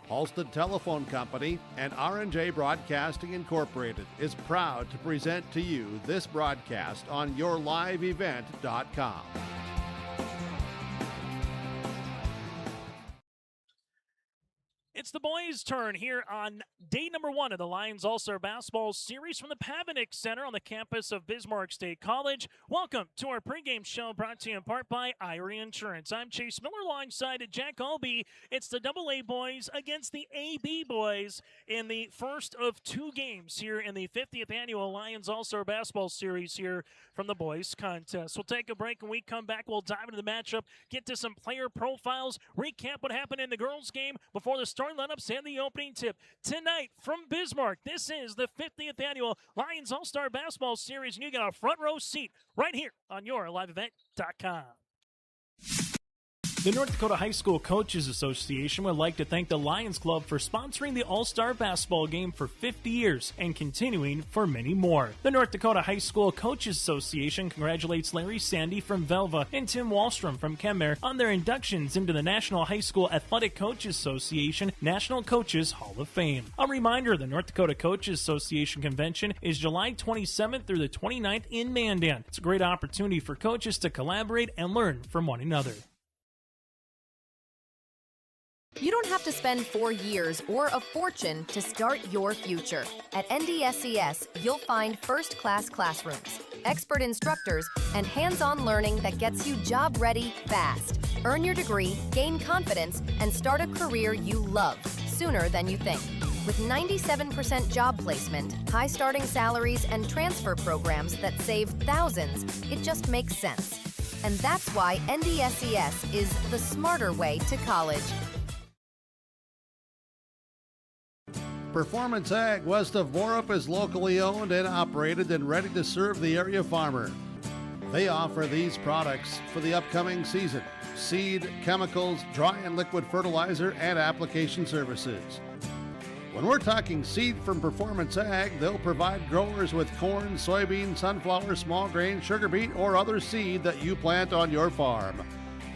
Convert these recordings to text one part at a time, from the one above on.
Halsted Telephone Company and R&J Broadcasting Incorporated is proud to present to you this broadcast on yourliveevent.com. It's the boys' turn here on day number 1 of the Lions All-Star Basketball Series from the Pavinick Center on the campus of Bismarck State College. Welcome to our pregame show brought to you in part by Irie Insurance. I'm Chase Miller alongside Jack Albee. It's the AA boys against the AB boys in the first of 2 games here in the 50th Annual Lions All-Star Basketball Series here from the boys' contest. We'll take a break. When we come back, we'll dive into the matchup, get to some player profiles, recap what happened in the girls' game before the starting lineups and the opening tip. Tonight from Bismarck, this is the 50th Annual Lions All-Star Basketball Series, and you got a front row seat right here on yourliveevent.com. The North Dakota High School Coaches Association would like to thank the Lions Club for sponsoring the All-Star Basketball Game for 50 years and continuing for many more. The North Dakota High School Coaches Association congratulates Larry Sandy from Velva and Tim Wallstrom from Kenmare on their inductions into the National High School Athletic Coaches Association National Coaches Hall of Fame. A reminder, the North Dakota Coaches Association Convention is July 27th through the 29th in Mandan. It's a great opportunity for coaches to collaborate and learn from one another. You don't have to spend 4 years or a fortune to start your future. At NDSCS, you'll find first-class classrooms, expert instructors, and hands-on learning that gets you job-ready fast. Earn your degree, gain confidence, and start a career you love sooner than you think. With 97% job placement, high starting salaries, and transfer programs that save thousands, it just makes sense. And that's why NDSCS is the smarter way to college. Performance Ag west of Borup is locally owned and operated and ready to serve the area farmer. They offer these products for the upcoming season: seed, chemicals, dry and liquid fertilizer, and application services. When we're talking seed from Performance Ag, they'll provide growers with corn, soybean, sunflower, small grain, sugar beet, or other seed that you plant on your farm.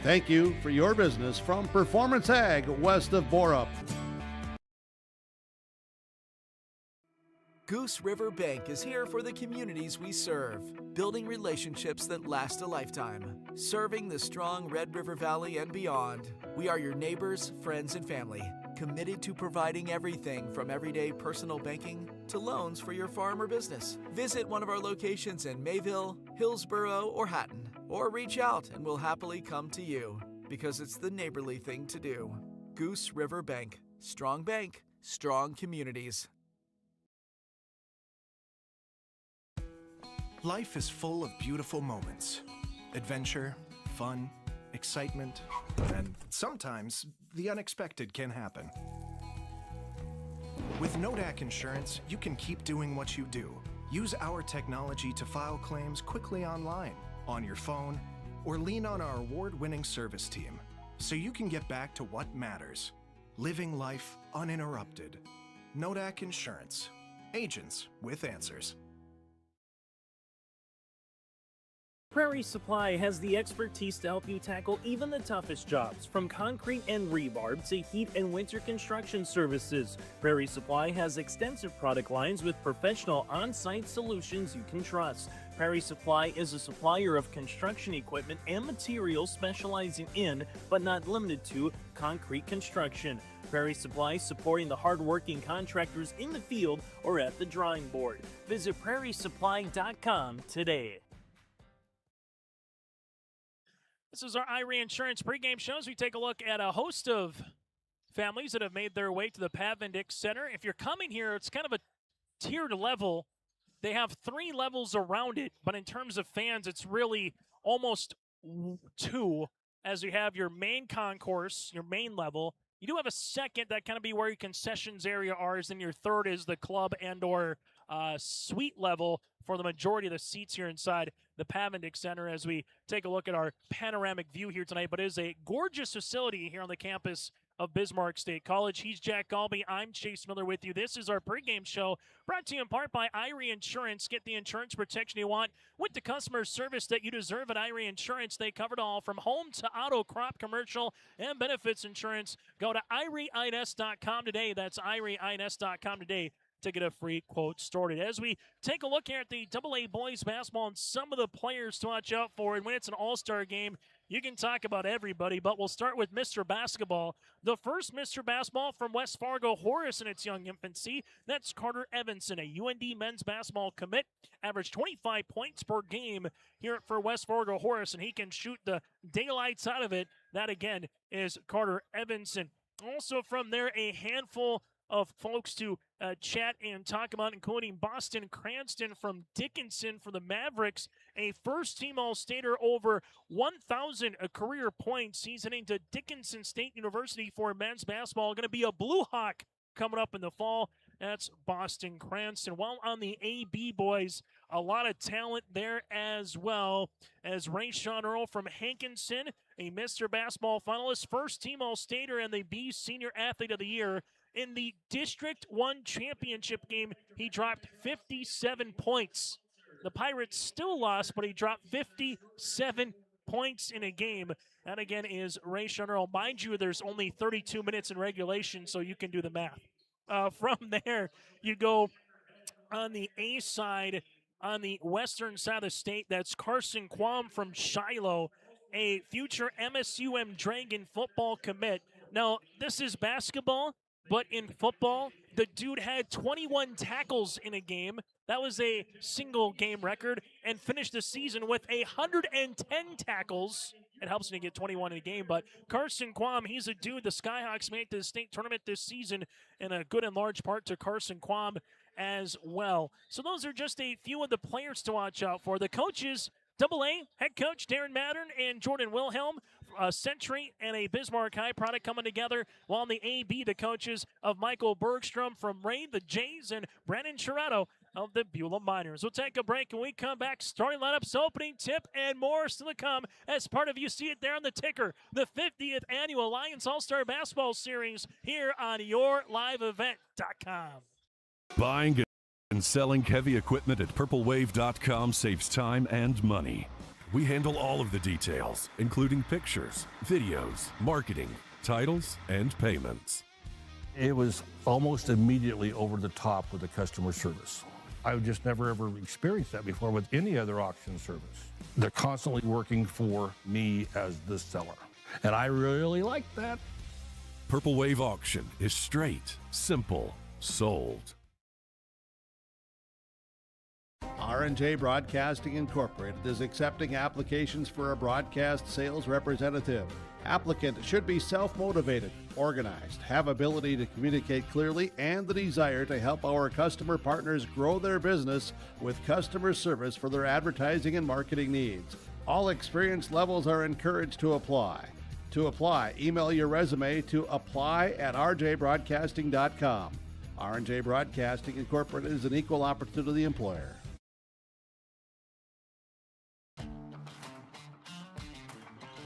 Thank you for your business from Performance Ag west of Borup. Goose River Bank is here for the communities we serve, building relationships that last a lifetime. Serving the strong Red River Valley and beyond, we are your neighbors, friends, and family, committed to providing everything from everyday personal banking to loans for your farm or business. Visit one of our locations in Mayville, Hillsboro, or Hatton, or reach out and we'll happily come to you, because it's the neighborly thing to do. Goose River Bank. Strong bank, strong communities. Life is full of beautiful moments. Adventure, fun, excitement, and sometimes the unexpected can happen. With Nodak Insurance, you can keep doing what you do. Use our technology to file claims quickly online, on your phone, or lean on our award-winning service team, so you can get back to what matters: living life uninterrupted. Nodak Insurance. Agents with answers. Prairie Supply has the expertise to help you tackle even the toughest jobs, from concrete and rebar to heat and winter construction services. Prairie Supply has extensive product lines with professional on-site solutions you can trust. Prairie Supply is a supplier of construction equipment and materials specializing in, but not limited to, concrete construction. Prairie Supply supporting the hard-working contractors in the field or at the drawing board. Visit prairiesupply.com today. This is our Irie Insurance pregame show as we take a look at a host of families that have made their way to the Pavinick Center. If you're coming here, it's kind of a tiered level. They have 3 levels around it, but in terms of fans, it's really almost 2, as you have your main concourse, your main level. You do have a second that kind of be where your concessions area are, and your third is the club and or suite level for the majority of the seats here inside the Pavinick Center as we take a look at our panoramic view here tonight. But it is a gorgeous facility here on the campus of Bismarck State College. He's Jack Galby. I'm Chase Miller with you. This is our pregame show brought to you in part by Irie Insurance. Get the insurance protection you want with the customer service that you deserve at Irie Insurance. They cover it all from home to auto, crop, commercial, and benefits insurance. Go to IrieINS.com today. That's IrieINS.com today to get a free quote started. As we take a look here at the AA boys basketball and some of the players to watch out for, and when it's an all-star game, you can talk about everybody, but we'll start with Mr. Basketball. The first Mr. Basketball from West Fargo Horace in its young infancy, that's Carter Evanson, a UND men's basketball commit, averaged 25 points per game here for West Fargo Horace, and he can shoot the daylights out of it. That, again, is Carter Evanson. Also from there, a handful of folks to chat and talk about, including Boston Cranston from Dickinson for the Mavericks, a first-team All-Stater, over 1,000 career points. He's heading to Dickinson State University for men's basketball. Going to be a Blue Hawk coming up in the fall. That's Boston Cranston. While on the AB boys, a lot of talent there as well, as Rayshawn Earl from Hankinson, a Mr. Basketball finalist, first-team All-Stater, and the B Senior Athlete of the Year. In the District 1 championship game, he dropped 57 points. The Pirates still lost, but he dropped 57 points in a game. That, again, is Rayshawn Earl. Mind you, there's only 32 minutes in regulation, so you can do the math. From there, you go on the A side, on the western side of the state. That's Carson Quam from Shiloh, a future MSUM Dragon football commit. Now, this is basketball. But in football, the dude had 21 tackles in a game. That was a single game record, and finished the season with 110 tackles. It helps when you get 21 in a game, but Carson Quam, he's a dude. The Skyhawks made it to the state tournament this season, in a good and large part to Carson Quam as well. So those are just a few of the players to watch out for. The coaches, AA head coach Darren Mattern and Jordan Wilhelm, a Century and a Bismarck High product coming together, while on the AB, the coaches of Michael Bergstrom from Ray, the Jays, and Brandon Chirato of the Beulah Miners. We'll take a break, and we come back. Starting lineups, opening tip, and more still to come as part of, you see it there on the ticker, the 50th Annual Lions All-Star Basketball Series here on YourLiveEvent.com. Buying and selling heavy equipment at PurpleWave.com saves time and money. We handle all of the details, including pictures, videos, marketing, titles, and payments. It was almost immediately over the top with the customer service. I've just never ever experienced that before with any other auction service. They're constantly working for me as the seller, and I really like that. Purple Wave Auction is straight, simple, sold. R&J Broadcasting Incorporated is accepting applications for a broadcast sales representative. Applicant should be self-motivated, organized, have ability to communicate clearly, and the desire to help our customer partners grow their business with customer service for their advertising and marketing needs. All experience levels are encouraged to apply. To apply, email your resume to apply@rjbroadcasting.com. R&J Broadcasting Incorporated is an equal opportunity employer.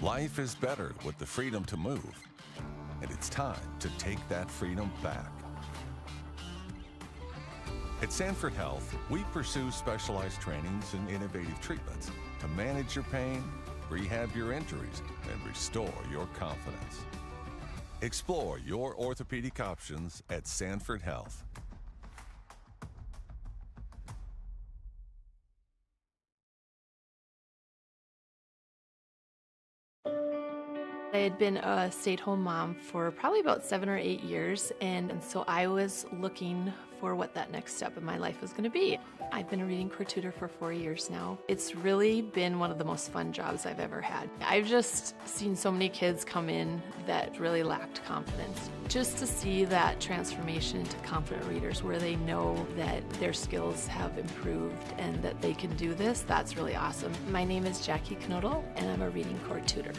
Life is better with the freedom to move, and it's time to take that freedom back. At Sanford Health, we pursue specialized trainings and innovative treatments to manage your pain, rehab your injuries, and restore your confidence. Explore your orthopedic options at Sanford Health. I had been a stay-at-home mom for probably about 7 or 8 years, and so I was looking for what that next step in my life was going to be. I've been a reading corps tutor for 4 years now. It's really been one of the most fun jobs I've ever had. I've just seen so many kids come in that really lacked confidence. Just to see that transformation into confident readers where they know that their skills have improved and that they can do this, that's really awesome. My name is Jackie Knodel, and I'm a reading corps tutor.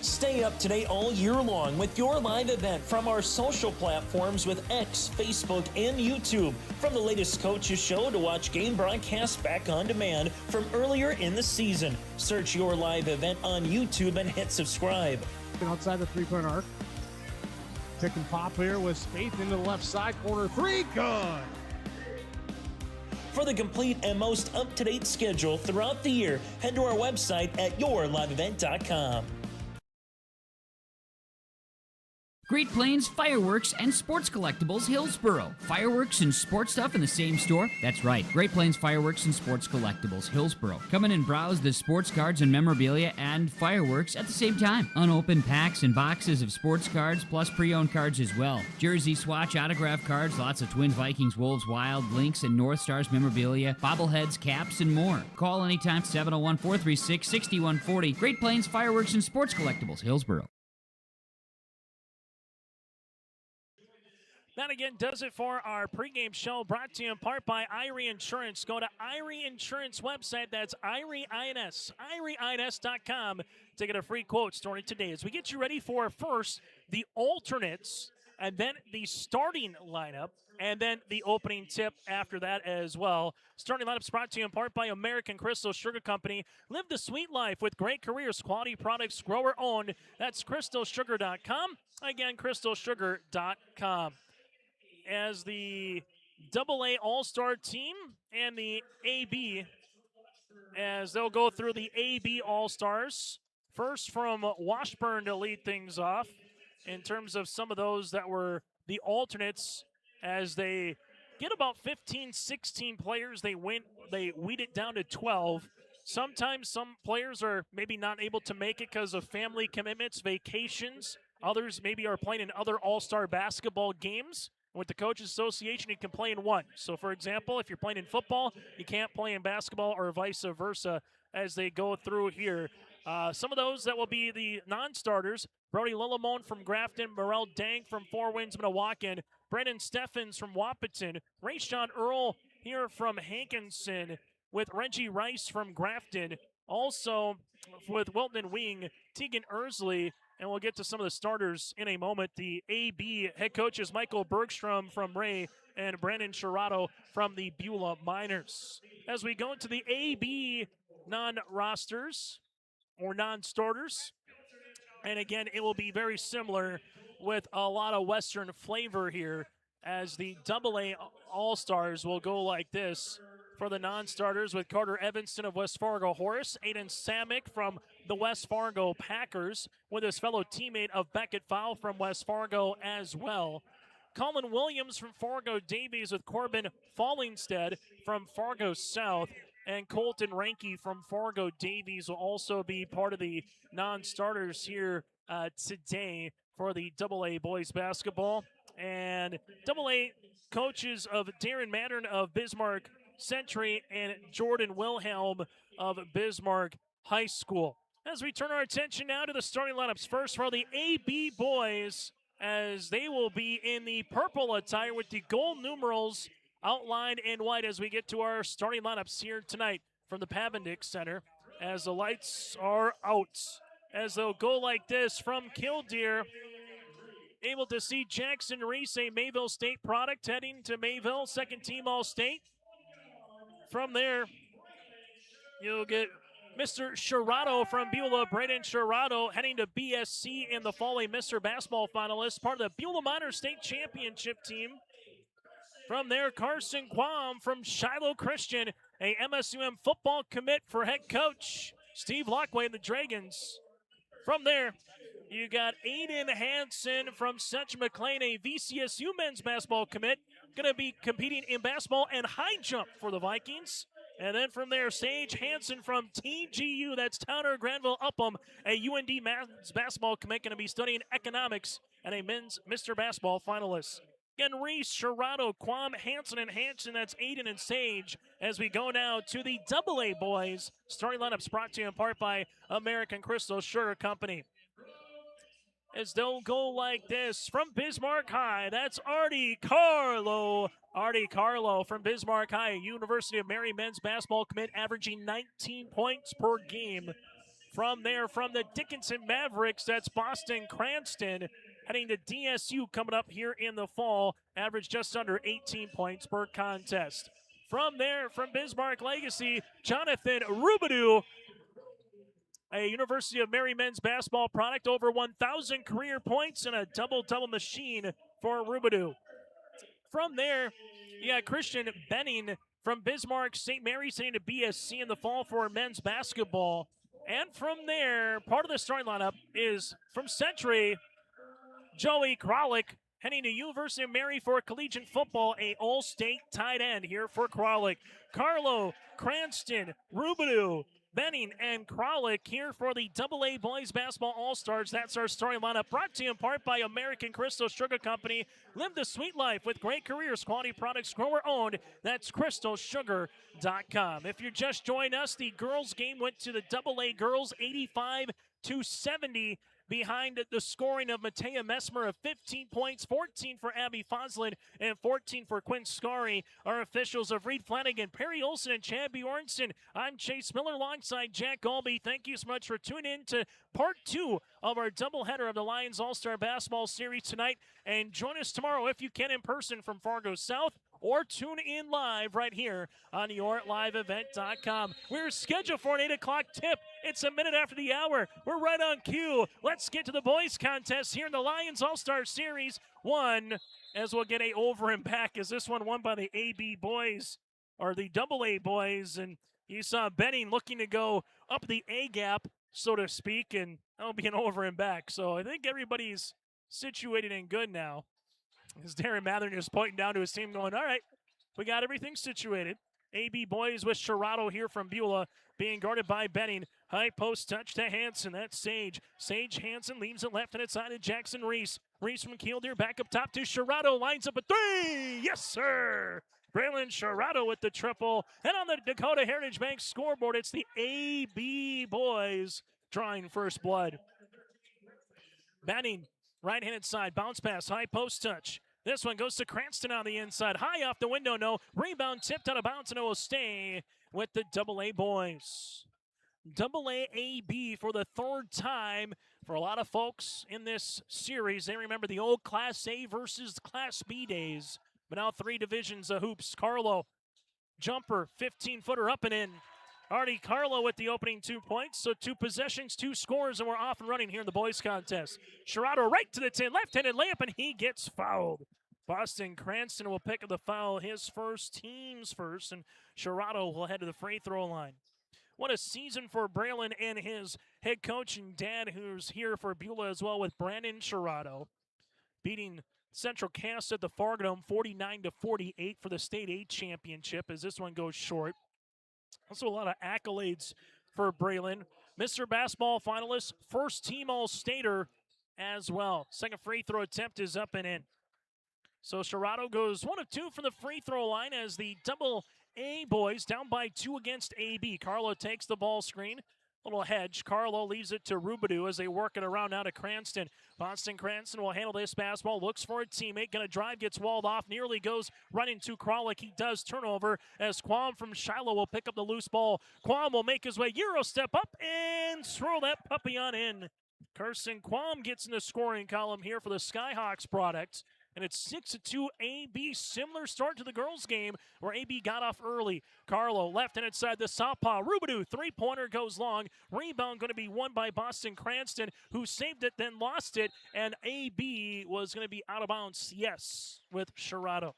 Stay up to date all year long with your live event from our social platforms with X, Facebook, and YouTube. From the latest coaches show to watch game broadcasts back on demand from earlier in the season. Search Your Live Event on YouTube and hit subscribe. outside the three-point arc. Pick and pop here with Spaeth into the left side corner. Three, good. For the complete and most up-to-date schedule throughout the year, head to our website at yourliveevent.com. Great Plains Fireworks and Sports Collectibles Hillsboro. Fireworks and sports stuff in the same store? That's right. Great Plains Fireworks and Sports Collectibles Hillsboro. Come in and browse the sports cards and memorabilia and fireworks at the same time. Unopened packs and boxes of sports cards plus pre-owned cards as well. Jersey swatch autograph cards, lots of Twins, Vikings, Wolves, Wild, Lynx, and North Stars memorabilia, bobbleheads, caps, and more. Call anytime 701-436-6140. Great Plains Fireworks and Sports Collectibles Hillsboro. That again does it for our pregame show, brought to you in part by Irie Insurance. Go to Irie Insurance website. That's Irie INS, IrieINS.com to get a free quote starting today. As we get you ready for first the alternates, and then the starting lineup, and then the opening tip after that as well. Starting lineups brought to you in part by American Crystal Sugar Company. Live the sweet life with great careers, quality products, grower owned. That's crystalsugar.com. Again, crystalsugar.com. As the AA All-Star team and the AB, as they'll go through the AB All-Stars. First from Washburn to lead things off in terms of some of those that were the alternates, as they get about 15, 16 players. They weed it down to 12. Sometimes some players are maybe not able to make it because of family commitments, vacations. Others maybe are playing in other all-star basketball games. With the Coaches Association, you can play in one. So, for example, if you're playing in football, you can't play in basketball or vice versa as they go through here. Some of those that will be the non-starters: Brody Lillimon from Grafton, Morel Dang from Four Winds, Minnewacan, Brendan Steffens from Wapaton, Rayshawn Earl here from Hankinson, with Reggie Rice from Grafton. Also, with Wilton and Wing, Tegan Ersley. And we'll get to some of the starters in a moment. The AB head coaches Michael Bergstrom from Ray and Brandon Shirato from the Beulah Miners. As we go into the AB non-rosters or non-starters, and again, it will be very similar with a lot of Western flavor here, as the AA All-Stars will go like this. For the non-starters, with Carter Evanston of West Fargo Horace, Aiden Samick from the West Fargo Packers, with his fellow teammate of Beckett Fowl from West Fargo as well. Colin Williams from Fargo Davies, with Corbin Fallingstead from Fargo South, and Colton Ranke from Fargo Davies will also be part of the non-starters here today for the AA boys basketball. And AA coaches of Darren Mattern of Bismarck Century and Jordan Wilhelm of Bismarck High School. As we turn our attention now to the starting lineups, first for the AB boys, as they will be in the purple attire with the gold numerals outlined in white, as we get to our starting lineups here tonight from the Pavendick Center, as the lights are out. As they'll go like this from Killdeer, able to see Jackson Reese, a Mayville State product, heading to Mayville, second team All-State. From there, you'll get Mr. Shirato from Beulah, Braden Shirato, heading to BSC in the fall, a Mr. Basketball finalist, part of the Beulah Minor State Championship team. From there, Carson Quam from Shiloh Christian, a MSUM football commit for head coach Steve Lockway and the Dragons. From there, you got Aiden Hansen from Central McLean, a VCSU men's basketball commit, going to be competing in basketball and high jump for the Vikings. And then from there, Sage Hansen from TGU, that's Towner Granville Upham, a UND men's basketball commit, going to be studying economics and a men's Mr. Basketball finalist. Again, Reese, Shirato, Quam, Hansen, and Hansen, that's Aiden and Sage. As we go now to the AA boys, starting lineups brought to you in part by American Crystal Sugar Company. As they'll go like this from Bismarck High, that's Artie Carlo. Artie Carlo from Bismarck High, University of Mary men's basketball commit, averaging 19 points per game. From there, from the Dickinson Mavericks, that's Boston Cranston, heading to DSU coming up here in the fall, averaged just under 18 points per contest. From there, from Bismarck Legacy, Jonathan Rubidou, a University of Mary men's basketball product, over 1,000 career points and a double-double machine for Rubidoux. From there, you got Christian Benning from Bismarck St. Mary's heading to BSC in the fall for men's basketball. And from there, part of the starting lineup is from Century, Joey Kralik heading to University of Mary for collegiate football, a all-state tight end here for Kralik. Carlo, Cranston, Rubidoux, Benning, and Kralik here for the AA Boys Basketball All-Stars. That's our starting lineup, brought to you in part by American Crystal Sugar Company. Live the sweet life with great careers, quality products, grower-owned. That's crystalsugar.com. If you're just joining us, the girls' game went to the AA girls, 85-70. Behind the scoring of Matea Messmer of 15 points, 14 for Abby Foslin, and 14 for Quinn Scarry. Our officials of Reed Flanagan, Perry Olson, and Chad Bjornson. I'm Chase Miller alongside Jack Galby. Thank you so much for tuning in to part 2 of our doubleheader of the Lions All-Star Basketball Series tonight. And join us tomorrow if you can in person from Fargo South, or tune in live right here on YourLiveEvent.com. We're scheduled for an 8 o'clock tip. It's a minute after the hour. We're right on cue. Let's get to the boys contest here in the Lions All-Star Series 1, as we'll get a over and back, as this one won by the AB boys, or the AA boys. And you saw Benning looking to go up the A gap, so to speak, and that'll be an over and back. So I think everybody's situated and good now. As Darren Mathern is pointing down to his team going, all right, we got everything situated. AB boys with Sherrato here from Beulah being guarded by Benning. High post touch to Hansen. That's Sage. Sage Hansen leaves it left-handed side to Jackson Reese. Reese from Killdeer back up top to Sherrato. Lines up a three. Yes, sir. Braylon Sherrato with the triple. And on the Dakota Heritage Bank scoreboard, it's the AB boys drawing first blood. Benning. Right-handed side, bounce pass, high post touch. This one goes to Cranston on the inside. High off the window, no. Rebound tipped out of bounds, and it will stay with the AA boys. AA-AB for the third time for a lot of folks in this series. They remember the old Class A versus Class B days. But now 3 divisions of hoops. Carlo, jumper, 15-footer up and in. Already Carlo with the opening 2 points, so 2 possessions, 2 scores, and we're off and running here in the boys contest. Sherrato right to the 10, left-handed layup, and he gets fouled. Boston Cranston will pick up the foul, his first, team's first, and Sherrato will head to the free throw line. What a season for Braylon and his head coach and dad, who's here for Beulah as well, with Brandon Sherrato, beating Central Cass at the Fargodome 49-48 for the State 8 championship, as this one goes short. Also a lot of accolades for Braylon. Mr. Basketball finalist, first team All-Stater as well. Second free throw attempt is up and in. So Sherrato goes 1 of 2 from the free throw line as the AA boys down by 2 against AB. Carlo takes the ball screen. Little hedge. Carlo leaves it to Rubidoux as they work it around now to Cranston. Boston Cranston will handle this basketball. Looks for a teammate. Going to drive. Gets walled off. Nearly goes running to Kralik. He does turnover as Quam from Shiloh will pick up the loose ball. Quam will make his way. Euro step up and throw that puppy on in. Carson Quam gets in the scoring column here for the Skyhawks product. And it's 6-2 AB. Similar start to the girls' game where AB got off early. Carlo left-handed side the southpaw. Rubidoux, 3-pointer goes long. Rebound going to be won by Boston Cranston, who saved it, then lost it. And AB was going to be out of bounds, yes, with Sherrato.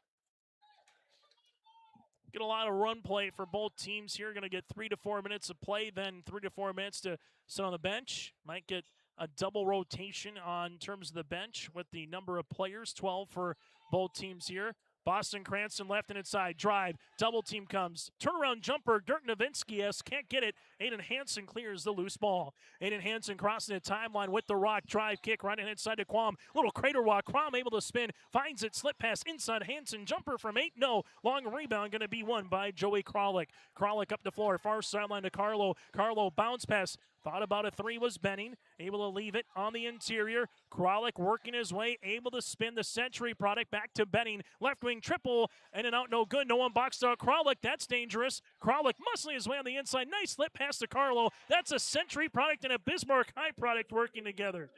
Get a lot of run play for both teams here. Going to get 3 to 4 minutes of play, then 3 to 4 minutes to sit on the bench. Might get a double rotation on terms of the bench with the number of players, 12 for both teams here. Boston Cranston left and inside, drive, double team comes, turnaround jumper, Dirk Nowitzki can't get it. Aiden Hansen clears the loose ball. Aiden Hansen crossing the timeline with the rock, drive, kick right inside to Quam. Little crater walk, Quam able to spin, finds it, slip pass inside Hansen, jumper from 8, no. Long rebound going to be won by Joey Kralik. Kralik up the floor, far sideline to Carlo. Carlo bounce pass. Thought about a 3 was Benning, able to leave it on the interior. Kralik working his way, able to spin the Century product back to Benning. Left wing triple, in and out, no good. No one boxed out Kralik, that's dangerous. Kralik muscling his way on the inside. Nice slip pass to Carlo. That's a Century product and a Bismarck High product working together.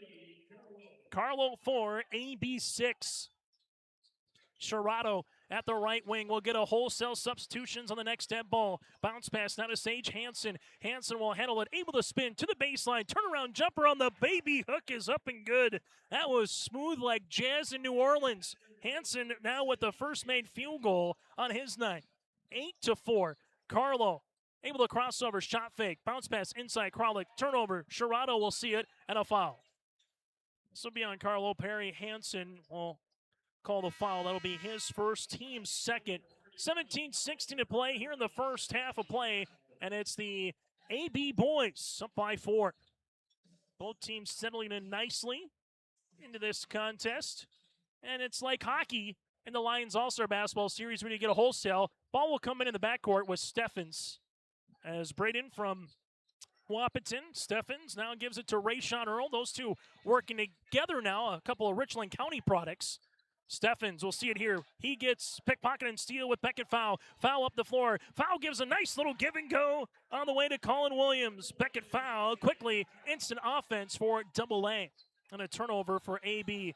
Carlo 4, AB 6. Sherrato at the right wing. We'll get a wholesale substitutions on the next dead ball. Bounce pass now to Sage Hansen. Hansen will handle it, able to spin to the baseline. Turnaround jumper on the baby hook is up and good. That was smooth like jazz in New Orleans. Hansen now with the first made field goal on his night. 8-4. Carlo able to cross over, shot fake, bounce pass inside Kralik, turnover. Sherrado will see it and a foul. This will be on Carlo Perry. Hansen will call the foul. That'll be his first, team's second. 17-16 to play here in the first half of play, and it's the AB boys up by 4. Both teams settling in nicely into this contest, and it's like hockey in the Lions All-Star Basketball Series when you get a wholesale. Ball will come in the backcourt with Steffens. As Braden from Wahpeton, Steffens now gives it to Rayshon Earl. Those two working together now, a couple of Richland County products. Steffens, we'll see it here. He gets pickpocket and steal with Beckett foul. Foul up the floor. Foul gives a nice little give and go on the way to Colin Williams. Beckett foul quickly. Instant offense for Double A. And a turnover for AB.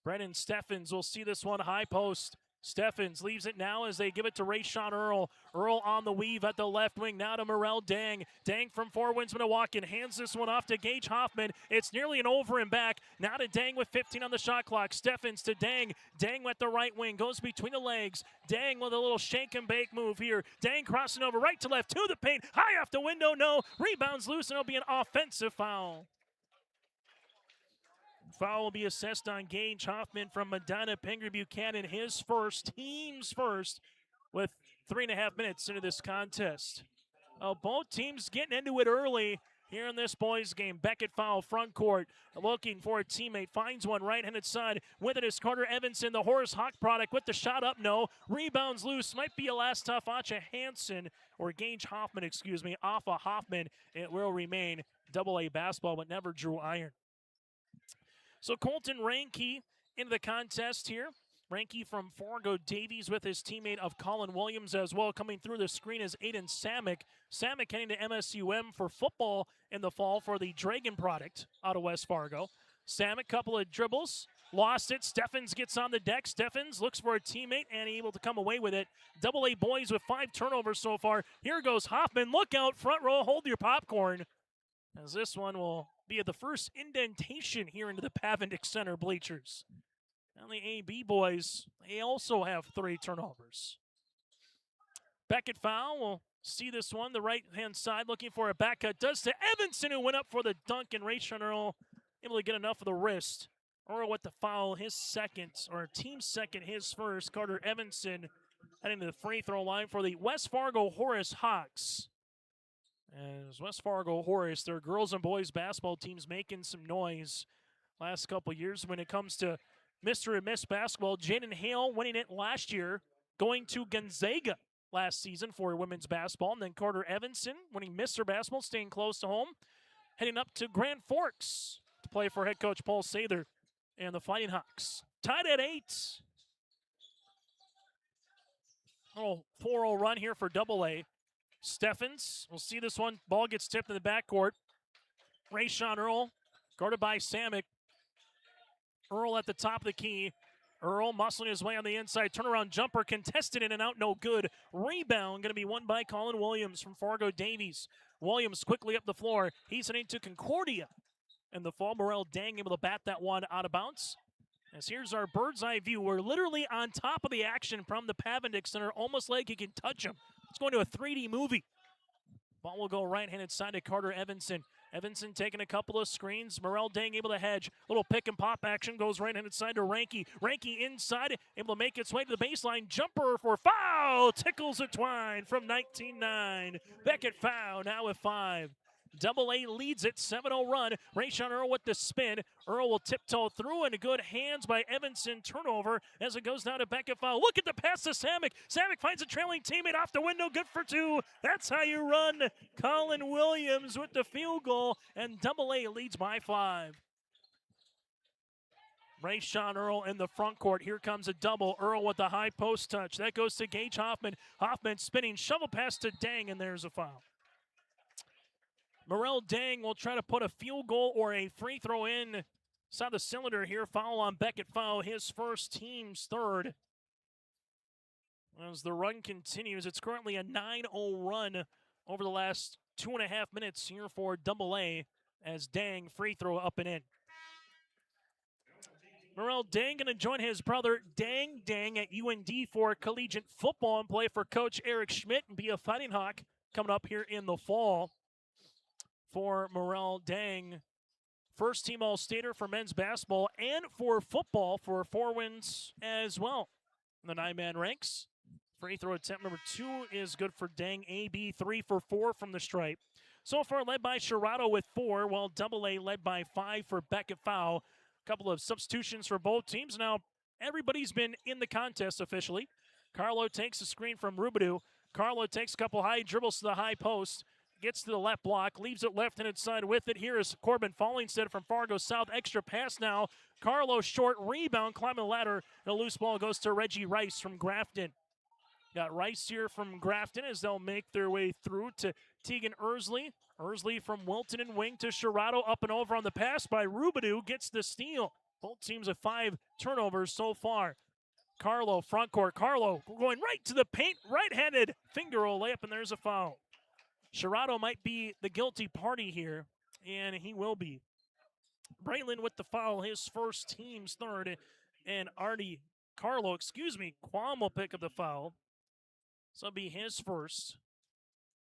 Brennan Steffens will see this one high post. Steffens leaves it now as they give it to Rayshon Earl. Earl on the weave at the left wing. Now to Morel Dang. Dang from 4 wins Minnewacan. Hands this one off to Gage Hoffman. It's nearly an over and back. Now to Dang with 15 on the shot clock. Steffens to Dang. Dang with the right wing. Goes between the legs. Dang with a little shake and bake move here. Dang crossing over right to left to the paint. High off the window. No. Rebounds loose and it'll be an offensive foul. Foul will be assessed on Gage Hoffman from Medina Pingree Buchanan, his first, team's first, with 3.5 minutes into this contest. Both teams getting into it early here in this boys game. Beckett foul front court, looking for a teammate, finds one right-handed side. With it is Carter Evanson, the Horace Hawk product, with the shot up, no. Rebounds loose, might be a last tough Acha Hansen, or Gage Hoffman, excuse me, off of Hoffman. It will remain Double A basketball, but never drew iron. So Colton Ranke into the contest here. Ranke from Fargo Davies with his teammate of Colin Williams as well. Coming through the screen is Aiden Samick. Samick heading to MSUM for football in the fall for the Dragon product out of West Fargo. Samick, couple of dribbles, lost it. Steffens gets on the deck. Steffens looks for a teammate and able to come away with it. Double A boys with 5 turnovers so far. Here goes Hoffman. Look out, front row, hold your popcorn, as this one will be the first indentation here into the Pavendick Center bleachers. And the AB boys, they also have 3 turnovers. Beckett foul, we'll see this one, the right-hand side, looking for a back cut. Does to Evanson, who went up for the dunk, and Rayshon Earl able to get enough of the wrist. Earl with the foul, his second, or team's second, his first. Carter Evanson heading to the free throw line for the West Fargo Horace Hawks. As West Fargo Horace, their girls and boys basketball teams making some noise last couple years when it comes to Mr. and Miss basketball. Jaden Hale winning it last year, going to Gonzaga last season for women's basketball. And then Carter Evanson winning Mr. Basketball, staying close to home, heading up to Grand Forks to play for head coach Paul Sather and the Fighting Hawks. Tied at 8. Little 4-0 run here for Double A. Steffens, we'll see this one. Ball gets tipped in the backcourt. Rayshon Earl, guarded by Samick. Earl at the top of the key. Earl muscling his way on the inside. Turnaround jumper contested in and out, no good. Rebound going to be won by Colin Williams from Fargo Davies. Williams quickly up the floor. He's heading to Concordia. And the fall, Morel Dang able to bat that one out of bounds. As here's our bird's eye view. We're literally on top of the action from the Pavendick Center, almost like you can touch him. It's going to a 3D movie. Ball will go right-handed side to Carter Evanson. Evanson taking a couple of screens. Morel Dang able to hedge. Little pick and pop action goes right-handed side to Ranke. Ranke inside, able to make its way to the baseline. Jumper for foul. Tickles a twine from 19-9. Beckett foul now with 5. Double A leads it, 7-0 run. Rayshon Earl with the spin. Earl will tiptoe through into good hands by Evanson. Turnover as it goes down to Beckett foul. Look at the pass to Samick. Samick finds a trailing teammate off the window. Good for 2. That's how you run. Colin Williams with the field goal, and Double A leads by 5. Rayshon Earl in the front court. Here comes a double. Earl with the high post touch. That goes to Gage Hoffman. Hoffman spinning, shovel pass to Dang, and there's a foul. Morel Dang will try to put a field goal or a free throw in inside the cylinder here. Foul on Beckett foul, his first, team's third. As the run continues, it's currently a 9-0 run over the last 2.5 minutes here for AA as Dang free throw up and in. Morel Dang going to join his brother Dang at UND for collegiate football and play for Coach Eric Schmidt and be a Fighting Hawk coming up here in the fall. For Morel Dang, first team All-Stater for men's basketball and for football for 4 wins as well. The 9-man ranks. Free throw attempt number 2 is good for Dang. AB 3 for 4 from the stripe. So far led by Shirado with 4, while AA led by 5 for Beckett Fowl. A couple of substitutions for both teams. Now everybody's been in the contest officially. Carlo takes a screen from Rubidoux. Carlo takes a couple high dribbles to the high post. Gets to the left block, leaves it left-handed side with it. Here is Corbin Fallingstead from Fargo South. Extra pass now. Carlo short rebound, climbing the ladder. The loose ball goes to Reggie Rice from Grafton. Got Rice here from Grafton as they'll make their way through to Tegan Ersley. Ersley from Wilton and wing to Shirado, up and over on the pass by Rubidoux, gets the steal. Both teams with 5 turnovers so far. Carlo, front court. Carlo going right to the paint, right-handed finger roll layup, and there's a foul. Shirado might be the guilty party here, and he will be. Braylon with the foul, his first, team's third, and Quam will pick up the foul. So it'll be his first.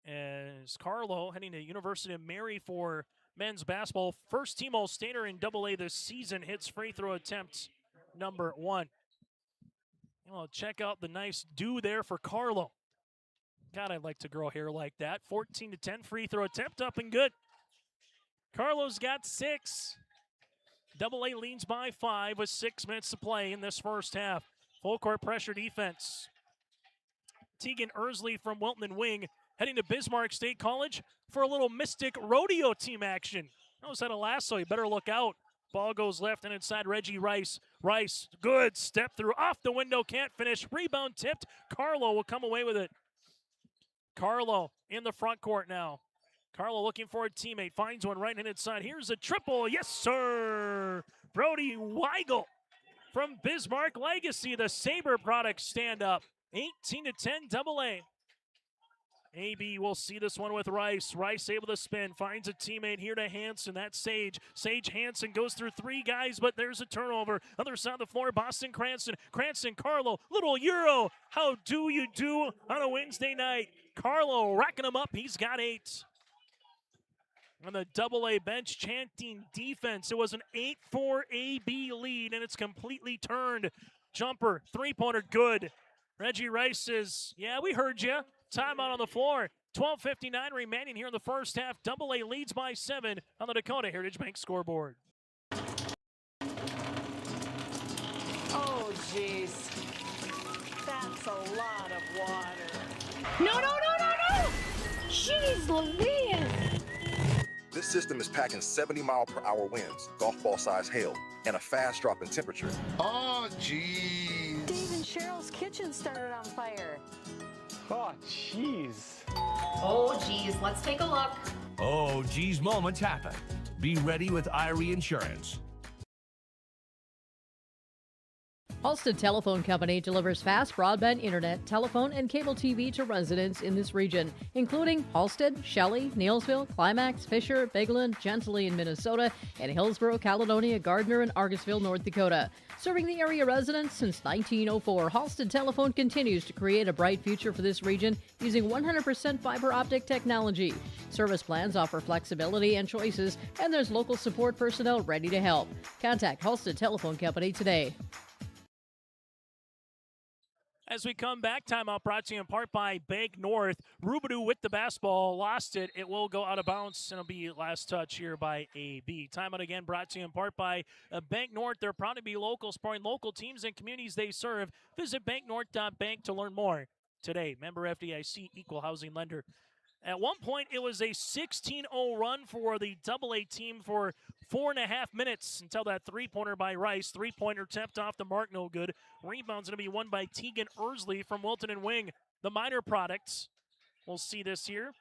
As Carlo heading to University of Mary for men's basketball. First team All-Stater in AA this season, hits free throw attempt number 1. Well, check out the nice do there for Carlo. God, I'd like to grow hair like that. 14-10 free throw attempt, up and good. Carlo's got 6. AA leads by 5 with 6 minutes to play in this first half. Full court pressure defense. Tegan Ersley from Wilton and wing heading to Bismarck State College for a little Mystic Rodeo team action. Knows how to lasso, you better look out. Ball goes left and inside Reggie Rice. Rice, good step through, off the window, can't finish. Rebound tipped. Carlo will come away with it. Carlo in the front court now. Carlo looking for a teammate, finds one right-handed side. Here's a triple, yes sir! Brody Weigel from Bismarck Legacy, the Sabre products stand up. 18-10 AA. AB will see this one with Rice. Rice able to spin, finds a teammate here to Hansen. That's Sage. Sage Hansen goes through 3 guys, but there's a turnover. Other side of the floor, Boston Cranston. Cranston, Carlo, little Euro. How do you do on a Wednesday night? Carlo racking him up. He's got 8. On the AA bench, chanting defense. It was an 8-4 AB lead, and it's completely turned. Jumper, 3-pointer, good. Reggie Rice says, yeah, we heard you. Timeout on the floor. 12:59 remaining here in the first half. AA leads by 7 on the Dakota Heritage Bank scoreboard. Oh, jeez. That's a lot of water. No! Jeez Louise! This system is packing 70-mile-per-hour winds, golf ball-sized hail, and a fast drop in temperature. Oh, jeez. Dave and Cheryl's kitchen started on fire. Oh, jeez. Oh, geez, let's take a look. Oh, geez, moments happen. Be ready with Irie Insurance. Halstead Telephone Company delivers fast broadband internet, telephone, and cable TV to residents in this region, including Halstead, Shelley, Neilsville, Climax, Fisher, Bigland, Gentilly in Minnesota, and Hillsborough, Caledonia, Gardner, and Argosville, North Dakota. Serving the area residents since 1904, Halstead Telephone continues to create a bright future for this region using 100% fiber optic technology. Service plans offer flexibility and choices, and there's local support personnel ready to help. Contact Halstead Telephone Company today. As we come back, timeout brought to you in part by Bank North. Rubidoux with the basketball, lost it. It will go out of bounds, and it'll be last touch here by AB. Timeout again brought to you in part by Bank North. They're proud to be local, supporting local teams and communities they serve. Visit banknorth.bank to learn more today. Member FDIC, equal housing lender. At one point, it was a 16-0 run for the AA team for 4.5 minutes until that 3-pointer by Rice. 3-pointer tipped off the mark, no good. Rebound's going to be won by Tegan Ersley from Wilton and wing. The minor products, we'll see this here.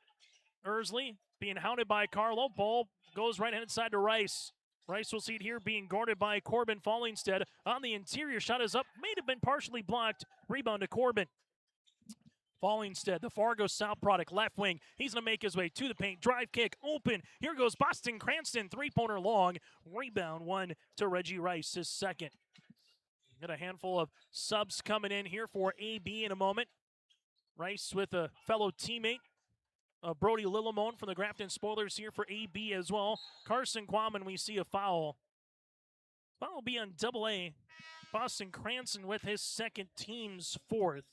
Ersley being hounded by Carlo. Ball goes right-handed side to Rice. Rice will see it here being guarded by Corbin Fallingstead. On the interior, shot is up. May have been partially blocked. Rebound to Corbin. Fallingstead, the Fargo South product, left wing. He's going to make his way to the paint. Drive kick, open. Here goes Boston Cranston, three-pointer long. Rebound, one to Reggie Rice, his second. Got a handful of subs coming in here for AB in a moment. Rice with a fellow teammate, Brody Lillimone from the Grafton Spoilers here for AB as well. Carson Quammen, we see a foul. Foul will be on AA. Boston Cranston with his second, team's fourth.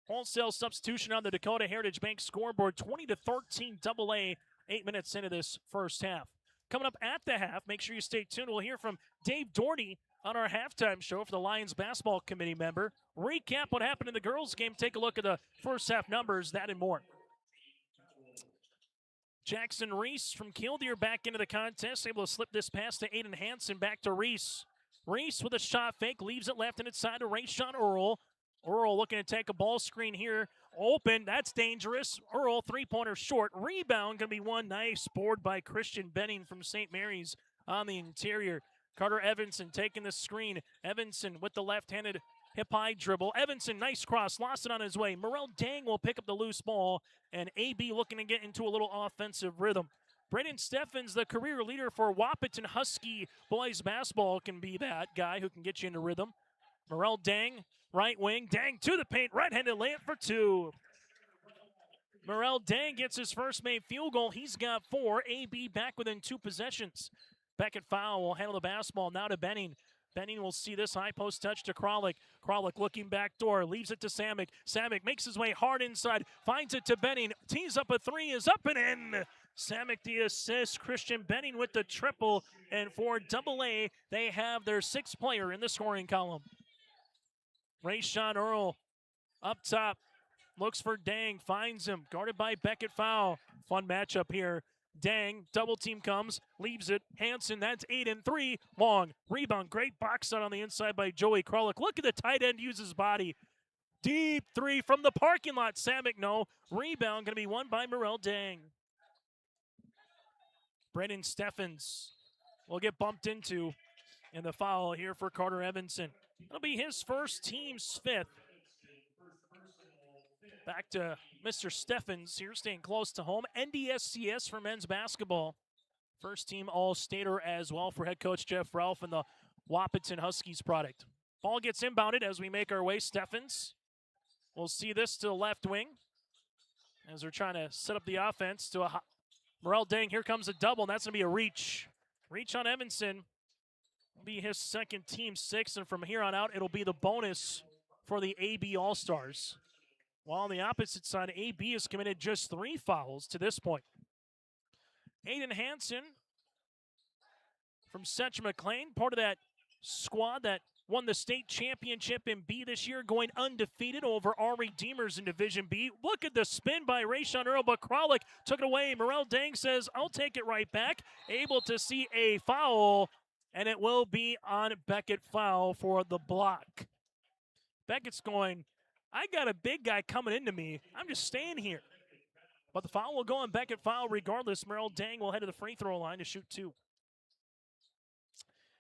Wholesale substitution on the Dakota Heritage Bank scoreboard, 20-13 AA, 8 minutes into this first half. Coming up at the half, make sure you stay tuned. We'll hear from Dave Doherty on our halftime show for the Lions basketball committee member. Recap what happened in the girls' game. Take a look at the first half numbers, that and more. Jackson Reese from Killdeer back into the contest, able to slip this pass to Aiden Hansen, back to Reese. Reese with a shot fake, leaves it left and inside to Rayshawn Earl. Earl looking to take a ball screen here. Open, that's dangerous. Earl, three-pointer short. Rebound going to be one. Nice board by Christian Benning from St. Mary's on the interior. Carter Evanson taking the screen. Evanson with the left-handed hip-high dribble. Evanson, nice cross, lost it on his way. Morel Dang will pick up the loose ball, and AB looking to get into a little offensive rhythm. Braden Steffens, the career leader for Wahpeton Husky boys basketball, can be that guy who can get you into rhythm. Morel Dang, right wing. Dang to the paint, right-handed layup for two. Morel Dang gets his first made field goal. He's got four. AB back within two possessions. Beckett Fowl will handle the basketball now to Benning. Benning will see this high post touch to Kralik. Kralik looking back door, leaves it to Samick. Samick makes his way hard inside, finds it to Benning. Tees up a three, is up and in. Samick the assist. Christian Benning with the triple. And for AA, they have their sixth player in the scoring column. Rayshawn Earl up top. Looks for Dang, finds him. Guarded by Beckett Fowl. Fun matchup here. Dang, double team comes, leaves it. Hansen, that's 8 and 3. Long rebound, great box out on the inside by Joey Kralik. Look at the tight end use his body. Deep three from the parking lot. Samick, no. Rebound going to be won by Morel Dang. Brennan Steffens will get bumped into in the foul here for Carter Evanson. It'll be his first, team's fifth. Back to Mr. Steffens here, staying close to home. NDSCS for men's basketball. First team All-Stater as well for head coach Jeff Ralph and the Wahpeton Huskies product. Ball gets inbounded as we make our way. Steffens. We'll see this to the left wing as they're trying to set up the offense to a Morel Dang. Here comes a double, and that's going to be a reach. Reach on Evanson. Will be his second, team sixth, and from here on out, it'll be the bonus for the AB All-Stars. While on the opposite side, AB has committed just 3 fouls to this point. Aiden Hansen from Setch McLean, part of that squad that won the state championship in B this year, going undefeated over our Redeemers in Division B. Look at the spin by Rayshawn Earl, but Kralik took it away. Morel Dang says, I'll take it right back. Able to see a foul, and it will be on Beckett Fowl for the block. Beckett's going, I got a big guy coming into me. I'm just staying here. But the foul will go on Beckett Fowl regardless. Morel Dang will head to the free throw line to shoot 2.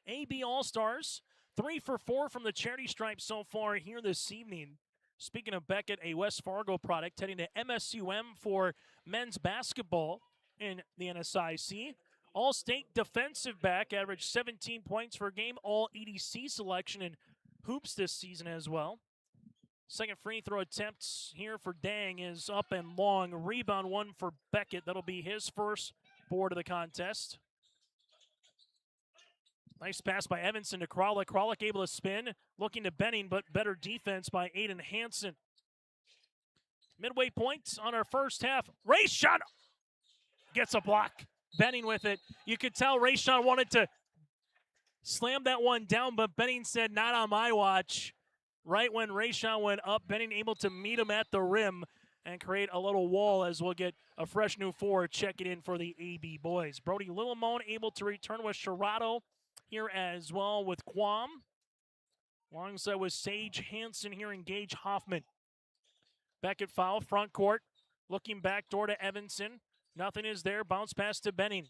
AB All-Stars, 3 for 4 from the charity stripe so far here this evening. Speaking of Beckett, a West Fargo product, heading to MSUM for men's basketball in the NSIC. All-State defensive back, averaged 17 points per game. All EDC selection in hoops this season as well. Second free throw attempts here for Dang is up and long. Rebound one for Beckett. That'll be his first board of the contest. Nice pass by Evanson to Kralik. Kralik able to spin. Looking to Benning, but better defense by Aiden Hansen. Midway points on our first half. Rayshawn gets a block. Benning with it. You could tell Rayshawn wanted to slam that one down, but Benning said, not on my watch. Right when Rayshawn went up, Benning able to meet him at the rim and create a little wall as we'll get a fresh new forward checking in for the AB boys. Brody Lillimone able to return with Sherrado here as well with Quam. Alongside with Sage Hansen here and Gage Hoffman. Beckett Fowl, front court. Looking back door to Evanson. Nothing is there. Bounce pass to Benning.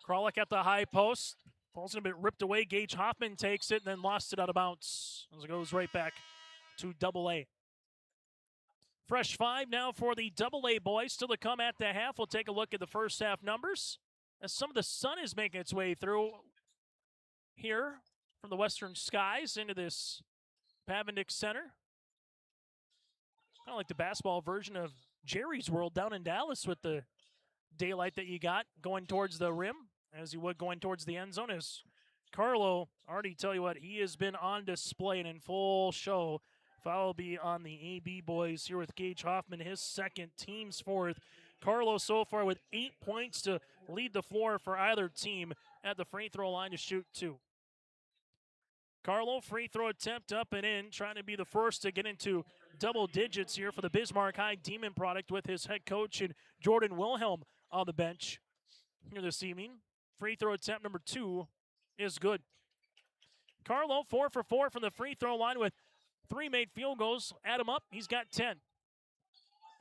Kralik at the high post. Ball's a bit ripped away. Gage Hoffman takes it and then lost it out of bounds as it goes right back to AA. Fresh 5 now for the AA boys. Still to come at the half. We'll take a look at the first half numbers as some of the sun is making its way through here from the western skies into this Pavendick Center. Kind of like the basketball version of Jerry's World down in Dallas with the daylight that you got going towards the rim as you would going towards the end zone. As Carlo, already tell you what, he has been on display and in full show. Foul will be on the AB boys here with Gage Hoffman, his second, team's fourth. Carlo so far with 8 points to lead the floor for either team at the free throw line to shoot 2. Carlo, free throw attempt up and in, trying to be the first to get into double digits here for the Bismarck High Demon product with his head coach and Jordan Wilhelm on the bench here this evening. Free throw attempt number 2 is good. Carlo 4 for 4 from the free throw line with 3 made field goals. Add him up, he's got 10.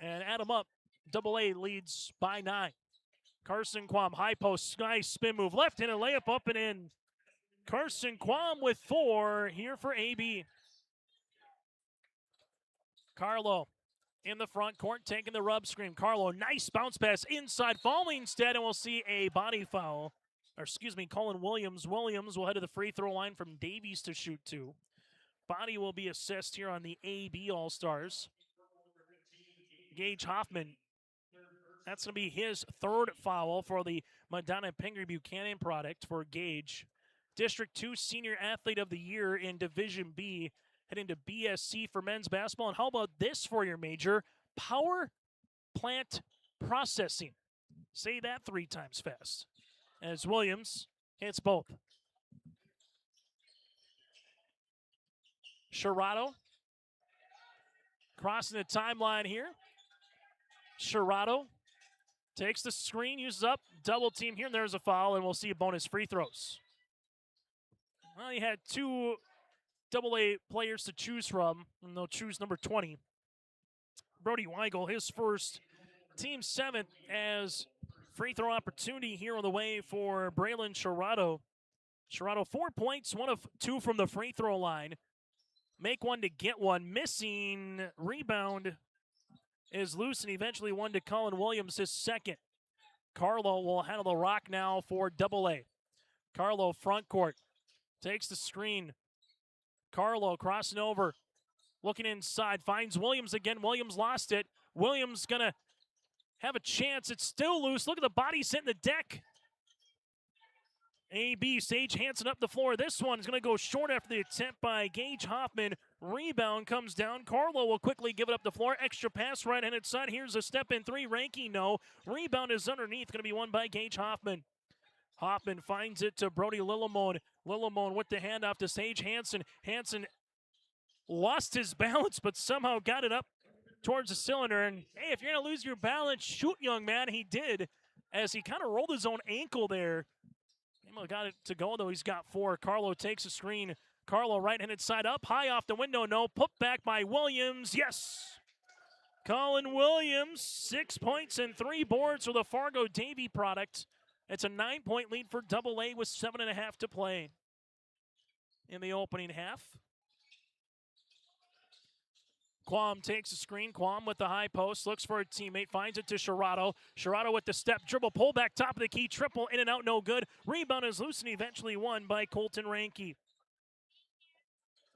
And add him up, AA leads by 9. Carson Quam, high post, nice spin move, left-handed layup up and in. Carson Quam with 4 here for AB. Carlo in the front court taking the rub screen. Carlo, nice bounce pass inside, falling instead, and we'll see a body foul. Or excuse me, Colin Williams. Williams will head to the free throw line from Davies to shoot 2. Body will be assessed here on the AB All-Stars. Gage Hoffman, that's going to be his 3rd foul for the Madonna Pingree Buchanan product for Gage. District 2 Senior Athlete of the Year in Division B, heading to BSC for men's basketball. And how about this for your major? Power plant processing. Say that 3 times fast. As Williams hits both. Shirato crossing the timeline here. Shirato takes the screen, uses up, double team here, and there's a foul, and we'll see bonus free throws. Well, he had 2 AA players to choose from, and they'll choose number 20. Brody Weigel, his first, team 7th, as free throw opportunity here on the way for Braylon Shirato. Shirato 4 points, 1 of 2 from the free throw line. Make one to get one. Missing rebound is loose, and eventually one to Colin Williams, his second. Carlo will handle the rock now for AA. Carlo front court. Takes the screen. Carlo crossing over. Looking inside. Finds Williams again. Williams lost it. Williams going to have a chance. It's still loose. Look at the body hitting the deck. AB, Sage Hansen up the floor. This one is going to go short after the attempt by Gage Hoffman. Rebound comes down. Carlo will quickly give it up the floor. Extra pass right-handed side. Here's a step in 3. Ranky, no. Rebound is underneath. Going to be won by Gage Hoffman. Hoffman finds it to Brody Lillimon. Lillimon with the handoff to Sage Hansen. Hansen lost his balance, but somehow got it up towards the cylinder. And, hey, if you're going to lose your balance, shoot, young man. He did, as he kind of rolled his own ankle there. Got it to go, though. He's got 4. Carlo takes a screen. Carlo right-handed side up. High off the window. No. Put back by Williams. Yes. Colin Williams, 6 points and 3 boards for the Fargo Davie product. It's a 9-point lead for AA with 7.5 to play in the opening half. Quam takes a screen. Quam with the high post. Looks for a teammate. Finds it to Shirato. Shirato with the step. Dribble. Pull back. Top of the key. Triple. In and out. No good. Rebound is loose and eventually won by Colton Ranky.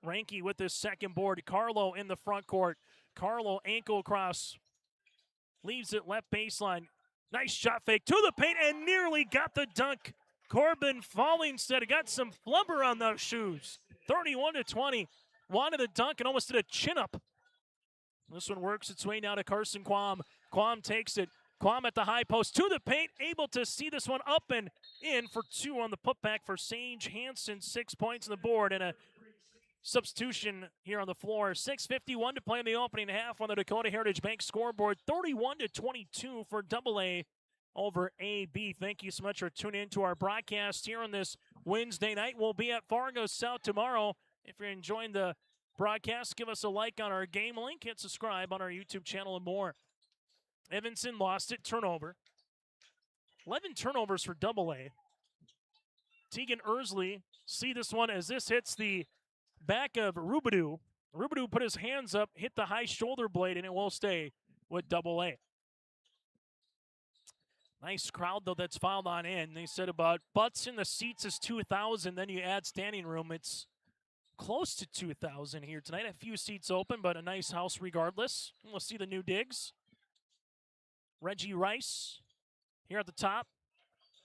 Ranky with his second board. Carlo in the front court. Carlo ankle cross. Leaves it left baseline. Nice shot fake to the paint and nearly got the dunk. Corbin falling instead. Got some flubber on those shoes. 31-20. Wanted the dunk and almost did a chin up. This one works its way now to Carson Quam. Quam takes it. Quam at the high post to the paint. Able to see this one up and in for 2 on the putback for Sage Hansen. 6 points on the board and a substitution here on the floor. 6:51 to play in the opening half on the Dakota Heritage Bank scoreboard. 31-22 for AA over AB. Thank you so much for tuning in to our broadcast here on this Wednesday night. We'll be at Fargo South tomorrow. If you're enjoying the broadcast, give us a like on our game link, hit subscribe on our YouTube channel and more. Evanson lost it, turnover. 11 turnovers for AA. Tegan Ersley see this one as this hits the back of Rubidoux. Rubidoux put his hands up, hit the high shoulder blade, and it will stay with AA. Nice crowd, though, that's filed on in. They said about butts in the seats is 2,000. Then you add standing room, it's close to 2,000 here tonight. A few seats open, but a nice house regardless. And we'll see the new digs. Reggie Rice here at the top.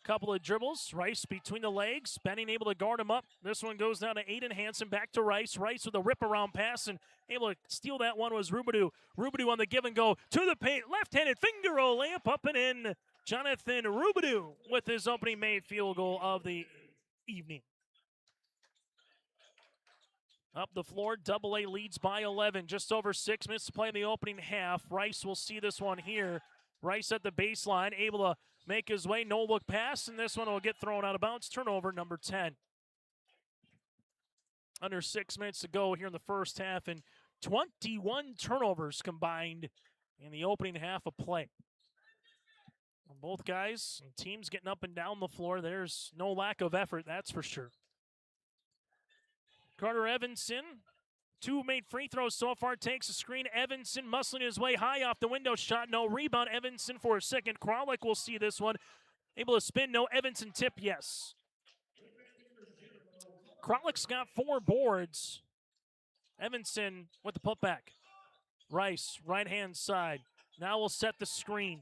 Couple of dribbles. Rice between the legs. Benning able to guard him up. This one goes down to Aiden Hansen. Back to Rice. Rice with a rip-around pass and able to steal that one was Rubidoux. Rubidoux on the give and go to the paint. Left-handed finger roll layup up and in. Jonathan Rubidoux with his opening made field goal of the evening. Up the floor, AA leads by 11. Just over 6 minutes to play in the opening half. Rice will see this one here. Rice at the baseline, able to make his way, no look pass, and this one will get thrown out of bounds. Turnover number 10. Under 6 minutes to go here in the first half, and 21 turnovers combined in the opening half of play. Both guys and teams getting up and down the floor. There's no lack of effort, that's for sure. Carter Evanson, 2 made free throws so far, takes a screen. Evanson muscling his way high off the window shot. No rebound. Evanson for a second. Kralik will see this one. Able to spin. No Evanson tip. Yes. Kralik's got 4 boards. Evanson with the putback. Rice, right-hand side. Now we'll set the screen.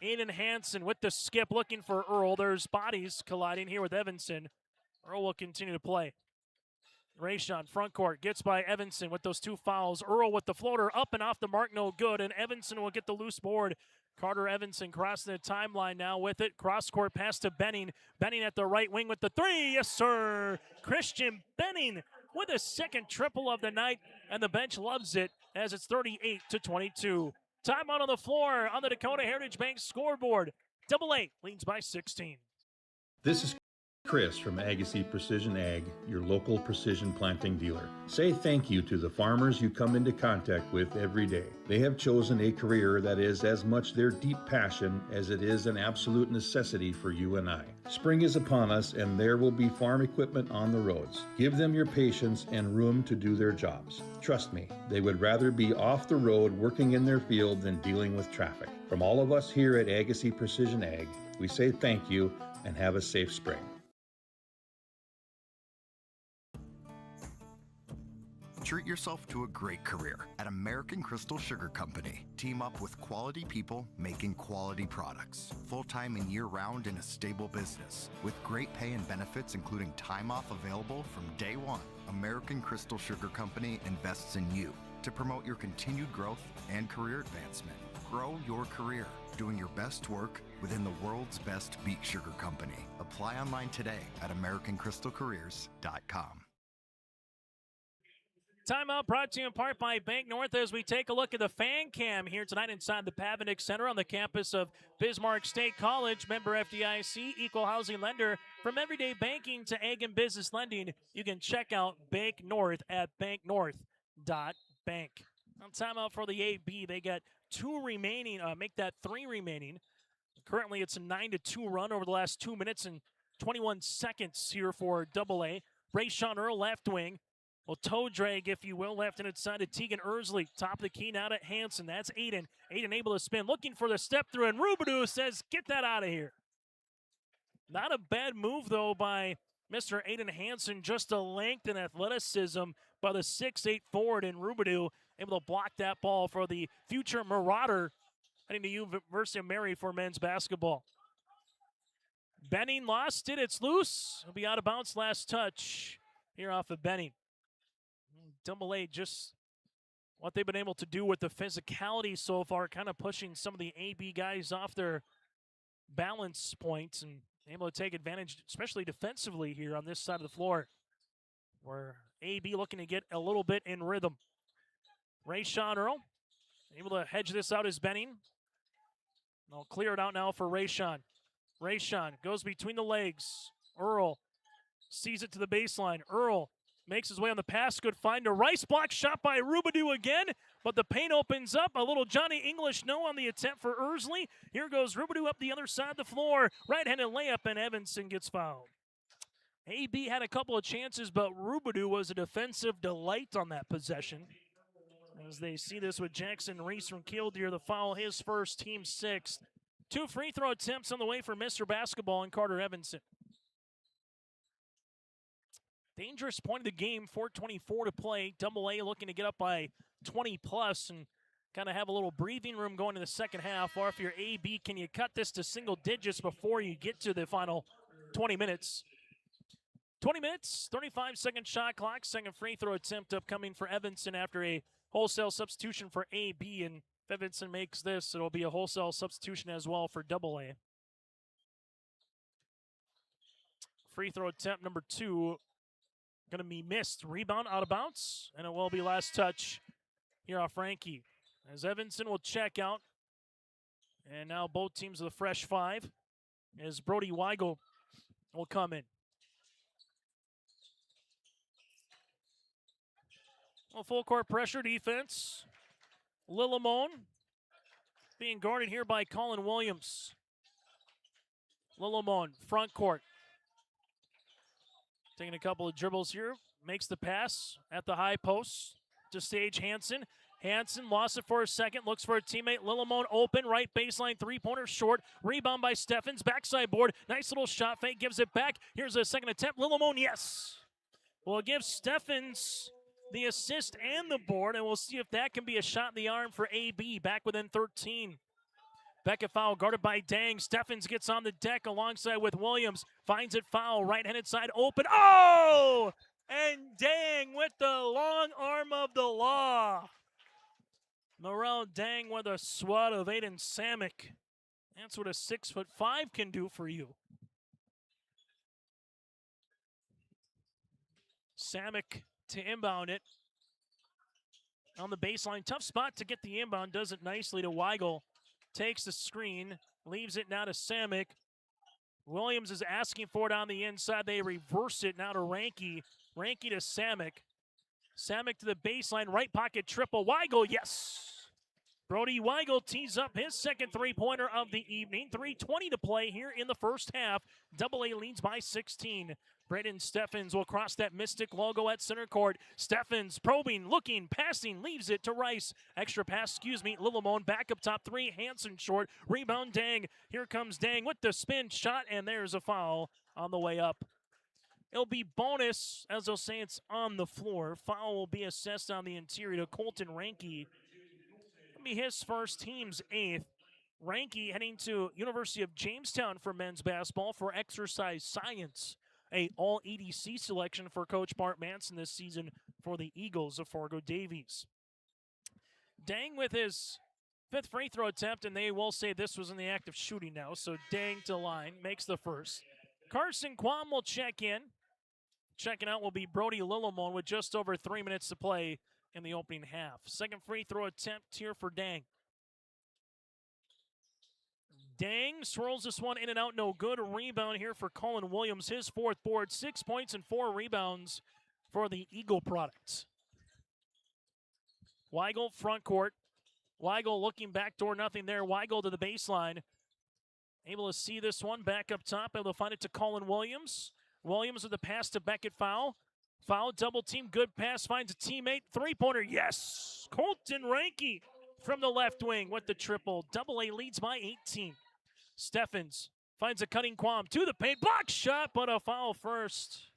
Aiden Hansen with the skip looking for Earl. There's bodies colliding here with Evanson. Earl will continue to play. Rayshon, front court, gets by Evanson with those 2 fouls. Earl with the floater, up and off the mark, no good, and Evanson will get the loose board. Carter Evanson crossing the timeline now with it. Cross-court pass to Benning. Benning at the right wing with the 3, yes sir! Christian Benning with a second triple of the night, and the bench loves it as it's 38-22. Timeout on the floor on the Dakota Heritage Bank scoreboard. AA leads by 16. This is Chris from Agassiz Precision Ag, your local precision planting dealer. Say thank you to the farmers you come into contact with every day. They have chosen a career that is as much their deep passion as it is an absolute necessity for you and I. Spring is upon us and there will be farm equipment on the roads. Give them your patience and room to do their jobs. Trust me, they would rather be off the road working in their field than dealing with traffic. From all of us here at Agassiz Precision Ag, we say thank you and have a safe spring. Treat yourself to a great career at American Crystal Sugar Company. Team up with quality people making quality products. Full-time and year-round in a stable business. With great pay and benefits including time off available from day one. American Crystal Sugar Company invests in you to promote your continued growth and career advancement. Grow your career doing your best work within the world's best beet sugar company. Apply online today at AmericanCrystalCareers.com. Timeout brought to you in part by Bank North as we take a look at the fan cam here tonight inside the Pavenick Center on the campus of Bismarck State College. Member FDIC, equal housing lender. From everyday banking to ag and business lending, you can check out Bank North at banknorth.bank. On timeout for the AB, they got 2 remaining, make that 3 remaining. Currently, it's a 9-2 run over the last 2 minutes and 21 seconds here for AA. Rayshon Earl, left wing. Well, toe drag, if you will, left-handed side to Tegan Ersley. Top of the key now to Hansen. That's Aiden. Aiden able to spin, looking for the step through, and Rubidoux says, get that out of here. Not a bad move, though, by Mr. Aiden Hansen. Just a length and athleticism by the 6'8 forward, and Rubidoux able to block that ball for the future Marauder heading to University of Mary for men's basketball. Benning lost it. It's loose. It'll be out of bounds. Last touch here off of Benning. AA just what they've been able to do with the physicality so far, kind of pushing some of the AB guys off their balance points and able to take advantage, especially defensively here on this side of the floor, where AB looking to get a little bit in rhythm. Rayshon Earl able to hedge this out as Benning. They'll clear it out now for Rayshon. Rayshon goes between the legs. Earl sees it to the baseline. Earl makes his way on the pass. Good find to Rice. Block shot by Rubidoux again, but the paint opens up. A little Johnny English no on the attempt for Ersley. Here goes Rubidoux up the other side of the floor. Right-handed layup, and Evanson gets fouled. AB had a couple of chances, but Rubadu was a defensive delight on that possession. As they see this with Jackson Reese from Killdeer, the foul, his first, team 6th. 2 free throw attempts on the way for Mr. Basketball and Carter Evanson. Dangerous point of the game, 4:24 to play. Double-A looking to get up by 20+ and kind of have a little breathing room going in the second half. Or if you're AB, can you cut this to single digits before you get to the final 20 minutes? 20 minutes, 35-second shot clock. Second free throw attempt upcoming for Evanson after a wholesale substitution for AB. And if Evanson makes this, it'll be a wholesale substitution as well for Double-A. Free throw attempt number 2. Going to be missed. Rebound out of bounds, and it will be last touch here off Frankie. As Evanson will check out. And now both teams of the fresh 5 as Brody Weigel will come in. Well, full court pressure defense. Lillimon being guarded here by Colin Williams. Lillimon, front court. Taking a couple of dribbles here. Makes the pass at the high post to Sage Hansen. Hansen lost it for a second. Looks for a teammate. Lillimon open. Right baseline. Three-pointer short. Rebound by Steffens. Backside board. Nice little shot fake. Gives it back. Here's a second attempt. Lillimon, yes. Will give Steffens the assist and the board. And we'll see if that can be a shot in the arm for AB. Back within 13. Beckett foul guarded by Dang. Steffens gets on the deck alongside with Williams. Finds it foul. Right-handed side open. Oh! And Dang with the long arm of the law. Morel Dang with a swat of Aiden Samick. That's what a 6'5" can do for you. Samick to inbound it. On the baseline. Tough spot to get the inbound. Does it nicely to Weigel. Takes the screen, leaves it now to Samick. Williams is asking for it on the inside. They reverse it now to Ranky. Ranky to Samick. Samick to the baseline, right pocket triple. Weigel, yes. Brody Weigel tees up his second three-pointer of the evening. 3:20 to play here in the first half. Double-A leads by 16. Braden Steffens will cross that Mystic logo at center court. Steffens probing, looking, passing, leaves it to Rice. Extra pass, Lillimon back up top 3. Hansen short. Rebound Dang. Here comes Dang with the spin shot, and there's a foul on the way up. It'll be bonus, as they'll say it's on the floor. Foul will be assessed on the interior to Colton Ranky. It'll be his first, team's 8th. Ranky heading to University of Jamestown for men's basketball for exercise science. A all-EDC selection for Coach Bart Manson this season for the Eagles of Fargo Davies. Dang with his 5th free throw attempt, and they will say this was in the act of shooting now. So Dang to line, makes the first. Carson Quam will check in. Checking out will be Brody Lillimon with just over 3 minutes to play in the opening half. Second free throw attempt here for Dang. Dang swirls this one in and out, no good. Rebound here for Colin Williams, his 4th board. 6 points and 4 rebounds for the Eagle product. Weigel front court. Weigel looking backdoor, nothing there. Weigel to the baseline. Able to see this one back up top. Able to find it to Colin Williams. Williams with the pass to Beckett foul. Foul, double team, good pass, finds a teammate. 3-pointer, yes! Colton Ranky from the left wing with the triple. Double-A leads by 18. Steffens finds a cutting Quam to the paint. Block shot, but a foul first.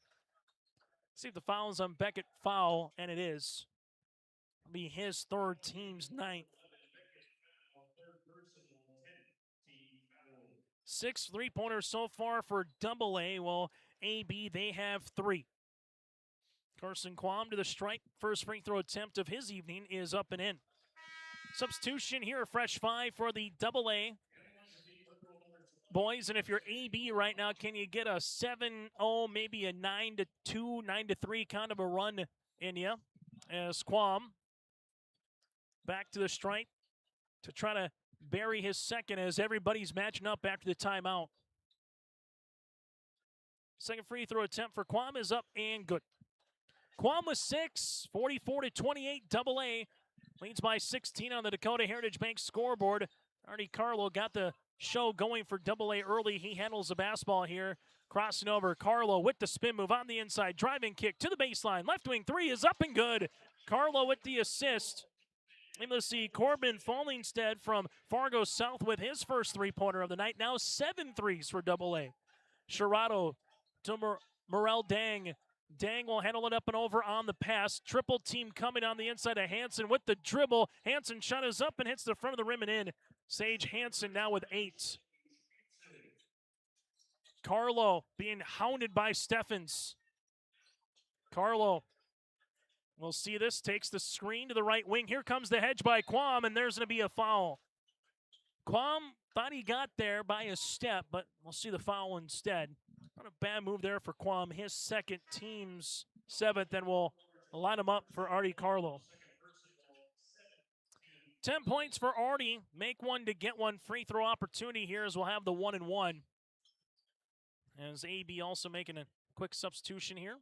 See if the foul is on Beckett. Foul, and it is. It'll be his 3rd, team's 9th. 6 3-pointers so far for Double-A. Well, AB, they have 3. Carson Quam to the strike. First free throw attempt of his evening is up and in. Substitution here, a fresh 5 for the Double-A boys. And if you're AB right now, can you get a 7-0, maybe a 9-2, 9-3 kind of a run in you? As Quam back to the strike to try to bury his second as everybody's matching up after the timeout. Second free throw attempt for Quam is up and good. Quam with 6, 44-28, Double-A. Leads by 16 on the Dakota Heritage Bank scoreboard. Artie Carlo got the show going for Double-A early. He handles the basketball here Crossing over, Carlo with the spin move on the inside. Driving kick to the baseline. Left wing three is up and good. Carlo with the assist. And let's see, Corbin Fallingstead from Fargo South with his first three-pointer of the night. Now 7 threes for AA. Shirato to Morel Dang. Dang will handle it up and over on the pass. Triple team coming on the inside of Hansen with the dribble. Hansen shot is up and hits the front of the rim and in. Sage Hansen now with 8. Carlo being hounded by Steffens. Carlo, we'll see this, takes the screen to the right wing. Here comes the hedge by Quam, and there's going to be a foul. Quam thought he got there by a step, but we'll see the foul instead. Not a bad move there for Quam. His second, team's 7th, and we'll line him up for Artie Carlo. 10 points for Artie. Make one to get one. Free throw opportunity here as we'll have the 1-and-1. As AB also making a quick substitution here.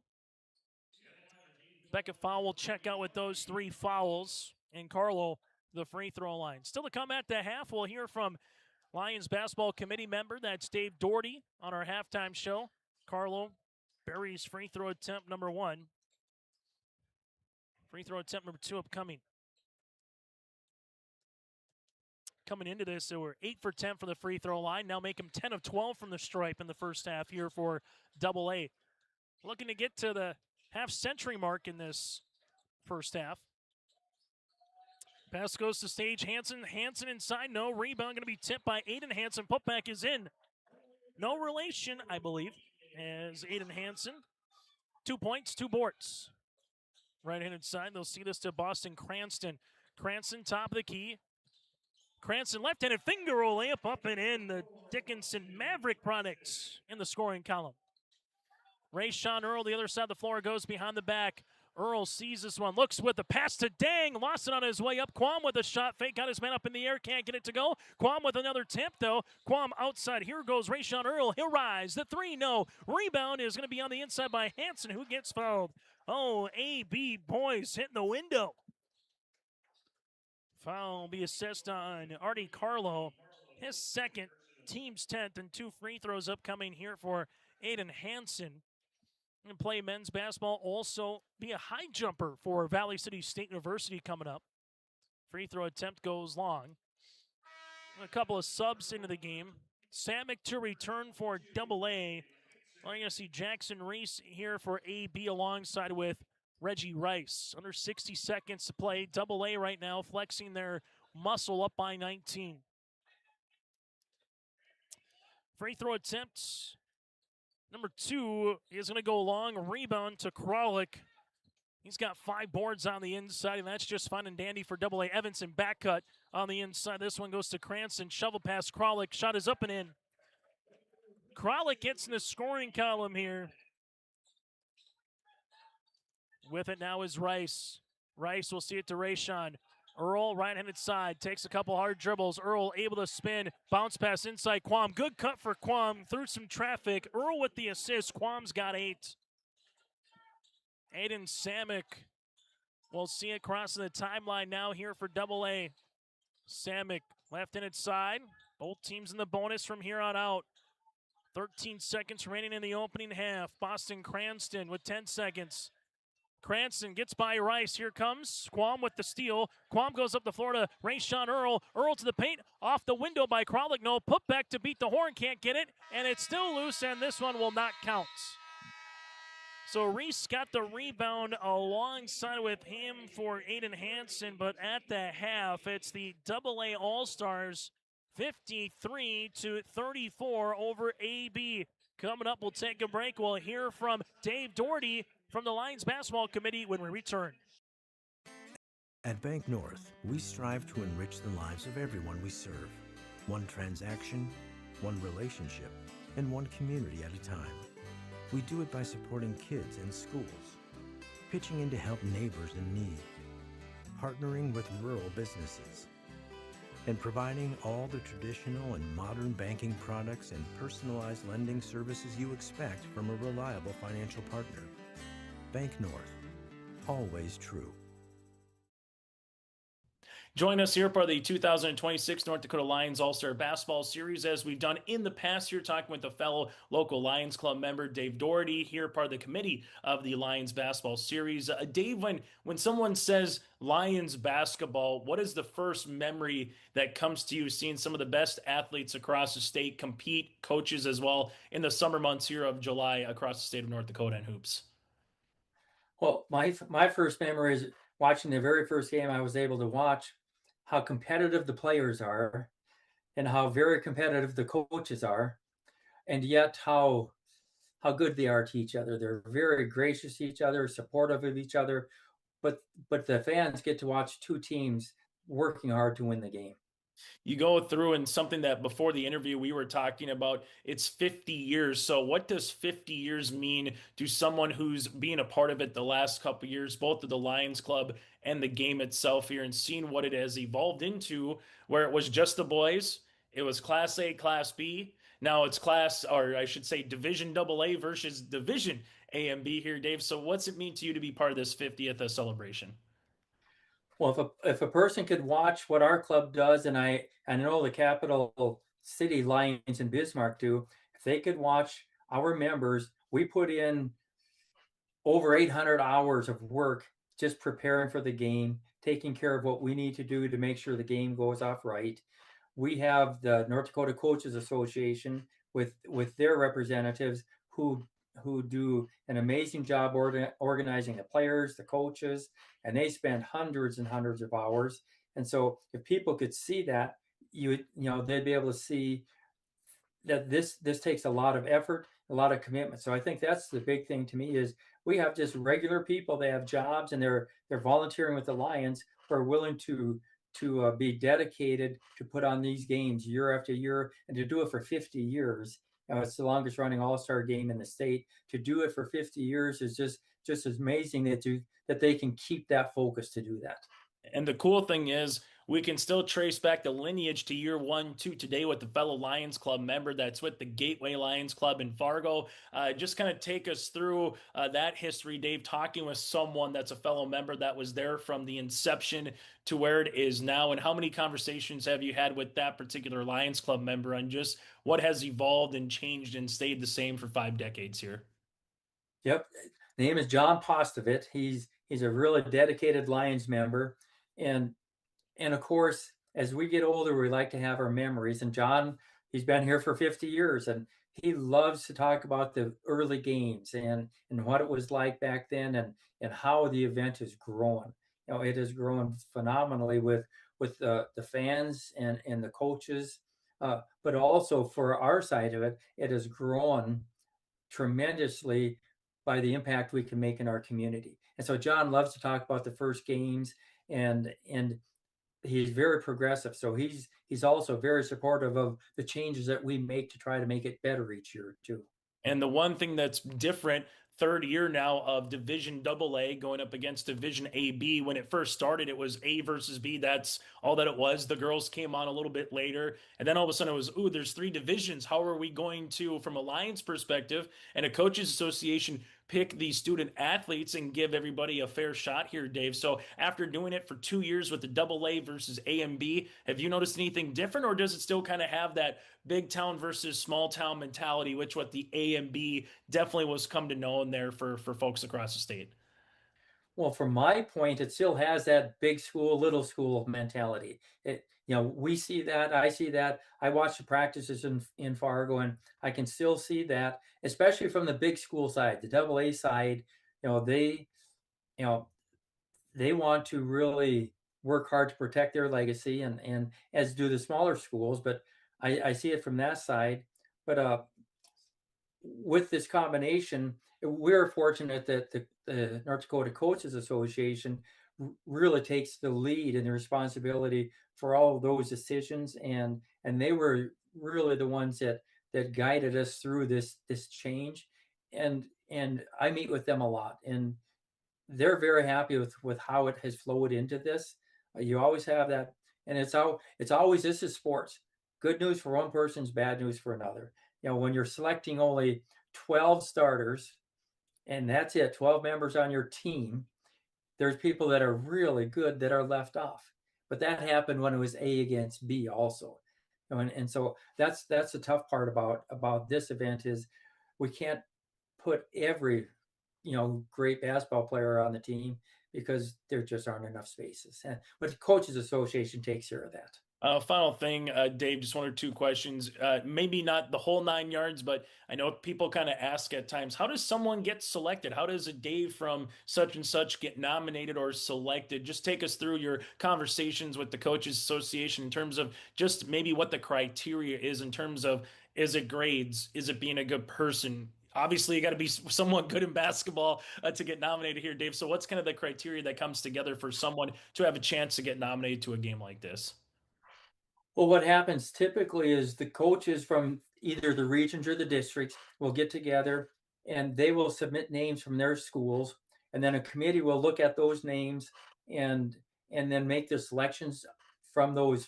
Becca Fowl will check out with those 3 fouls. And Carlo, the free throw line. Still to come at the half, we'll hear from Lions basketball committee member. That's Dave Doherty on our halftime show. Carlo buries free throw attempt number 1. Free throw attempt number 2 upcoming. Coming into this, they were 8 for 10 from the free throw line. Now make them 10 of 12 from the stripe in the first half here for AA. Looking to get to the half-century mark in this first half. Pass goes to Sage Hansen. Hansen inside, no rebound. Going to be tipped by Aiden Hansen. Putback is in. No relation, I believe, as Aiden Hansen. 2 points, 2 boards. Right-handed side, they'll see this to Boston Cranston. Cranston, top of the key. Cranston left-handed finger roll layup up and in. The Dickinson Maverick products in the scoring column. Rayshawn Earl, the other side of the floor, goes behind the back. Earl sees this one, looks with the pass to Dang, lost it on his way up. Quam with a shot fake, got his man up in the air, can't get it to go. Quam with another tip, though. Quam outside, here goes Rayshawn Earl, he'll rise. The 3, no. Rebound is going to be on the inside by Hansen, who gets fouled. Oh, AB boys hitting the window. Foul will be assessed on Artie Carlo. His second, team's 10th, and 2 free throws upcoming here for Aiden Hansen. And play men's basketball, also be a high jumper for Valley City State University coming up. Free throw attempt goes long. A couple of subs into the game. Samick to return for AA. We're going to see Jackson Reese here for AB alongside with Reggie Rice. Under 60 seconds to play. AA right now flexing their muscle up by 19. Free throw attempts. Number 2 is going to go long. Rebound to Kralik. He's got 5 boards on the inside, and that's just fine and dandy for AA. Evanson back cut on the inside. This one goes to Cranston. Shovel pass Kralik. Shot is up and in. Kralik gets in the scoring column here. With it now is Rice. Rice will see it to Rayshawn. Earl, right-handed side, takes a couple hard dribbles. Earl able to spin, bounce pass inside Quam. Good cut for Quam, through some traffic. Earl with the assist, Quam's got 8. Aiden Samick, we'll see it crossing the timeline now here for AA. Samick, left-handed side. Both teams in the bonus from here on out. 13 seconds remaining in the opening half. Boston Cranston with 10 seconds. Cranston gets by Rice. Here comes Quam with the steal. Quam goes up the floor to Rayshawn Earl. Earl to the paint. Off the window by Kralik. No, put back to beat the horn. Can't get it. And it's still loose, and this one will not count. So Reese got the rebound alongside with him for Aiden Hansen. But at the half, it's the AA All-Stars 53-34 over AB. Coming up, we'll take a break. We'll hear from Dave Doherty from the Lions Basketball Committee when we return. At Bank North, we strive to enrich the lives of everyone we serve. One transaction, one relationship, and one community at a time. We do it by supporting kids and schools, pitching in to help neighbors in need, partnering with rural businesses, and providing all the traditional and modern banking products and personalized lending services you expect from a reliable financial partner. Bank North, always true. Join us here for the 2026 North Dakota Lions All-Star Basketball Series, as we've done in the past year, talking with a fellow local Lions Club member, Dave Doherty, here part of the committee of the Lions Basketball Series. Dave, when someone says Lions basketball, what is the first memory that comes to you, seeing some of the best athletes across the state compete, coaches as well, in the summer months here of July across the state of North Dakota in hoops? Well, my first memory is watching the very first game I was able to watch, how competitive the players are and how very competitive the coaches are, and yet how good they are to each other. They're very gracious to each other, supportive of each other, but the fans get to watch two teams working hard to win the game. You go through, and something that before the interview we were talking about, it's 50 years. So what does 50 years mean to someone who's been a part of it the last couple of years, both of the Lions Club and the game itself here, and seeing what it has evolved into, where it was just the boys, it was Class A, Class B. Now it's class, or I should say Division AA versus Division A and B here, Dave. So what's it mean to you to be part of this 50th celebration? Well, if a person could watch what our club does, and I know the capital city Lions in Bismarck do, if they could watch our members, we put in over 800 hours of work just preparing for the game, taking care of what we need to do to make sure the game goes off right. We have the North Dakota Coaches Association with their representatives who do an amazing job organizing the players, the coaches, and they spend hundreds and hundreds of hours. And so if people could see that, you know, they'd be able to see that this takes a lot of effort, a lot of commitment. So I think that's the big thing to me is we have just regular people, they have jobs and they're volunteering with the Lions who are willing to be dedicated to put on these games year after year and to do it for 50 years. It's the longest running all-star game in the state. To do it for 50 years is just as amazing that they can keep that focus to do that. And the cool thing is, we can still trace back the lineage to year 1 to today with the fellow Lions Club member that's with the Gateway Lions Club in Fargo. Just kind of take us through that history, Dave, talking with someone that's a fellow member that was there from the inception to where it is now. And how many conversations have you had with that particular Lions Club member on just what has evolved and changed and stayed the same for 5 decades here? Yep. The name is John Postovit. He's a really dedicated Lions member. And of course, as we get older, we like to have our memories. And John, he's been here for 50 years, and he loves to talk about the early games and what it was like back then, and how the event has grown. You know, it has grown phenomenally with the fans and the coaches, but also for our side of it, it has grown tremendously by the impact we can make in our community. And so John loves to talk about the first games, and he's very progressive. So he's also very supportive of the changes that we make to try to make it better each year too. And the one thing that's different, third year now of Division AA going up against Division AB. When it first started, it was A versus B. That's all that it was. The girls came on a little bit later. And then all of a sudden it was, ooh, there's 3 divisions. How are we going to, from a Lions perspective and a coaches association, pick these student athletes and give everybody a fair shot here, Dave? So after doing it for 2 years with the AA versus A and B, have you noticed anything different, or does it still kind of have that big town versus small town mentality, which what the A and B definitely was come to know in there for folks across the state? Well, from my point, it still has that big school, little school mentality. We see that, I see that. I watch the practices in Fargo, and I can still see that, especially from the big school side, the AA side. They want to really work hard to protect their legacy, and as do the smaller schools. But I see it from that side. But with this combination, we're fortunate that the North Dakota Coaches Association really takes the lead and the responsibility for all of those decisions, and they were really the ones that guided us through this change. And I meet with them a lot, and they're very happy with how it has flowed into this. You always have that, and it's always, this is sports. Good news for one person is bad news for another. When you're selecting only 12 starters, and that's it, 12 members on your team, there's people that are really good that are left off. but that happened when it was A against B also. And so that's the tough part about this event is we can't put every great basketball player on the team because there just aren't enough spaces. But the Coaches Association takes care of that. Final thing, Dave, just one or two questions. Maybe not the whole 9 yards, but I know people kind of ask at times, how does someone get selected? How does a Dave from such and such get nominated or selected? Just take us through your conversations with the Coaches Association in terms of just maybe what the criteria is in terms of, is it grades? Is it being a good person? Obviously, you got to be somewhat good in basketball to get nominated here, Dave. So what's kind of the criteria that comes together for someone to have a chance to get nominated to a game like this? Well, what happens typically is the coaches from either the regions or the districts will get together and they will submit names from their schools, and then a committee will look at those names and then make the selections from those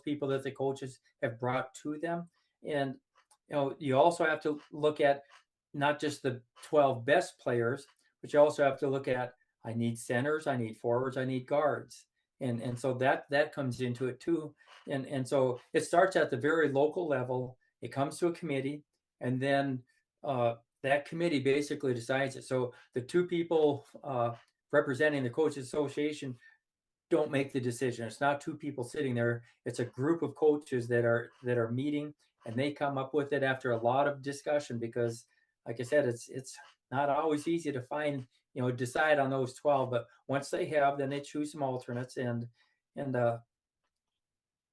people that the coaches have brought to them. And you also have to look at not just the 12 best players, but you also have to look at, I need centers, I need forwards, I need guards. And so that comes into it too. And so it starts at the very local level. It comes to a committee, and then that committee basically decides it. So the two people representing the Coaches Association don't make the decision. It's not two people sitting there. It's a group of coaches that are meeting, and they come up with it after a lot of discussion because, like I said, it's not always easy to find, decide on those 12. But once they have, then they choose some alternates, and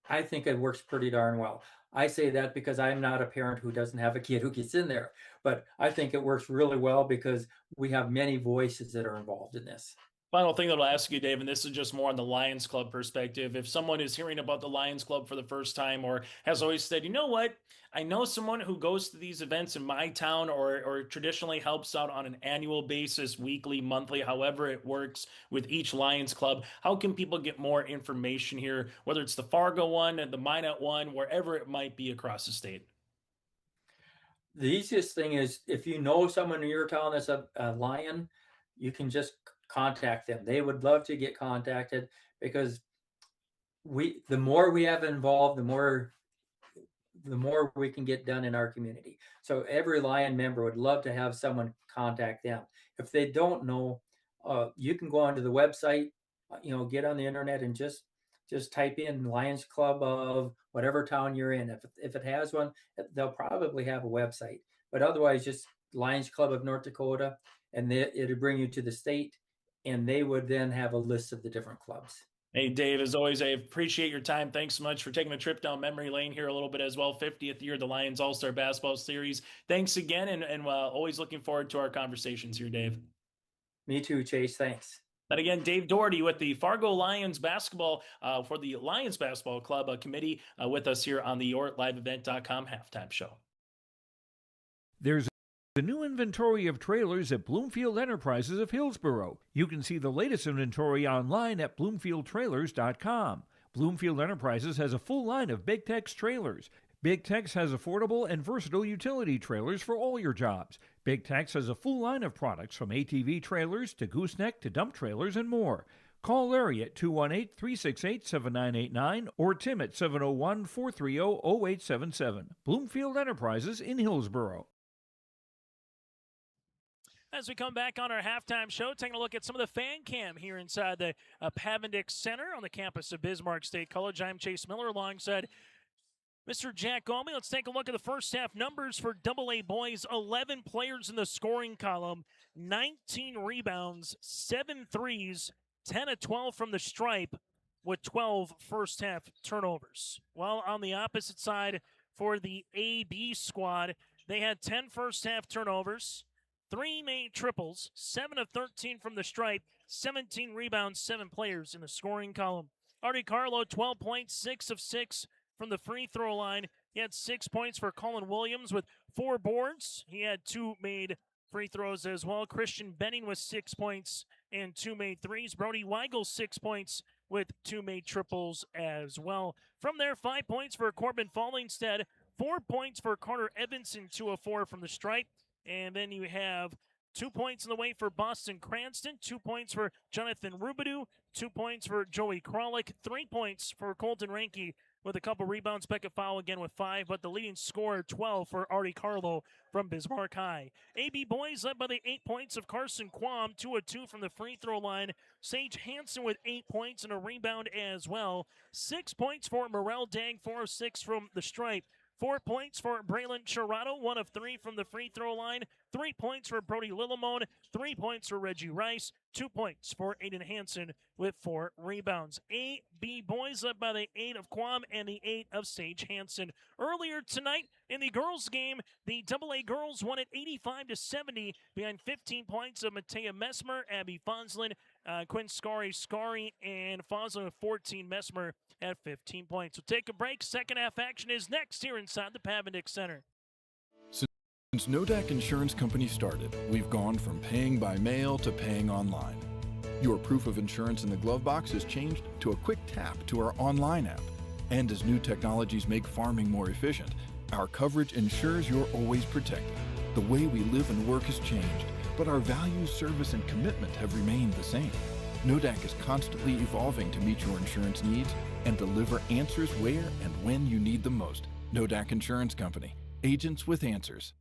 I think it works pretty darn well. I say that because I'm not a parent who doesn't have a kid who gets in there, but I think it works really well because we have many voices that are involved in this. Final thing that I'll ask you, Dave, and this is just more on the Lions Club perspective. If someone is hearing about the Lions Club for the first time or has always said, you know what, I know someone who goes to these events in my town or traditionally helps out on an annual basis, weekly, monthly, however it works with each Lions Club, how can people get more information here, whether it's the Fargo one, the Minot one, wherever it might be across the state? The easiest thing is if you know someone in your town that's a Lion, you can just contact them. They would love to get contacted because the more we have involved, the more we can get done in our community. So every Lion member would love to have someone contact them. If they don't know, you can go onto the website, get on the internet and just type in Lions Club of whatever town you're in. If it has one, they'll probably have a website. But otherwise, just Lions Club of North Dakota, and it'll bring you to the state, and they would then have a list of the different clubs. Hey, Dave, as always, I appreciate your time. Thanks so much for taking a trip down memory lane here a little bit as well. 50th year of the Lions All-Star Basketball Series. Thanks again, and always looking forward to our conversations here, Dave. Me too, Chase. Thanks. And again, Dave Doherty with the Fargo Lions basketball for the Lions Basketball Club committee with us here on the YourLiveEvent.com halftime show. There's a new inventory of trailers at Bloomfield Enterprises of Hillsboro. You can see the latest inventory online at BloomfieldTrailers.com. Bloomfield Enterprises has a full line of Big Tex trailers. Big Tex has affordable and versatile utility trailers for all your jobs. Big Tex has a full line of products from ATV trailers to gooseneck to dump trailers and more. Call Larry at 218-368-7989 or Tim at 701-430-0877. Bloomfield Enterprises in Hillsboro. As we come back on our halftime show, taking a look at some of the fan cam here inside the Pavendix Center on the campus of Bismarck State College. I'm Chase Miller alongside Mr. Jack Gomey. Let's take a look at the first half numbers for AA boys. 11 players in the scoring column, 19 rebounds, 7 threes, 10 of 12 from the stripe with 12 first half turnovers. While on the opposite side for the AB squad, they had 10 first half turnovers, 3 made triples, 7 of 13 from the stripe, 17 rebounds, 7 players in the scoring column. Artie Carlo, 12 points, 6 of 6 from the free throw line. He had 6 points for Colin Williams with 4 boards. He had 2 made free throws as well. Christian Benning with 6 points and 2 made threes. Brody Weigel, 6 points with 2 made triples as well. From there, 5 points for Corbin Fallingstead, 4 points for Carter Evanson, 2 of 4 from the stripe. And then you have 2 points in the way for Boston Cranston, 2 points for Jonathan Rubidoux, 2 points for Joey Kralik, 3 points for Colton Ranke with a couple rebounds. Becca Fowl again with 5, but the leading scorer, 12 for Artie Carlo from Bismarck High. AB boys led by the 8 points of Carson Quam, 2 of 2 from the free throw line. Sage Hansen with 8 points and a rebound as well. 6 points for Morel Dang, 4 of 6 from the stripe. 4 points for Braylon Chirado, 1 of 3 from the free throw line. 3 points for Brody Lillimone, 3 points for Reggie Rice, 2 points for Aiden Hansen with 4 rebounds. AB boys led by the 8 of Quam and the 8 of Sage Hansen. Earlier tonight in the girls game, the AA girls won it 85-70 behind 15 points of Matea Messmer, Abby Fonslin, Quinn Scari, and Fonslin with 14, Messmer at 15 points. We'll take a break. Second half action is next here inside the Pavenick Center. Since Nodak Insurance Company started, we've gone from paying by mail to paying online. Your proof of insurance in the glove box has changed to a quick tap to our online app. And as new technologies make farming more efficient, our coverage ensures you're always protected. The way we live and work has changed, but our values, service, and commitment have remained the same. Nodak is constantly evolving to meet your insurance needs and deliver answers where and when you need them most. Nodak Insurance Company. Agents with answers.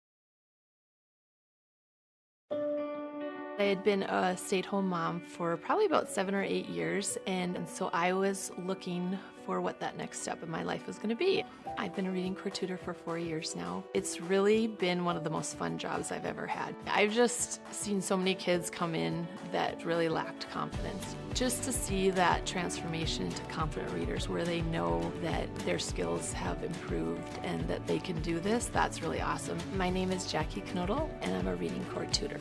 I had been a stay-at-home mom for probably about 7 or 8 years, and so I was looking for what that next step in my life was going to be. I've been a reading core tutor for 4 years now. It's really been one of the most fun jobs I've ever had. I've just seen so many kids come in that really lacked confidence. Just to see that transformation into confident readers where they know that their skills have improved and that they can do this, that's really awesome. My name is Jackie Knodel, and I'm a reading core tutor.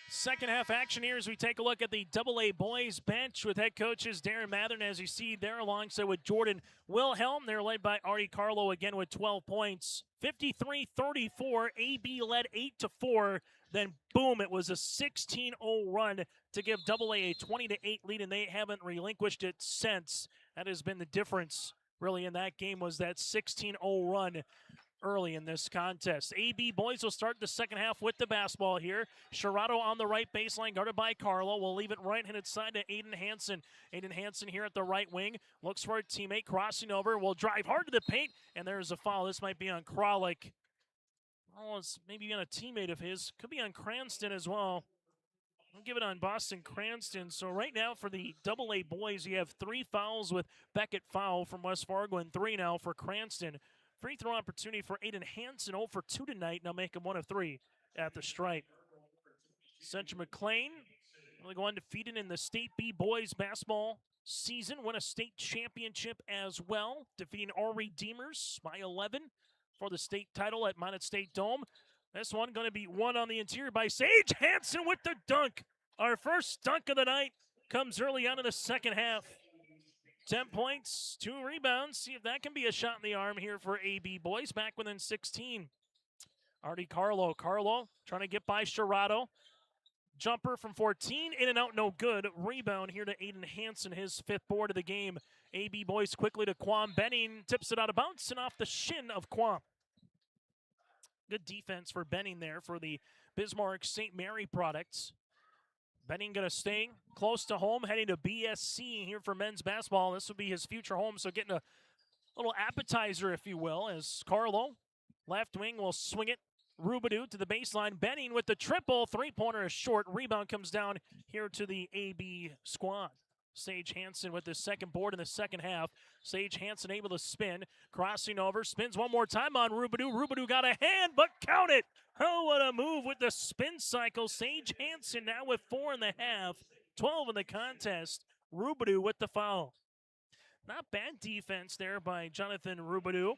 Second half action here as we take a look at the AA boys bench with head coaches Darren Mathern, as you see there, alongside with Jordan Wilhelm. They're led by Artie Carlo again with 12 points. 53-34, AB led 8-4. Then boom, it was a 16-0 run to give AA a 20-8 lead, and they haven't relinquished it since. That has been the difference really in that game, was that 16-0 run early in this contest. AB boys will start the second half with the basketball here. Chirado on the right baseline, guarded by Carlo. Will leave it right-handed side to Aiden Hansen. Aiden Hansen here at the right wing. Looks for a teammate, crossing over. Will drive hard to the paint, and there's a foul. This might be on Kralik. Oh, it's maybe on a teammate of his. Could be on Cranston as well. I'll give it on Boston Cranston. So right now for the AA boys, you have 3 fouls with Beckett foul from West Fargo and 3 now for Cranston. Free throw opportunity for Aiden Hansen, 0 for 2 tonight. Now make him 1 of 3 at the stripe. Central McLean will go undefeated in the State B boys basketball season. Won a state championship as well, defeating our Redeemers by 11 for the state title at Minot State Dome. This one going to be won on the interior by Sage Hansen with the dunk. Our first dunk of the night comes early on in the second half. 10 points, 2 rebounds. See if that can be a shot in the arm here for AB boys. Back within 16. Artie Carlo. Carlo trying to get by Chirado. Jumper from 14. In and out, no good. Rebound here to Aiden Hansen, his 5th board of the game. AB boys quickly to Quam Benning. Tips it out of bounds and off the shin of Quam. Good defense for Benning there for the Bismarck St. Mary products. Benning going to stay close to home, heading to BSC here for men's basketball. This will be his future home, so getting a little appetizer, if you will, as Carlo, left wing, will swing it. Rubidou to the baseline. Benning with the triple. 3-pointer is short. Rebound comes down here to the AB squad. Sage Hansen with the second board in the second half. Sage Hansen able to spin. Crossing over. Spins one more time on Rubidou. Rubidou got a hand, but count it. Oh, what a move with the spin cycle. Sage Hansen now with 4 in the half. 12 in the contest. Rubidou with the foul. Not bad defense there by Jonathan Rubidou.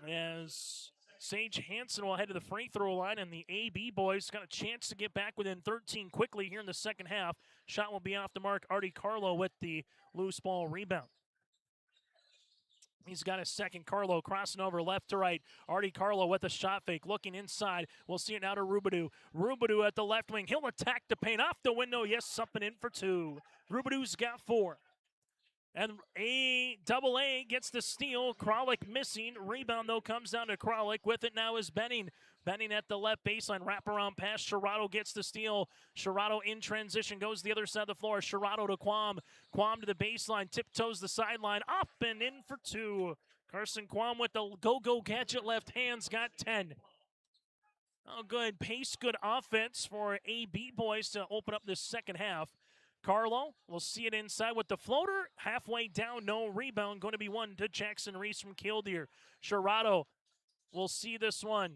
As Sage Hansen will head to the free throw line, and the AB boys got a chance to get back within 13 quickly here in the second half. Shot will be off the mark. Artie Carlo with the loose ball rebound. He's got a second. Carlo crossing over left to right. Artie Carlo with a shot fake, looking inside. We'll see it now to Rubidou. Rubidou at the left wing. He'll attack the paint off the window. Yes, something in for 2. Rubidou's got 4. And double A gets the steal. Kralik missing. Rebound, though, comes down to Kralik. With it now is Benning. Benning at the left baseline. Wraparound pass. Sherrato gets the steal. Sherrato in transition. Goes to the other side of the floor. Sherrato to Quam. Quam to the baseline. Tiptoes the sideline. Up and in for two. Carson Quam with the go-go gadget left hands. Got 10. Oh, good pace, good offense for AB boys to open up this second half. Carlo will see it inside with the floater. Halfway down, no rebound. Going to be one to Jackson Reese from Killdeer. Sherrato will see this one.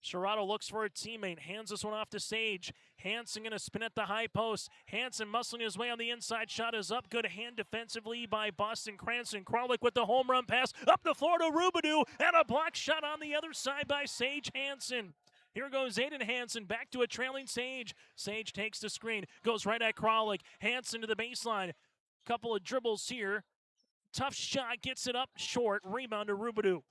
Sherrato looks for a teammate. Hands this one off to Sage. Hansen going to spin at the high post. Hansen muscling his way on the inside. Shot is up. Good hand defensively by Boston Cranston. Kralik with the home run pass. Up the floor to Rubidoux. And a block shot on the other side by Sage Hansen. Here goes Aiden Hansen back to a trailing Sage. Sage takes the screen, goes right at Kralik. Hansen to the baseline. Couple of dribbles here. Tough shot, gets it up short. Rebound to Rubidoux.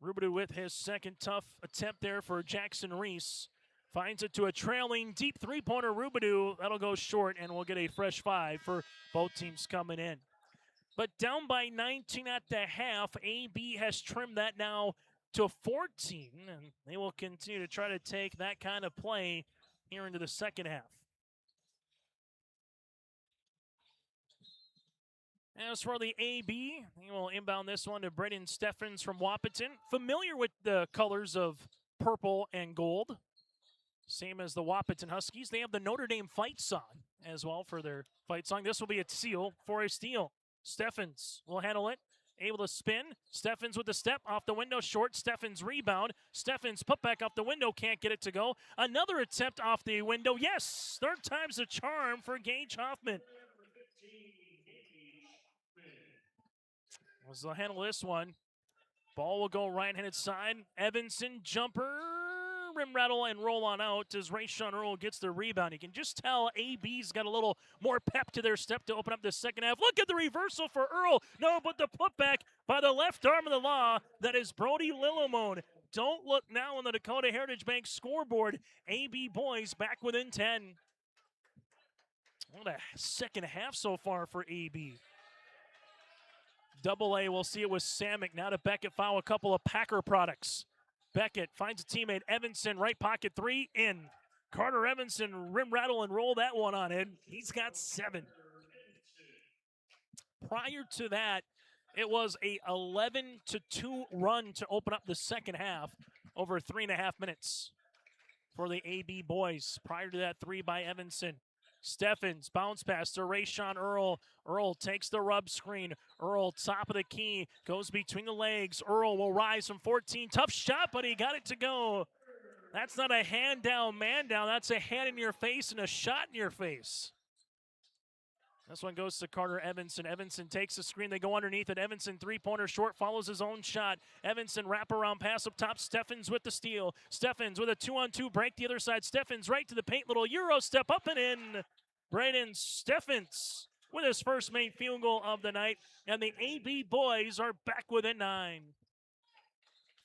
Rubidoux with his second tough attempt there for Jackson Reese. Finds it to a trailing deep three-pointer Rubidoux. That'll go short, and we'll get a fresh 5 for both teams coming in. But down by 19 at the half, AB has trimmed that now to 14, and they will continue to try to take that kind of play here into the second half. As for the AB, he will inbound this one to Braden Steffens from Wahpeton. Familiar with the colors of purple and gold. Same as the Wahpeton Huskies. They have the Notre Dame fight song as well for their fight song. This will be a seal for a steal. Steffens will handle it. Able to spin. Steffens with the step off the window short. Steffens rebound. Steffens put back off the window. Can't get it to go. Another attempt off the window. Yes! Third time's a charm for Gage Hoffman. We'll handle this one. Ball will go right-handed side. Evanson jumper. Rim rattle and roll on out as Rayshawn Earl gets the rebound. You can just tell AB's got a little more pep to their step to open up the second half. Look at the reversal for Earl. No, but the putback by the left arm of the law. That is Brody Lillimone. Don't look now on the Dakota Heritage Bank scoreboard. AB boys back within 10. What a second half so far for AB. Double A, we'll see it with Samick. Now to Beckett, foul a couple of Packer products. Beckett finds a teammate, Evanson, right pocket three, in. Carter Evanson, rim rattle and roll that one on in. He's got 7. Prior to that, it was a 11-2 run to open up the second half over 3.5 minutes for the AB boys. Prior to that, 3 by Evanson. Steffens, bounce pass to Rayshawn Earl. Earl takes the rub screen. Earl, top of the key, goes between the legs. Earl will rise from 14. Tough shot, but he got it to go. That's not a hand down, man down. That's a hand in your face and a shot in your face. This one goes to Carter Evanson. Evanson takes the screen. They go underneath it. Evanson, three-pointer short, follows his own shot. Evanson, wraparound pass up top. Steffens with the steal. Steffens with a 2-on-2 break the other side. Steffens right to the paint. Little Euro step up and in. Braden Steffens with his first made field goal of the night. And the AB boys are back within 9.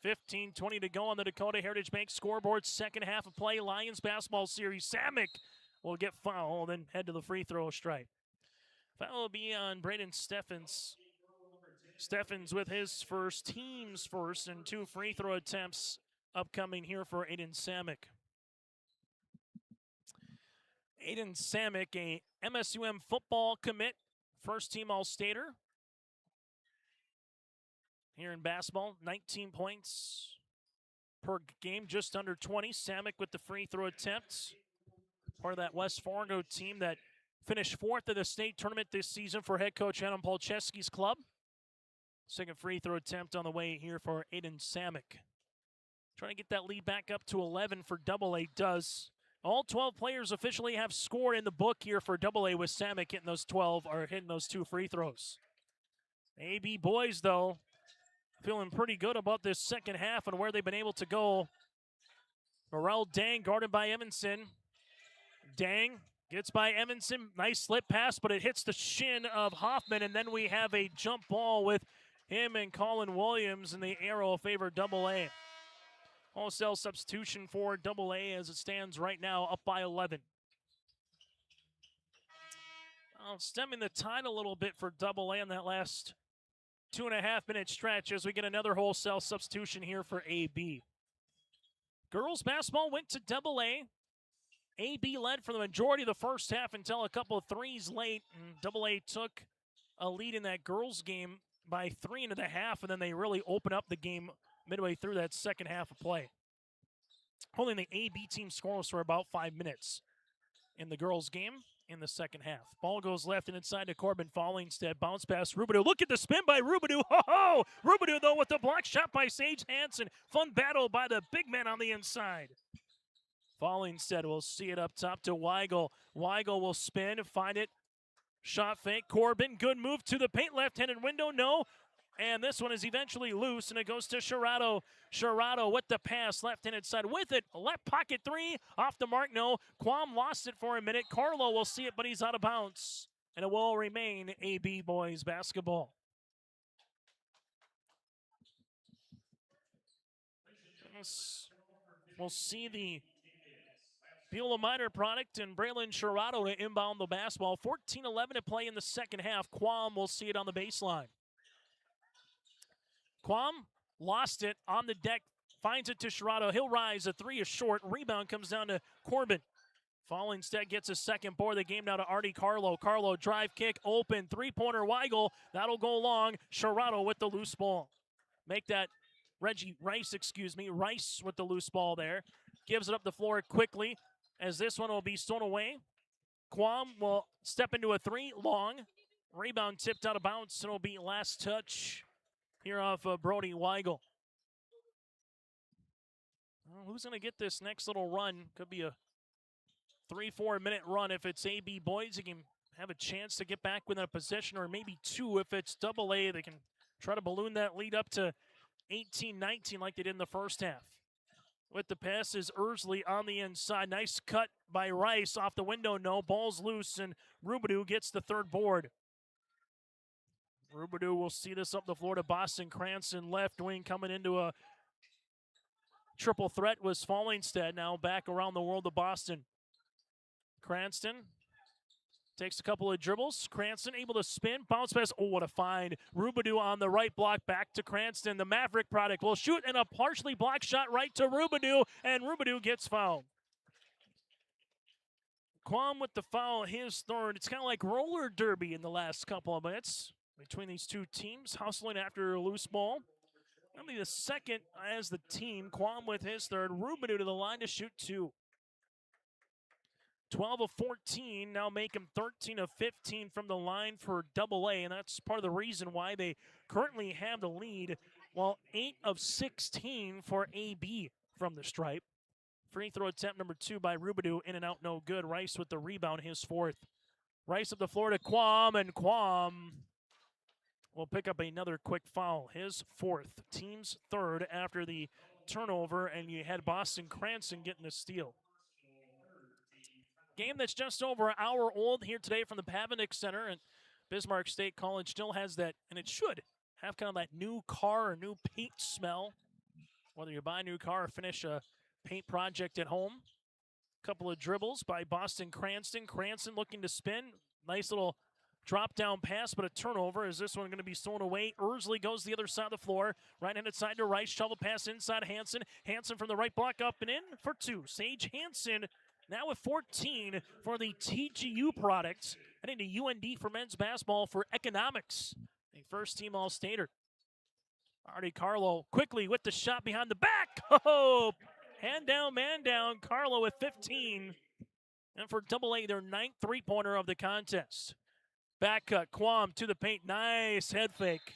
15-20 to go on the Dakota Heritage Bank scoreboard. Second half of play. Lions basketball series. Samick will get fouled and head to the free throw stripe. Foul will be on Braden Steffens. Steffens with his first, team's first, and 2 free throw attempts upcoming here for Aiden Samick. Aiden Samick, a MSUM football commit, first team All-Stater. Here in basketball, 19 points per game, just under 20. Samick with the free throw attempts. Part of that West Fargo team that finished 4th in the state tournament this season for head coach Adam Polcheski's club. Second free throw attempt on the way here for Aiden Samick. Trying to get that lead back up to 11 for Double A does. All 12 players officially have scored in the book here for Double A with Samick hitting those 12 or hitting those 2 free throws. AB boys, though, feeling pretty good about this second half and where they've been able to go. Morel Dang guarded by Evanson. Dang gets by Evanson, nice slip pass, but it hits the shin of Hoffman, and then we have a jump ball with him and Colin Williams, and the arrow favor Double A. Wholesale substitution for Double A as it stands right now, up by 11. Well, stemming the tide a little bit for Double A in that last 2.5-minute stretch as we get another wholesale substitution here for AB. Girls basketball went to Double A. AB led for the majority of the first half until a couple of threes late, and Double A took a lead in that girls game by 3 into the half, and then they really opened up the game midway through that second half of play. Holding the AB team scoreless for about 5 minutes in the girls game in the second half. Ball goes left and inside to Corbin. Falling instead. Bounce pass Rubidoux. Look at the spin by Rubidoux. Ho-ho! Rubidoux, though, with the block shot by Sage Hansen. Fun battle by the big man on the inside. Falling instead. We'll see it up top to Weigel. Weigel will spin, find it. Shot fake. Corbin, good move to the paint. Left-handed window, no. And this one is eventually loose, and it goes to Sherrato. Sherrato with the pass, left-handed side with it. Left pocket three, off the mark, no. Quam lost it for a minute. Carlo will see it, but he's out of bounds. And it will remain AB boys basketball. We'll see the Beulah Minor product and Braylon Sherrato to inbound the basketball. 14-11 to play in the second half. Quam will see it on the baseline. Quam lost it on the deck, finds it to Sherrato. He'll rise, a three is short. Rebound comes down to Corbin. Falling instead gets a second board. The game now to Artie Carlo. Carlo drive kick, open, three-pointer Weigel. That'll go long. Sherrato with the loose ball. Make that Rice with the loose ball there. Gives it up the floor quickly as this one will be stolen away. Quam will step into a three, long. Rebound tipped out of bounds, and it'll be last touch here off Brody Weigel. Well, who's going to get this next little run? Could be a 3-4 minute run. If it's AB boys, they can have a chance to get back within a possession, or maybe two if it's Double A. They can try to balloon that lead up to 18-19 like they did in the first half. With the pass is Ersley on the inside. Nice cut by Rice off the window. No, ball's loose, and Rubidoux gets the third board. Rubidoux will see this up the floor to Boston Cranston. Left wing coming into a triple threat was Fallingstead. Now back around the world to Boston. Cranston takes a couple of dribbles. Cranston able to spin. Bounce pass. Oh, what a find. Rubidoux on the right block. Back to Cranston. The Maverick product will shoot, and a partially blocked shot right to Rubidoux, and Rubidoux gets fouled. Quam with the foul, his third. It's kind of like roller derby in the last couple of minutes between these two teams, hustling after a loose ball. That'll be the second as the team. Quam with his third. Rubidoux to the line to shoot two. 12 of 14, now make him 13 of 15 from the line for Double A, and that's part of the reason why they currently have the lead, while 8 of 16 for AB from the stripe. Free throw attempt number 2 by Rubidoux, in and out, no good. Rice with the rebound, his fourth. Rice up the floor to Quam, and Quam will pick up another quick foul, his fourth, team's third after the turnover, and you had Boston Cranston getting a steal. Game that's just over an hour old here today from the Pavinick Center, and Bismarck State College still has that, and it should have kind of that new car or new paint smell, whether you buy a new car or finish a paint project at home. Couple of dribbles by Boston Cranston. Cranston looking to spin. Nice little drop-down pass, but a turnover. Is this one going to be stolen away? Ersley goes the other side of the floor. Right-handed side to Rice. Shovel pass inside Hansen. Hansen from the right block up and in for two. Sage Hansen now with 14 for the TGU product. Heading to UND for men's basketball for economics. A first-team All-Stater. Artie Carlo quickly with the shot behind the back. Oh, hand down, man down. Carlo with 15. And for Double A, their ninth three-pointer of the contest. Back cut, Quam to the paint. Nice head fake.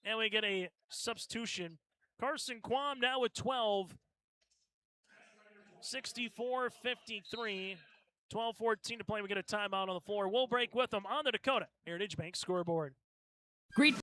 And we get a substitution. Carson Quam now with 12. 64-53. 12-14 to play. We get a timeout on the floor. We'll break with them on the Dakota Heritage Bank scoreboard. Great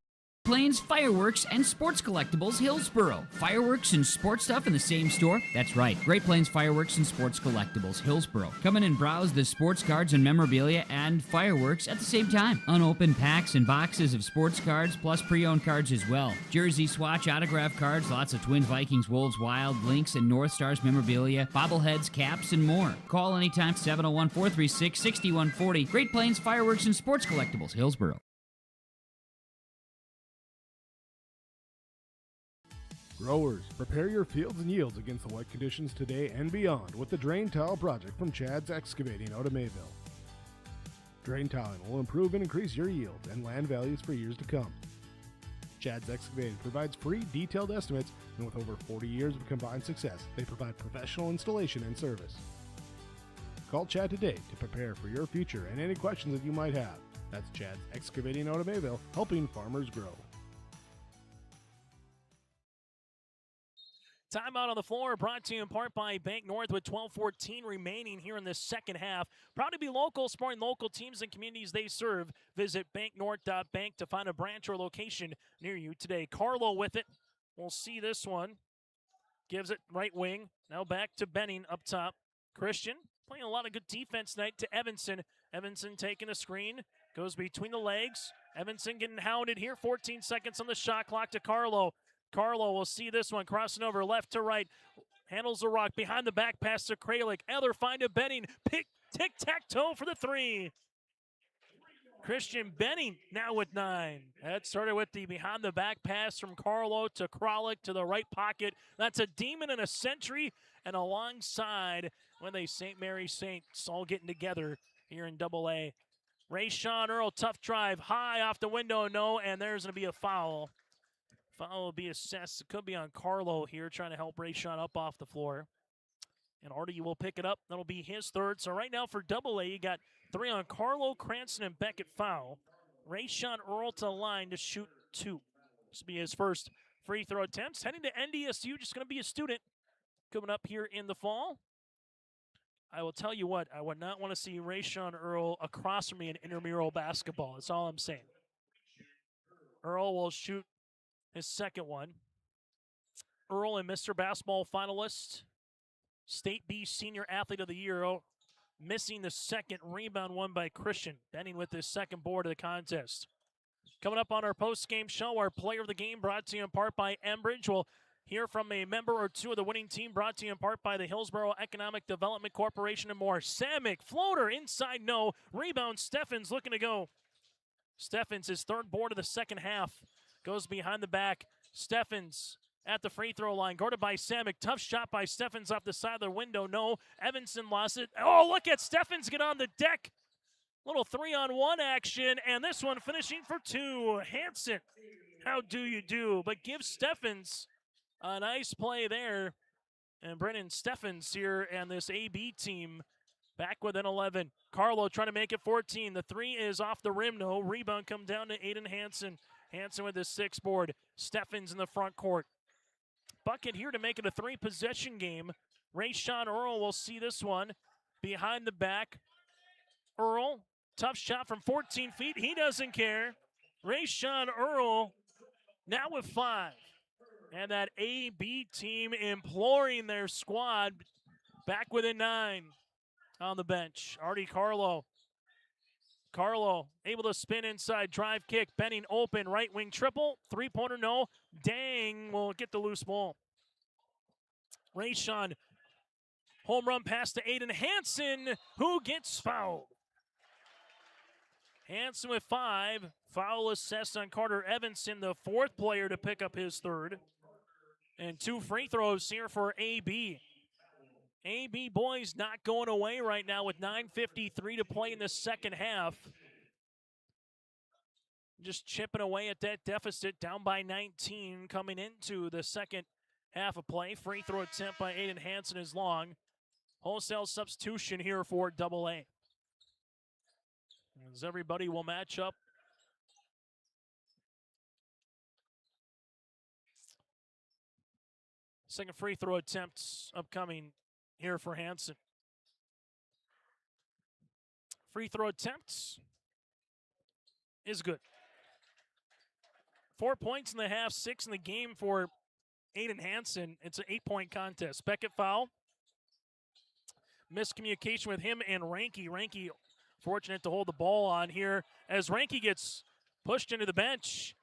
Plains Fireworks and Sports Collectibles, Hillsboro. Fireworks and sports stuff in the same store? That's right. Great Plains Fireworks and Sports Collectibles, Hillsboro. Come in and browse the sports cards and memorabilia and fireworks at the same time. Unopened packs and boxes of sports cards, plus pre-owned cards as well. Jersey swatch, autograph cards, lots of Twins, Vikings, Wolves, Wild, Lynx, and North Stars memorabilia, bobbleheads, caps, and more. Call anytime, 701-436-6140. Great Plains Fireworks and Sports Collectibles, Hillsboro. Growers, prepare your fields and yields against the wet conditions today and beyond with the Drain Tile project from Chad's Excavating out of Mayville. Drain tiling will improve and increase your yields and land values for years to come. Chad's Excavating provides free detailed estimates, and with over 40 years of combined success, they provide professional installation and service. Call Chad today to prepare for your future and any questions that you might have. That's Chad's Excavating out of Mayville, helping farmers grow. Timeout on the floor brought to you in part by Bank North with 12:14 remaining here in the second half. Proud to be local, supporting local teams and communities they serve. Visit banknorth.bank to find a branch or location near you today. Carlo with it. We'll see this one. Gives it right wing. Now back to Benning up top. Christian playing a lot of good defense tonight to Evanson. Evanson taking a screen. Goes between the legs. Evanson getting hounded here. 14 seconds on the shot clock to Carlo. Carlo will see this one crossing over left to right. Handles the rock behind the back pass to Kralik. Eller find a Benning. Tic-tac-toe for the three. Christian Benning now with 9. That started with the behind the back pass from Carlo to Kralik to the right pocket. That's a Demon and a Sentry. And alongside when they St. Mary Saints all getting together here in AA. Rayshawn Earl, tough drive. High off the window, no. And there's going to be a foul. Foul will be assessed. It could be on Carlo here, trying to help Rayshawn up off the floor. And Artie will pick it up. That'll be his third. So right now for AA, you got 3 on Carlo, Cranston, and Beckett foul. Rayshawn Earl to the line to shoot 2. This will be his first free throw attempts. Heading to NDSU, just going to be a student coming up here in the fall. I will tell you what, I would not want to see Rayshawn Earl across from me in intramural basketball. That's all I'm saying. Earl will shoot his second one. Earl and Mr. Basketball finalist, State B Senior Athlete of the Year, missing the second rebound won by Christian. Benning with his second board of the contest. Coming up on our post-game show, our player of the game brought to you in part by Enbridge. We'll hear from a member or two of the winning team brought to you in part by the Hillsboro Economic Development Corporation and more. Samick, floater, inside, no. Rebound, Steffens looking to go. Steffens, his third board of the second half. Goes behind the back. Steffens at the free throw line. Guarded by Samick. Tough shot by Steffens off the side of the window. No. Evanson lost it. Oh, look at Steffens get on the deck. Little 3-on-1 action. And this one finishing for 2. Hanson, how do you do? But gives Steffens a nice play there. And Brennan Steffens here and this AB team back within 11. Carlo trying to make it 14. The 3 is off the rim. No. Rebound come down to Aiden Hanson. Hanson with his 6th board. Steffens in the front court. Bucket here to make it a 3-possession game. Rayshawn Earl will see this one. Behind the back. Earl, tough shot from 14 feet. He doesn't care. Rayshawn Earl now with 5. And that AB team imploring their squad back within 9 on the bench. Artie Carlo. Carlo able to spin inside, drive kick, Benning open, right wing triple, 3-pointer no, Dang will get the loose ball. Rayshawn, home run pass to Aiden Hanson, who gets fouled. Hanson with 5, foul assessed on Carter Evanson, the 4th player to pick up his 3rd. And 2 free throws here for AB. AB boys not going away right now with 9:53 to play in the second half. Just chipping away at that deficit, down by 19 coming into the second half of play. Free throw attempt by Aiden Hanson is long. Wholesale substitution here for AA. As everybody will match up. Second free throw attempts upcoming here for Hanson. Free throw attempts is good. 4 points in the half, 6 in the game for Aiden Hansen. It's an 8-point contest. Beckett foul. Miscommunication with him and Ranky. Ranky fortunate to hold the ball on here as Ranky gets pushed into the bench.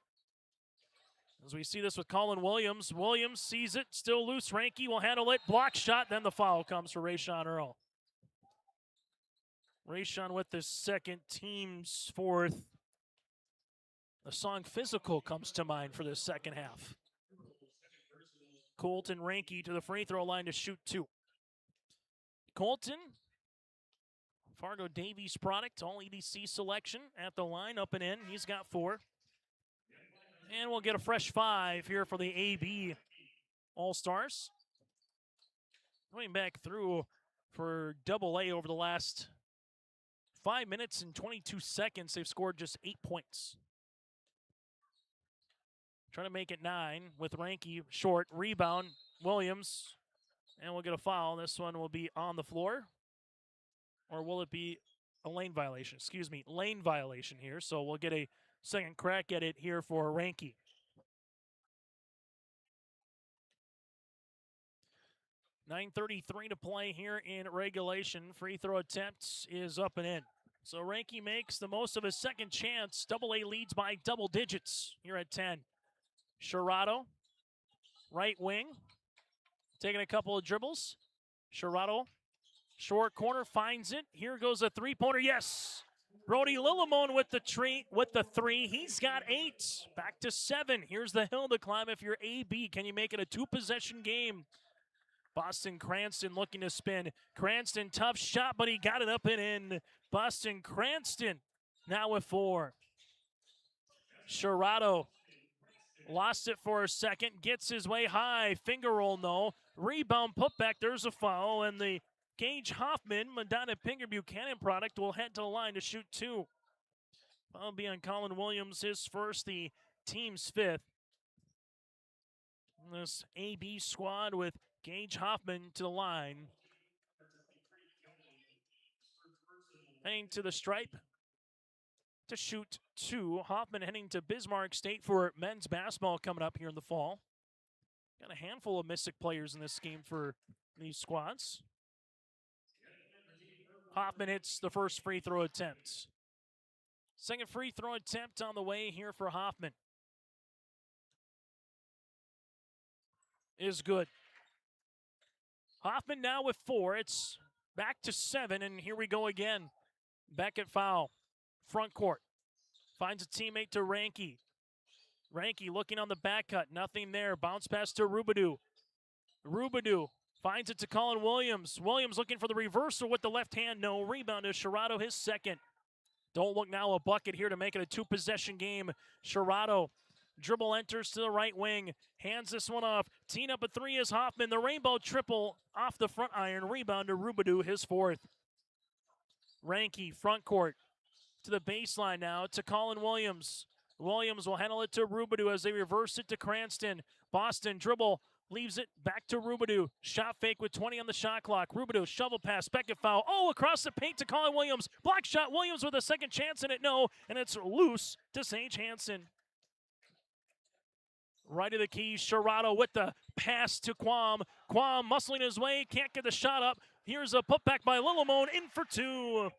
As we see this with Colin Williams. Williams sees it, still loose. Ranky will handle it. Block shot, then the foul comes for Rayshawn Earl. Rayshawn with the second, team's fourth. The song Physical comes to mind for the second half. Colton Ranky to the free throw line to shoot 2. Colton, Fargo Davies product, all EDC selection at the line, up and in. He's got 4. And we'll get a fresh 5 here for the AB All-Stars. Going back through for AA over the last 5 minutes and 22 seconds, they've scored just 8 points. Trying to make it 9 with Ranky short. Rebound, Williams. And we'll get a foul. This one will be on the floor. Or will it be a lane violation? Excuse me, lane violation here. So we'll get a second crack at it here for Ranky. .9:33 to play here in regulation. Free throw attempts is up and in. So Ranky makes the most of his second chance. AA leads by double digits here at 10. Sherrado, right wing, taking a couple of dribbles. Sherrado, short corner, finds it. Here goes a three-pointer. Yes. Brody Lillimon with the three. He's got 8. Back to 7. Here's the hill to climb if you're AB. Can you make it a 2-possession game? Boston Cranston looking to spin. Cranston, tough shot, but he got it up and in. Boston Cranston now with 4. Sherrado lost it for a second, gets his way high. Finger roll, no. Rebound, putback, there's a foul, and the Gage Hoffman, Madonna Pinger Buchanan product will head to the line to shoot 2. That'll be on Colin Williams, his first, the team's 5th. This AB squad with Gage Hoffman to the line. Heading to the stripe to shoot 2. Hoffman heading to Bismarck State for men's basketball coming up here in the fall. Got a handful of Mystic players in this game for these squads. Hoffman hits the first free throw attempt. Second free throw attempt on the way here for Hoffman. Is good. Hoffman now with 4. It's back to 7, and here we go again. Beckett foul. Front court. Finds a teammate to Ranky. Ranky looking on the back cut. Nothing there. Bounce pass to Rubadu. Rubadu finds it to Colin Williams. Williams looking for the reversal with the left hand. No. Rebound to Sherrado, his second. Don't look now, a bucket here to make it a 2-possession game. Sherrado. Dribble enters to the right wing. Hands this one off. Teeing up a 3 is Hoffman. The rainbow triple off the front iron. Rebound to Rubadu, his 4th. Ranky, front court. To the baseline now to Colin Williams. Williams will handle it to Rubadu as they reverse it to Cranston. Boston dribble. Leaves it back to Rubadu. Shot fake with 20 on the shot clock. Rubadu, shovel pass, Beckett foul. Oh, across the paint to Colin Williams. Block shot, Williams with a second chance in it. No, and it's loose to Sage Hansen. Right of the key, Sherrado with the pass to Quam. Quam muscling his way, can't get the shot up. Here's a putback by Lillimon, in for 2.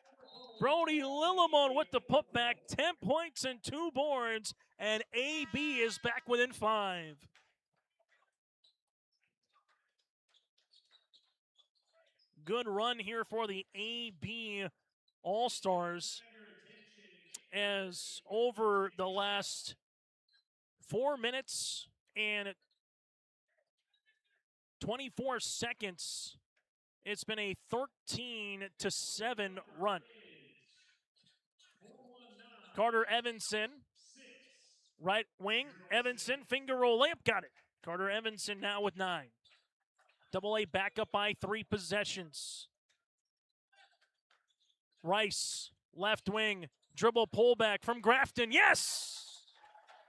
Brody Lillimon with the putback, 10 points and 2 boards, and AB is back within 5. Good run here for the AB All-Stars, as over the last 4 minutes and 24 seconds, it's been a 13-7 run. Carter Evanson, right wing. Evanson, finger roll layup, got it. Carter Evanson now with 9. AA back up by 3 possessions. Rice, left wing, dribble pullback from Grafton. Yes!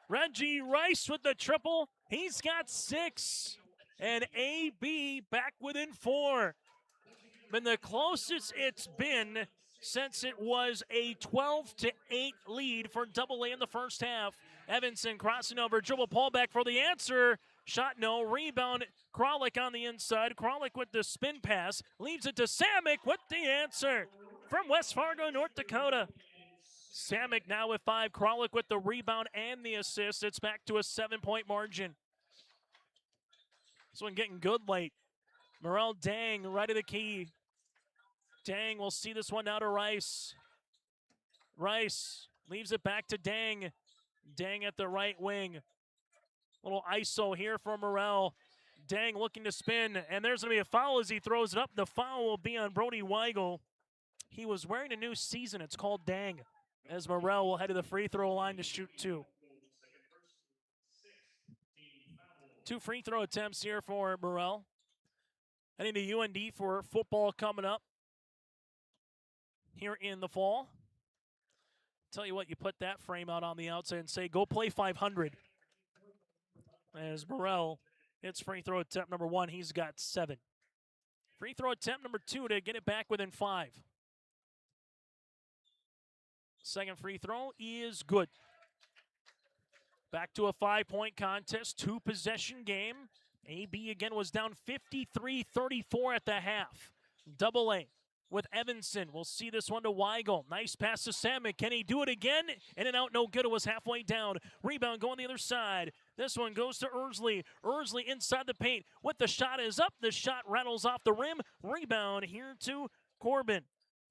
Reggie Rice with the triple. He's got 6. And AB back within 4. Been the closest it's been since it was a 12-8 lead for Double A in the first half. Evanson crossing over, dribble pull back for the answer. Shot no, rebound, Kralik on the inside. Kralik with the spin pass, leaves it to Samick with the answer from West Fargo, North Dakota. Samick now with 5, Kralik with the rebound and the assist. It's back to a 7-point margin. This one getting good late. Morel Dang right of the key. Dang will see this one now to Rice. Rice leaves it back to Dang. Dang at the right wing. Little ISO here for Morel. Dang looking to spin, and there's going to be a foul as he throws it up. The foul will be on Brody Weigel. He was wearing a new season. It's called Dang. As Morel will head to the free throw line to shoot 2. 2 free throw attempts here for Morel. Heading to UND for football coming up here in the fall. Tell you what, you put that frame out on the outside and say, go play 500. As Morel hits free throw attempt number 1, he's got 7. Free throw attempt number 2 to get it back within 5. Second free throw is good. Back to a 5-point contest, 2-possession game. AB again was down 53-34 at the half. Double A with Evanson. We'll see this one to Weigel. Nice pass to Samick. Can he do it again? In and out, no good. It was halfway down. Rebound going the other side. This one goes to Ersley. Ersley inside the paint. With the shot is up. The shot rattles off the rim. Rebound here to Corbin.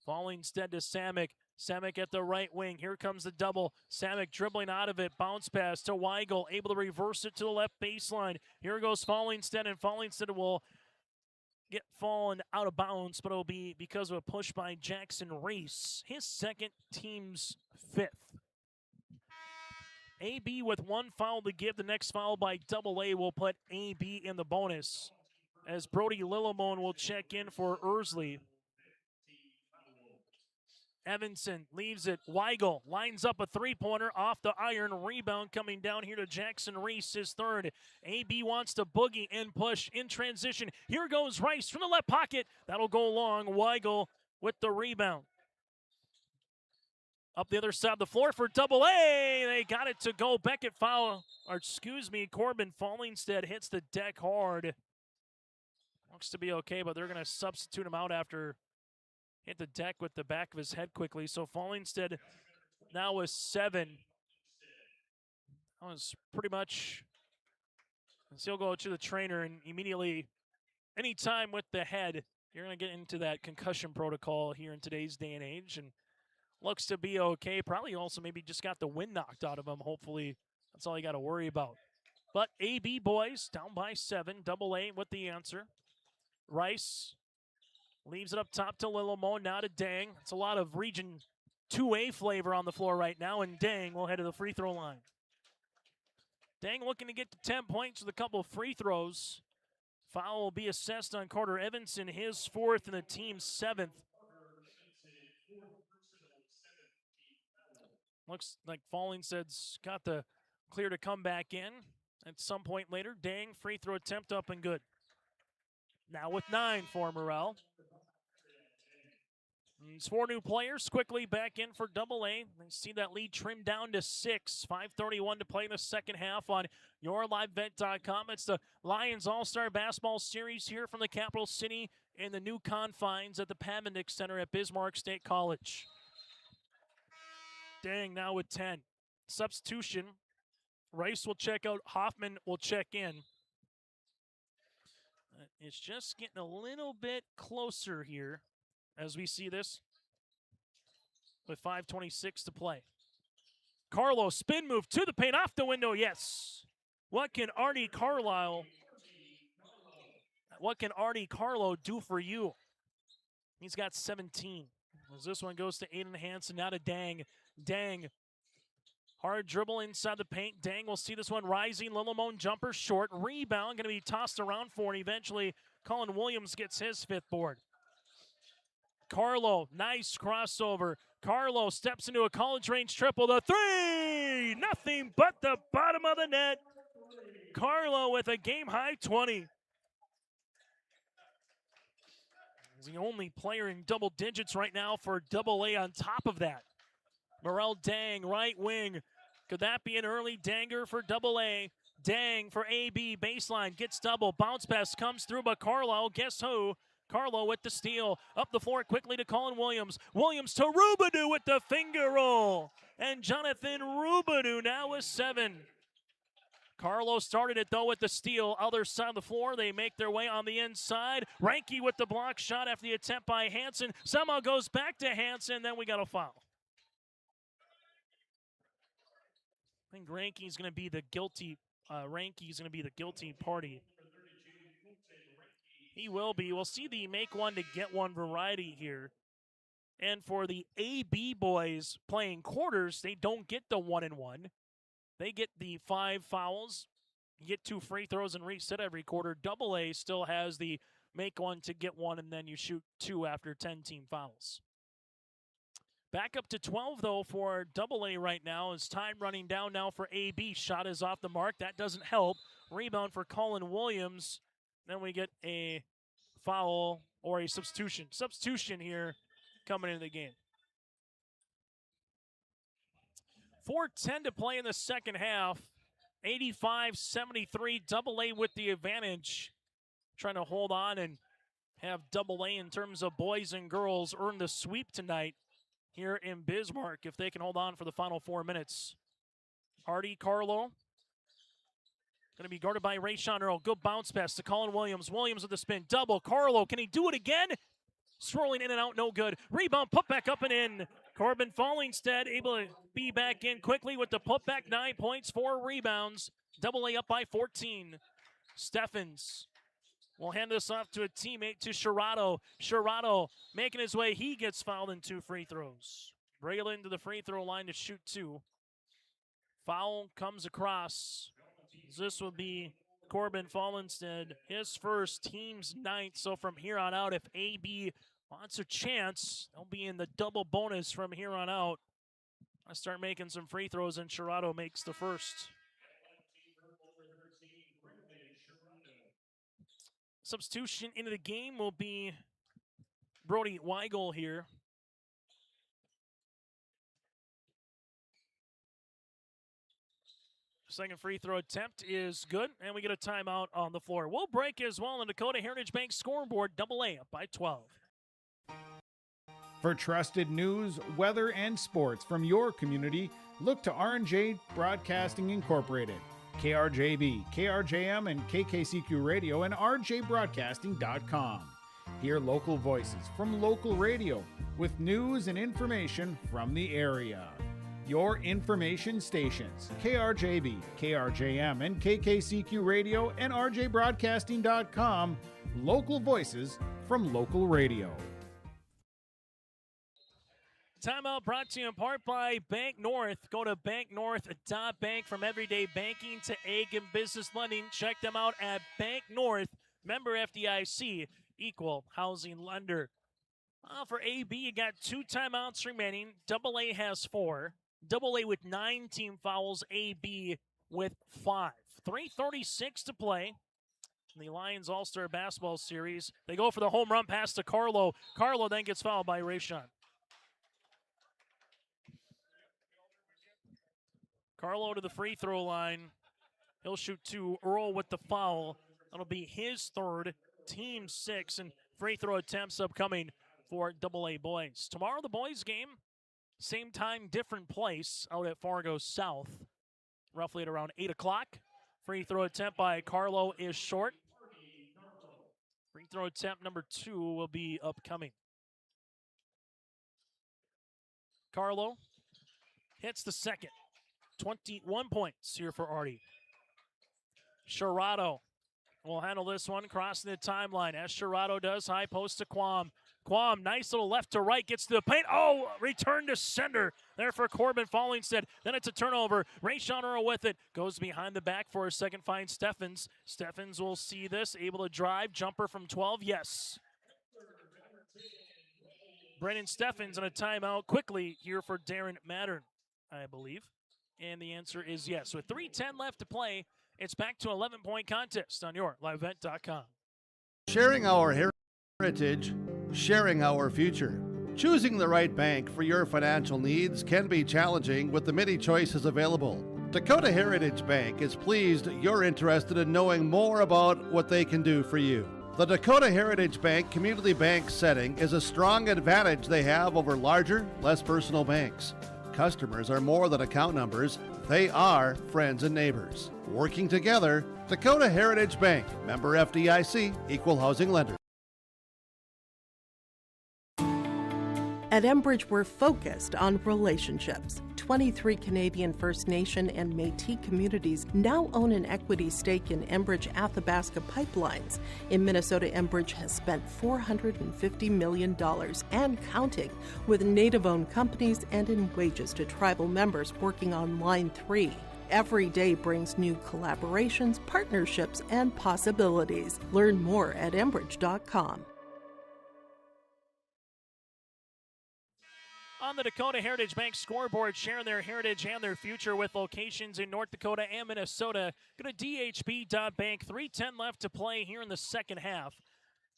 Falling instead to Samick. Samick at the right wing. Here comes the double. Samick dribbling out of it. Bounce pass to Weigel. Able to reverse it to the left baseline. Here goes Fallingstead, and Fallingstead will get fallen out of bounds, but it'll be because of a push by Jackson Reese. His second, team's 5th. AB with 1 foul to give. The next foul by Double A will put AB in the bonus, as Brody Lillimon will check in for Ersley. Evanson leaves it. Weigel lines up a 3-pointer off the iron. Rebound coming down here to Jackson Reese, his 3rd. AB wants to boogie and push in transition. Here goes Rice from the left pocket. That'll go long. Weigel with the rebound. Up the other side of the floor for Double A. They got it to go. Beckett Corbin Fallingstead hits the deck hard. Looks to be okay, but they're going to substitute him out after hit the deck with the back of his head quickly. So Fallingstead now with 7. That was pretty much, so he'll go to the trainer, and immediately, anytime with the head, you're going to get into that concussion protocol here in today's day and age, and looks to be okay. Probably also maybe just got the wind knocked out of him. Hopefully that's all you got to worry about. But AB boys down by 7. Double A with the answer. Rice leaves it up top to Lillimon, now to Dang. It's a lot of Region 2A flavor on the floor right now, and Dang will head to the free throw line. Dang looking to get to 10 points with a couple of free throws. Foul will be assessed on Carter Evanson, his 4th and the team's 7th. Looks like Fallingstead's got the clear to come back in at some point later. Dang, free throw attempt up and good. Now with 9 for Morel. It's 4 new players quickly back in for Double A. They see that lead trimmed down to 6. 5:31 to play in the second half on YourLiveBet.com. It's the Lions All-Star Basketball Series here from the capital city in the new confines at the Pavinick Center at Bismarck State College. Dang now with 10. Substitution. Rice will check out. Hoffman will check in. It's just getting a little bit closer here as we see this with 5:26 to play. Carlo, spin move to the paint, off the window, yes. What can Artie Carlo do for you? He's got 17. As this one goes to Aiden Hansen, now to Dang. Dang, hard dribble inside the paint. Dang will see this one rising. Lillimon jumper short. Rebound going to be tossed around for, and eventually Colin Williams gets his 5th board. Carlo, nice crossover. Carlo steps into a college range triple. The 3! Nothing but the bottom of the net. Carlo with a game high 20. He's the only player in double digits right now for Double-A on top of that. Morel Dang, right wing. Could that be an early danger for Double-A? Dang for AB, baseline, gets double. Bounce pass comes through, but Carlo, guess who? Carlo with the steal. Up the floor quickly to Colin Williams. Williams to Rubadu with the finger roll. And Jonathan Rubadu now with 7. Carlo started it, though, with the steal. Other side of the floor, they make their way on the inside. Ranke with the block shot after the attempt by Hansen. Somehow goes back to Hansen, then we got a foul. I think Ranke's going to be the guilty party. He will be. We'll see the make one to get one variety here. And for the AB boys playing quarters, they don't get the 1-and-1. They get the 5 fouls, get 2 free throws, and reset every quarter. Double-A still has the make one to get one, and then you shoot 2 after 10 team fouls. Back up to 12, though, for Double-A right now. As time running down now for AB. Shot is off the mark. That doesn't help. Rebound for Colin Williams. Then we get a foul or a substitution. Substitution here coming into the game. 4:10 to play in the second half. 85-73, Double-A with the advantage. Trying to hold on and have Double-A in terms of boys and girls earn the sweep tonight here in Bismarck if they can hold on for the final 4 minutes. Hardy, Carlo. Going to be guarded by Rayshon Earl. Good bounce pass to Colin Williams. Williams with the spin. Double. Carlo, can he do it again? Swirling in and out, no good. Rebound, put back up and in. Corbin Fallingstead able to be back in quickly with the putback. 9 points, 4 rebounds. Double-A up by 14. Steffens will hand this off to a teammate, to Sherrato. Sherrato making his way. He gets fouled in 2 free throws. Braylon to the free throw line to shoot 2. Foul comes across. This will be Corbin Fallingstead, his first, team's 9th. So from here on out, if AB wants a chance, they'll be in the double bonus from here on out. I start making some free throws, and Sherrato makes the first. Substitution into the game will be Brody Weigel here. Second free throw attempt is good, and we get a timeout on the floor. We'll break as well on the Dakota Heritage Bank scoreboard. Double-A up by 12. For trusted news, weather, and sports from your community, look to R&J Broadcasting Incorporated, KRJB, KRJM, and KKCQ Radio, and rjbroadcasting.com. Hear local voices from local radio with news and information from the area. Your information stations, KRJB, KRJM, and KKCQ Radio, and rjbroadcasting.com. Local voices from local radio. Timeout brought to you in part by Bank North. Go to banknorth.bank. From everyday banking to ag and business lending. Check them out at Bank North. Member FDIC, equal housing lender. For AB, you got 2 timeouts remaining. Double-A has 4. Double-A with 9 team fouls, AB with 5. 3:36 to play in the Lions All-Star Basketball Series. They go for the home run pass to Carlo. Carlo then gets fouled by Rayshon. Carlo to the free throw line. He'll shoot 2. Earl with the foul. That'll be his 3rd, team 6, and free throw attempts upcoming for Double-A boys. Tomorrow, the boys game. Same time, different place out at Fargo South, roughly at around 8 o'clock. Free throw attempt by Carlo is short. Free throw attempt number 2 will be upcoming. Carlo hits the second. 21 points here for Artie. Sherrato will handle this one, crossing the timeline, as Sherrato does. High post to Quam. Quam, nice little left to right, gets to the paint. Oh, return to sender there for Corbin Fallingstead. Then it's a turnover. Rayshon Earl with it. Goes behind the back for a second, finds Steffens. Steffens will see this, able to drive. Jumper from 12, yes. Brennan Steffens on a timeout quickly here for Darren Mattern, I believe. And the answer is yes. With 3:10 left to play, it's back to 11-point contest on your liveevent.com. Sharing our heritage, sharing our future. Choosing the right bank for your financial needs can be challenging with the many choices available. Dakota Heritage Bank is pleased you're interested in knowing more about what they can do for you. The Dakota Heritage Bank community bank setting is a strong advantage they have over larger, less personal banks. Customers are more than account numbers, they are friends and neighbors. Working together, Dakota Heritage Bank, member FDIC, equal housing lender. At Enbridge, we're focused on relationships. 23 Canadian First Nation and Métis communities now own an equity stake in Enbridge Athabasca Pipelines. In Minnesota, Enbridge has spent $450 million and counting with Native-owned companies and in wages to tribal members working on Line 3. Every day brings new collaborations, partnerships, and possibilities. Learn more at Enbridge.com. On the Dakota Heritage Bank scoreboard, sharing their heritage and their future with locations in North Dakota and Minnesota. Go to dhb.bank. 3:10 left to play here in the second half.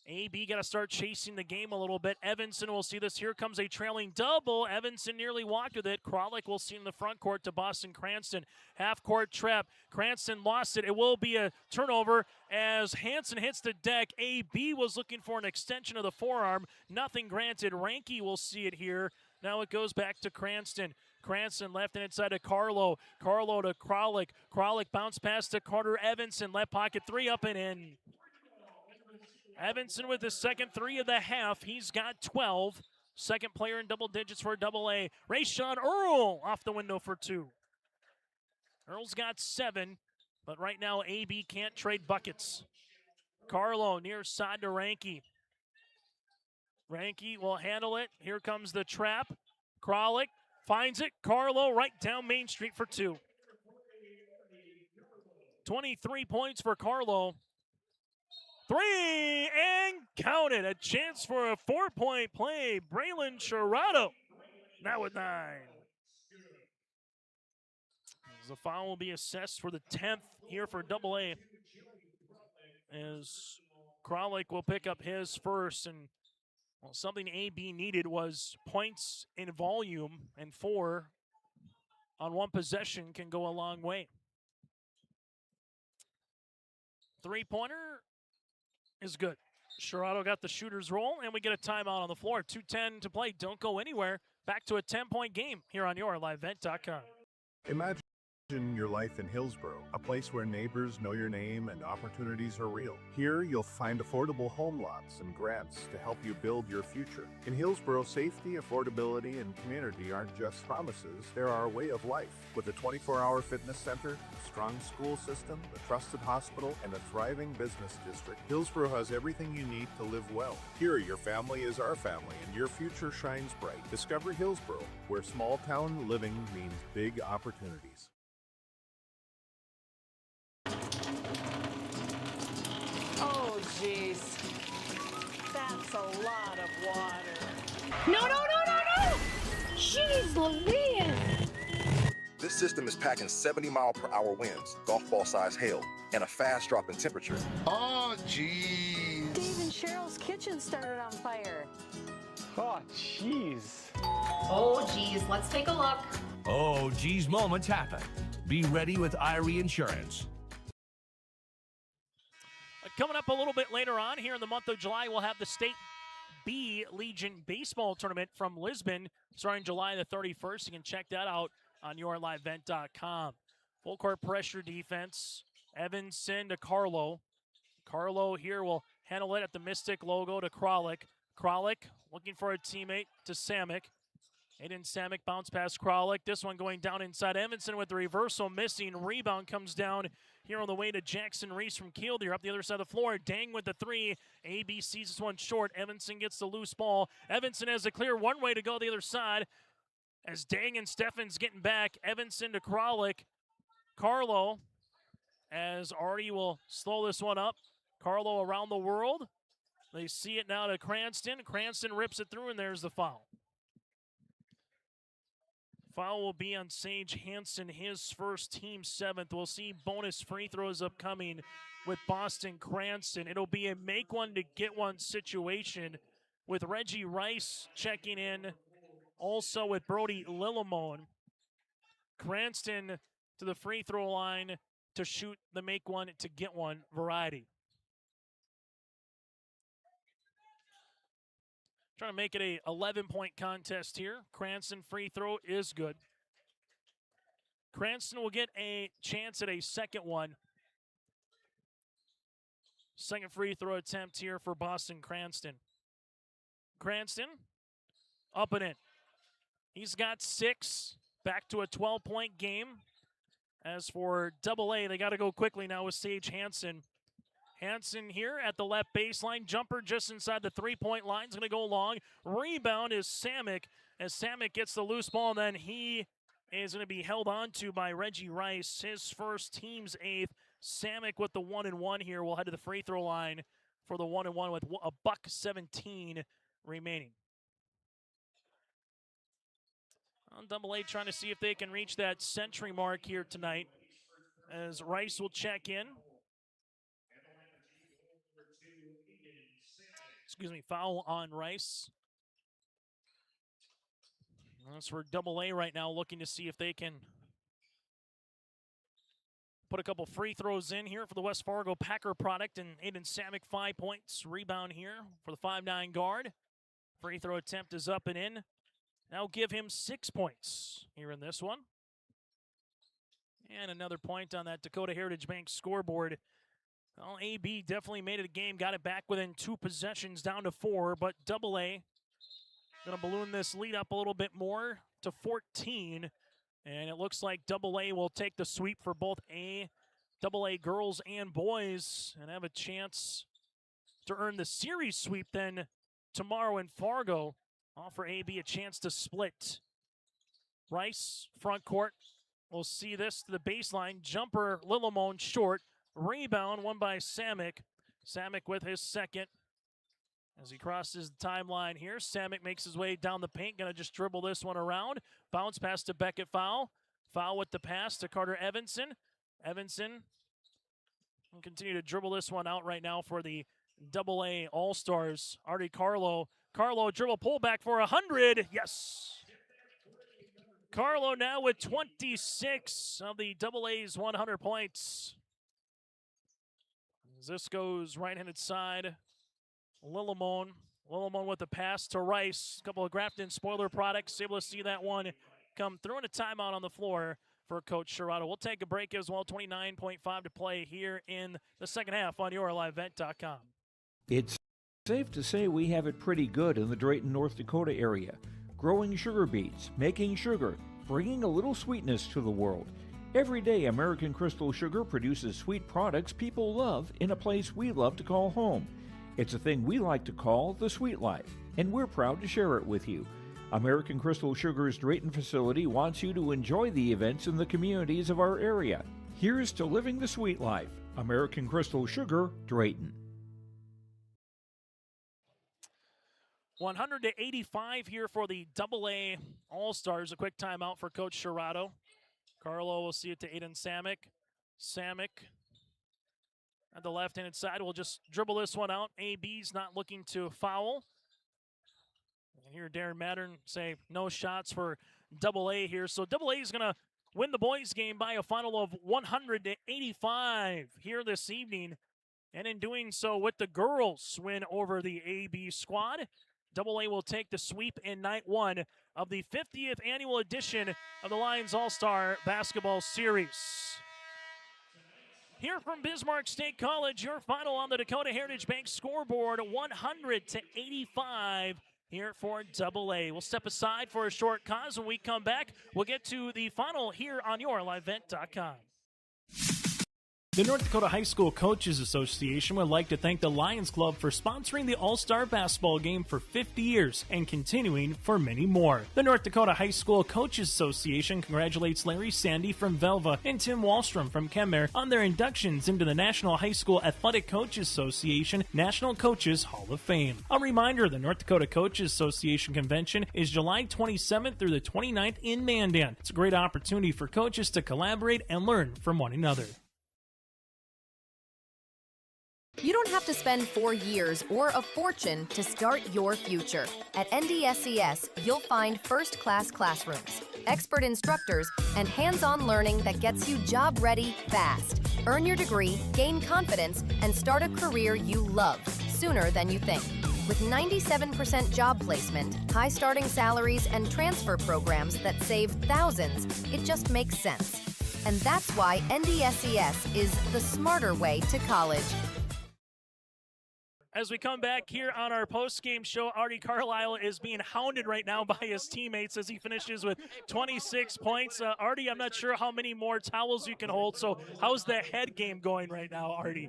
AB got to start chasing the game a little bit. Evanson will see this. Here comes a trailing double. Evanson nearly walked with it. Kralik will see in the front court to Boston Cranston. Half-court trap. Cranston lost it. It will be a turnover as Hansen hits the deck. AB was looking for an extension of the forearm. Nothing granted. Ranke will see it here. Now it goes back to Cranston. Cranston left and inside to Carlo. Carlo to Kralik. Kralik bounce pass to Carter Evanson. Left pocket three up and in. Evanson with his second three of the half. He's got 12. Second player in double digits for AA. Rayshawn Earl off the window for 2. Earl's got 7, but right now AB can't trade buckets. Carlo near side to Ranke. Ranke will handle it. Here comes the trap. Kralik finds it. Carlo right down Main Street for 2. 23 points for Carlo. 3 and count it. A chance for a 4-point play. Braylon Chirado now with 9. The foul will be assessed for the 10th here for AA. As Kralik will pick up his first, and well, something AB needed was points in volume, and 4 on one possession can go a long way. Three-pointer is good. Chirado got the shooter's roll, and we get a timeout on the floor. 2:10 to play. Don't go anywhere. Back to a 10-point game here on your LiveVent.com. Imagine your life in Hillsboro, a place where neighbors know your name and opportunities are real. Here, you'll find affordable home lots and grants to help you build your future. In Hillsboro, safety, affordability, and community aren't just promises, they're our way of life. With a 24-hour fitness center, a strong school system, a trusted hospital, and a thriving business district, Hillsboro has everything you need to live well. Here, your family is our family, and your future shines bright. Discover Hillsboro, where small-town living means big opportunities. Oh, jeez. That's a lot of water. No, no, no, no, no! Jeez Louise! This system is packing 70-mile-per-hour winds, golf ball-sized hail, and a fast drop in temperature. Oh, jeez. Dave and Cheryl's kitchen started on fire. Oh, jeez. Oh, geez, let's take a look. Oh, geez, moments happen. Be ready with Irie Insurance. Coming up a little bit later on here in the month of July, we'll have the State B Legion Baseball Tournament from Lisbon starting July the 31st. You can check that out on yourlivevent.com. Full court pressure defense. Evanson to Carlo. Carlo here will handle it at the Mystic logo to Kralik. Kralik looking for a teammate to Samick. Aiden Samick bounce past Kralik. This one going down inside. Evanson with the reversal missing. Rebound comes down here on the way to Jackson Reese from Killdeer up the other side of the floor. Dang with the 3. AB sees this one short. Evanson gets the loose ball. Evanson has a clear one way to go the other side. As Dang and Steffens getting back. Evanson to Kralik. Carlo as Artie will slow this one up. Carlo around the world. They see it now to Cranston. Cranston rips it through, and there's the foul. Foul will be on Sage Hansen, his first, team 7th. We'll see bonus free throws upcoming with Boston Cranston. It'll be a make one to get one situation with Reggie Rice checking in, also with Brody Lillimone. Cranston to the free throw line to shoot the make one to get one variety. Trying to make it a 11-point contest here. Cranston free throw is good. Cranston will get a chance at a second one. Second free throw attempt here for Boston Cranston. Cranston up and in. He's got 6, back to a 12-point game. As for AA, they got to go quickly now with Sage Hansen. Hansen here at the left baseline. Jumper just inside the three-point line. Is going to go long. Rebound is Samick. As Samick gets the loose ball, and then he is going to be held on to by Reggie Rice. His first, team's 8th. Samick with the 1-and-1 here will head to the free throw line for the 1-and-1 with a $1:17 remaining. AA trying to see if they can reach that century mark here tonight as Rice will check in. Foul on Rice. That's for AA right now, looking to see if they can put a couple free throws in here for the West Fargo Packer product. And Aiden Samick, 5 points. Rebound here for the 5'9" guard. Free throw attempt is up and in. Now give him 6 points here in this one. And another point on that Dakota Heritage Bank scoreboard. Well, AB definitely made it a game, got it back within 2 possessions, down to 4, but AA going to balloon this lead up a little bit more to 14. And it looks like AA will take the sweep for both AA girls and boys and have a chance to earn the series sweep then tomorrow in Fargo. Offer AB a chance to split. Rice, front court. We'll see this to the baseline. Jumper, Lillimone short. Rebound, won by Samick. Samick with his second. As he crosses the timeline here, Samick makes his way down the paint. Going to just dribble this one around. Bounce pass to Beckett, foul. Foul with the pass to Carter Evanson. Evanson will continue to dribble this one out right now for the AA All-Stars. Artie Carlo. Carlo dribble pullback for 100. Yes. Carlo now with 26 of the AA's 100 points. As this goes right-handed side. Lillimone with the pass to Rice. A couple of Grafton spoiler products. Able to see that one come through, and a timeout on the floor for Coach Sherrod. We'll take a break as well. 29.5 to play here in the second half on YourLiveVent.com. It's safe to say we have it pretty good in the Drayton, North Dakota area. Growing sugar beets, making sugar, bringing a little sweetness to the world. Every day, American Crystal Sugar produces sweet products people love in a place we love to call home. It's a thing we like to call the sweet life, and we're proud to share it with you. American Crystal Sugar's Drayton facility wants you to enjoy the events in the communities of our area. Here's to living the sweet life. American Crystal Sugar, Drayton. 100-85 here for the AA All-Stars. A quick timeout for Coach Sherrod. Carlo will see it to Aiden Samick. Samick at the left-handed side will just dribble this one out. AB's not looking to foul. And here Darren Mattern say no shots for AA here. So AA is going to win the boys game by a final of 100-85 here this evening. And in doing so, with the girls win over the AB squad, AA will take the sweep in night 1 of the 50th annual edition of the Lions All-Star Basketball Series. Here from Bismarck State College, your final on the Dakota Heritage Bank scoreboard, 100-85 here for AA. We'll step aside for a short pause. When we come back, we'll get to the final here on YourLiveVent.com. The North Dakota High School Coaches Association would like to thank the Lions Club for sponsoring the All-Star Basketball Game for 50 years and continuing for many more. The North Dakota High School Coaches Association congratulates Larry Sandy from Velva and Tim Wallstrom from Kenmare on their inductions into the National High School Athletic Coaches Association National Coaches Hall of Fame. A reminder, the North Dakota Coaches Association Convention is July 27th through the 29th in Mandan. It's a great opportunity for coaches to collaborate and learn from one another. You don't have to spend 4 years or a fortune to start your future. At NDSCS, you'll find first-class classrooms, expert instructors, and hands-on learning that gets you job-ready fast. Earn your degree, gain confidence, and start a career you love sooner than you think. With 97% job placement, high starting salaries, and transfer programs that save thousands, it just makes sense. And that's why NDSCS is the smarter way to college. As we come back here on our post-game show, Artie Carlisle is being hounded right now by his teammates as he finishes with 26 points. Artie, I'm not sure how many more towels you can hold, so how's the head game going right now, Artie?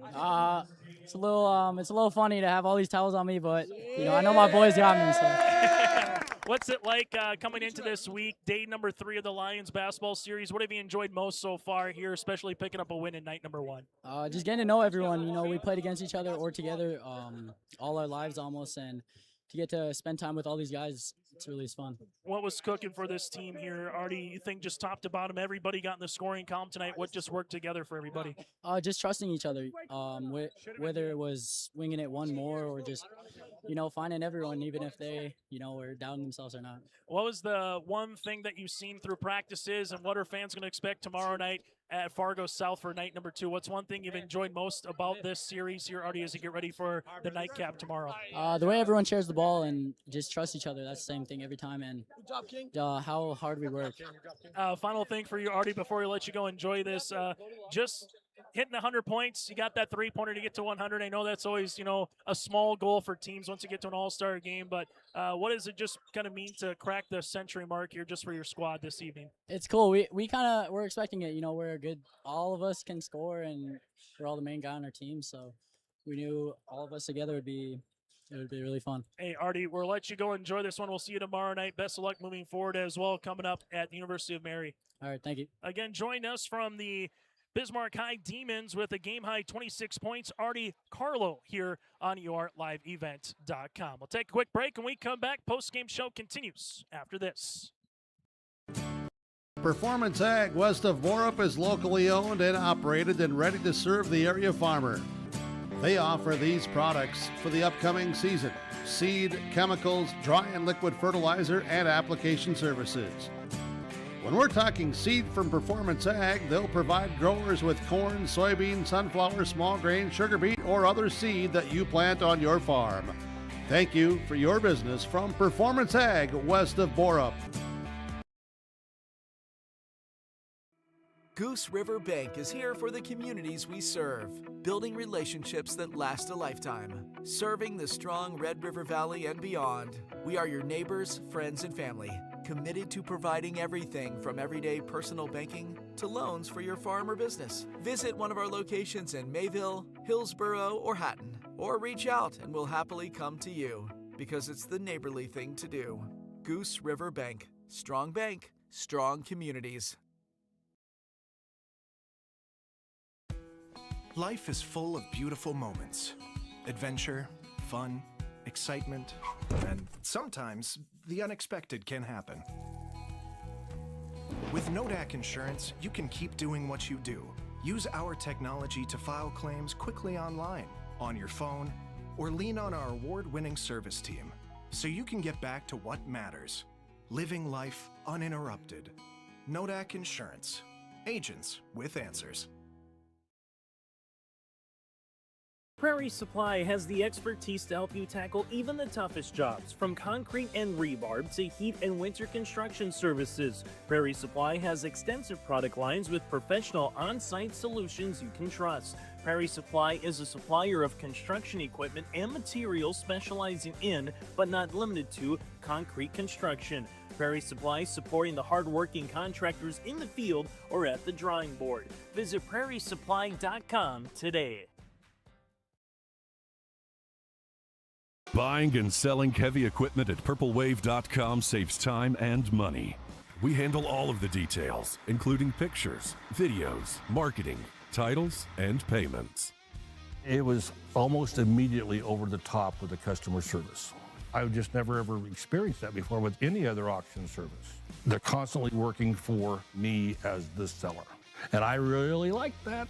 It's a little funny to have all these towels on me, but I know my boys got me. So. What's it like coming into this week, day number 3 of the Lions basketball series? What have you enjoyed most so far here, especially picking up a win in night number 1? Just getting to know everyone. We played against each other or together all our lives almost, and to get to spend time with all these guys, it's really fun. What was cooking for this team here, Artie? You think just top to bottom, everybody got in the scoring column tonight? What just worked together for everybody? Just trusting each other, whether it was winging it one more or just finding everyone, even if they, were doubting themselves or not. What was the one thing that you've seen through practices, and what are fans going to expect tomorrow night at Fargo South for night number 2? What's one thing you've enjoyed most about this series here, Artie, as you get ready for the nightcap tomorrow? The way everyone shares the ball and just trust each other. That's the same thing every time, and how hard we work. Final thing for you, Artie, before we let you go enjoy this, just hitting 100 points. You got that three-pointer to get to 100. I know that's always, a small goal for teams once you get to an all-star game, but what does it just kind of mean to crack the century mark here just for your squad this evening? It's cool. We're expecting it. We're good. All of us can score, and we're all the main guy on our team, so we knew all of us together would be really fun. Hey, Artie, we'll let you go enjoy this one. We'll see you tomorrow night. Best of luck moving forward as well, coming up at the University of Mary. All right, thank you. Again, join us from the Bismarck High Demons with a game-high 26 points. Artie Carlo here on YourLiveEvent.com. We'll take a quick break, and we come back. Post-game show continues after this. Performance Ag west of Borup is locally owned and operated and ready to serve the area farmer. They offer these products for the upcoming season: seed, chemicals, dry and liquid fertilizer, and application services. When we're talking seed from Performance Ag, they'll provide growers with corn, soybean, sunflower, small grain, sugar beet, or other seed that you plant on your farm. Thank you for your business from Performance Ag west of Borup. Goose River Bank is here for the communities we serve, building relationships that last a lifetime. Serving the strong Red River Valley and beyond, we are your neighbors, friends, and family, committed to providing everything from everyday personal banking to loans for your farm or business. Visit one of our locations in Mayville, Hillsborough, or Hatton, or reach out and we'll happily come to you, because it's the neighborly thing to do. Goose River Bank. Strong bank, strong communities. Life is full of beautiful moments. Adventure, fun, excitement, and sometimes the unexpected can happen. With Nodak Insurance, you can keep doing what you do. Use our technology to file claims quickly online, on your phone, or lean on our award-winning service team, so you can get back to what matters: living life uninterrupted. Nodak Insurance. Agents with answers. Prairie Supply has the expertise to help you tackle even the toughest jobs, from concrete and rebar to heat and winter construction services. Prairie Supply has extensive product lines with professional on-site solutions you can trust. Prairie Supply is a supplier of construction equipment and materials specializing in, but not limited to, concrete construction. Prairie Supply supporting the hard-working contractors in the field or at the drawing board. Visit prairiesupply.com today. Buying and selling heavy equipment at purplewave.com saves time and money. We handle all of the details, including pictures, videos, marketing, titles, and payments. It was almost immediately over the top with the customer service. I've just never ever experienced that before with any other auction service. They're constantly working for me as the seller, and I really like that.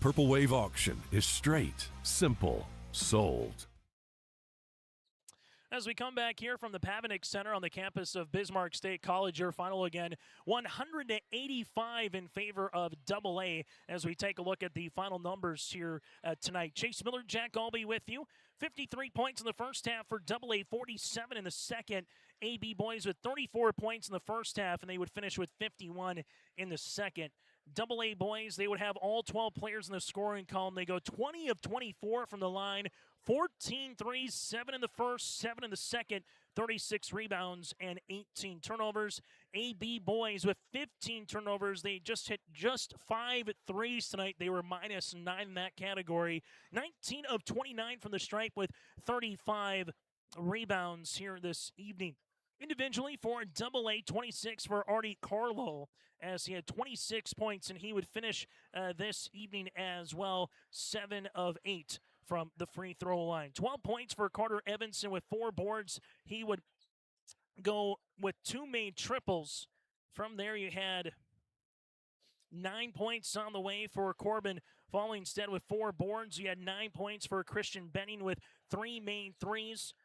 Purple Wave Auction is straight, simple, sold. As we come back here from the Pavinick Center on the campus of Bismarck State College, your final again, 185 in favor of AA as we take a look at the final numbers here tonight. Chase Miller, Jack Albee with you. 53 points in the first half for AA, 47 in the second. AB boys with 34 points in the first half, and they would finish with 51 in the second. AA boys, they would have all 12 players in the scoring column. They go 20 of 24 from the line, 14 threes, 7 in the first, 7 in the second, 36 rebounds, and 18 turnovers. AB boys with 15 turnovers. They just hit just 5 threes tonight. They were minus 9 in that category. 19 of 29 from the stripe with 35 rebounds here this evening. Individually for AA, 26 for Artie Carlo, as he had 26 points, and he would finish this evening as well, 7 of 8 from the free throw line. 12 points for Carter Evanson with 4 boards. He would go with 2 made triples. From there, you had 9 points on the way for Corbin Fallingstead with 4 boards. You had 9 points for Christian Benning with 3 made threes.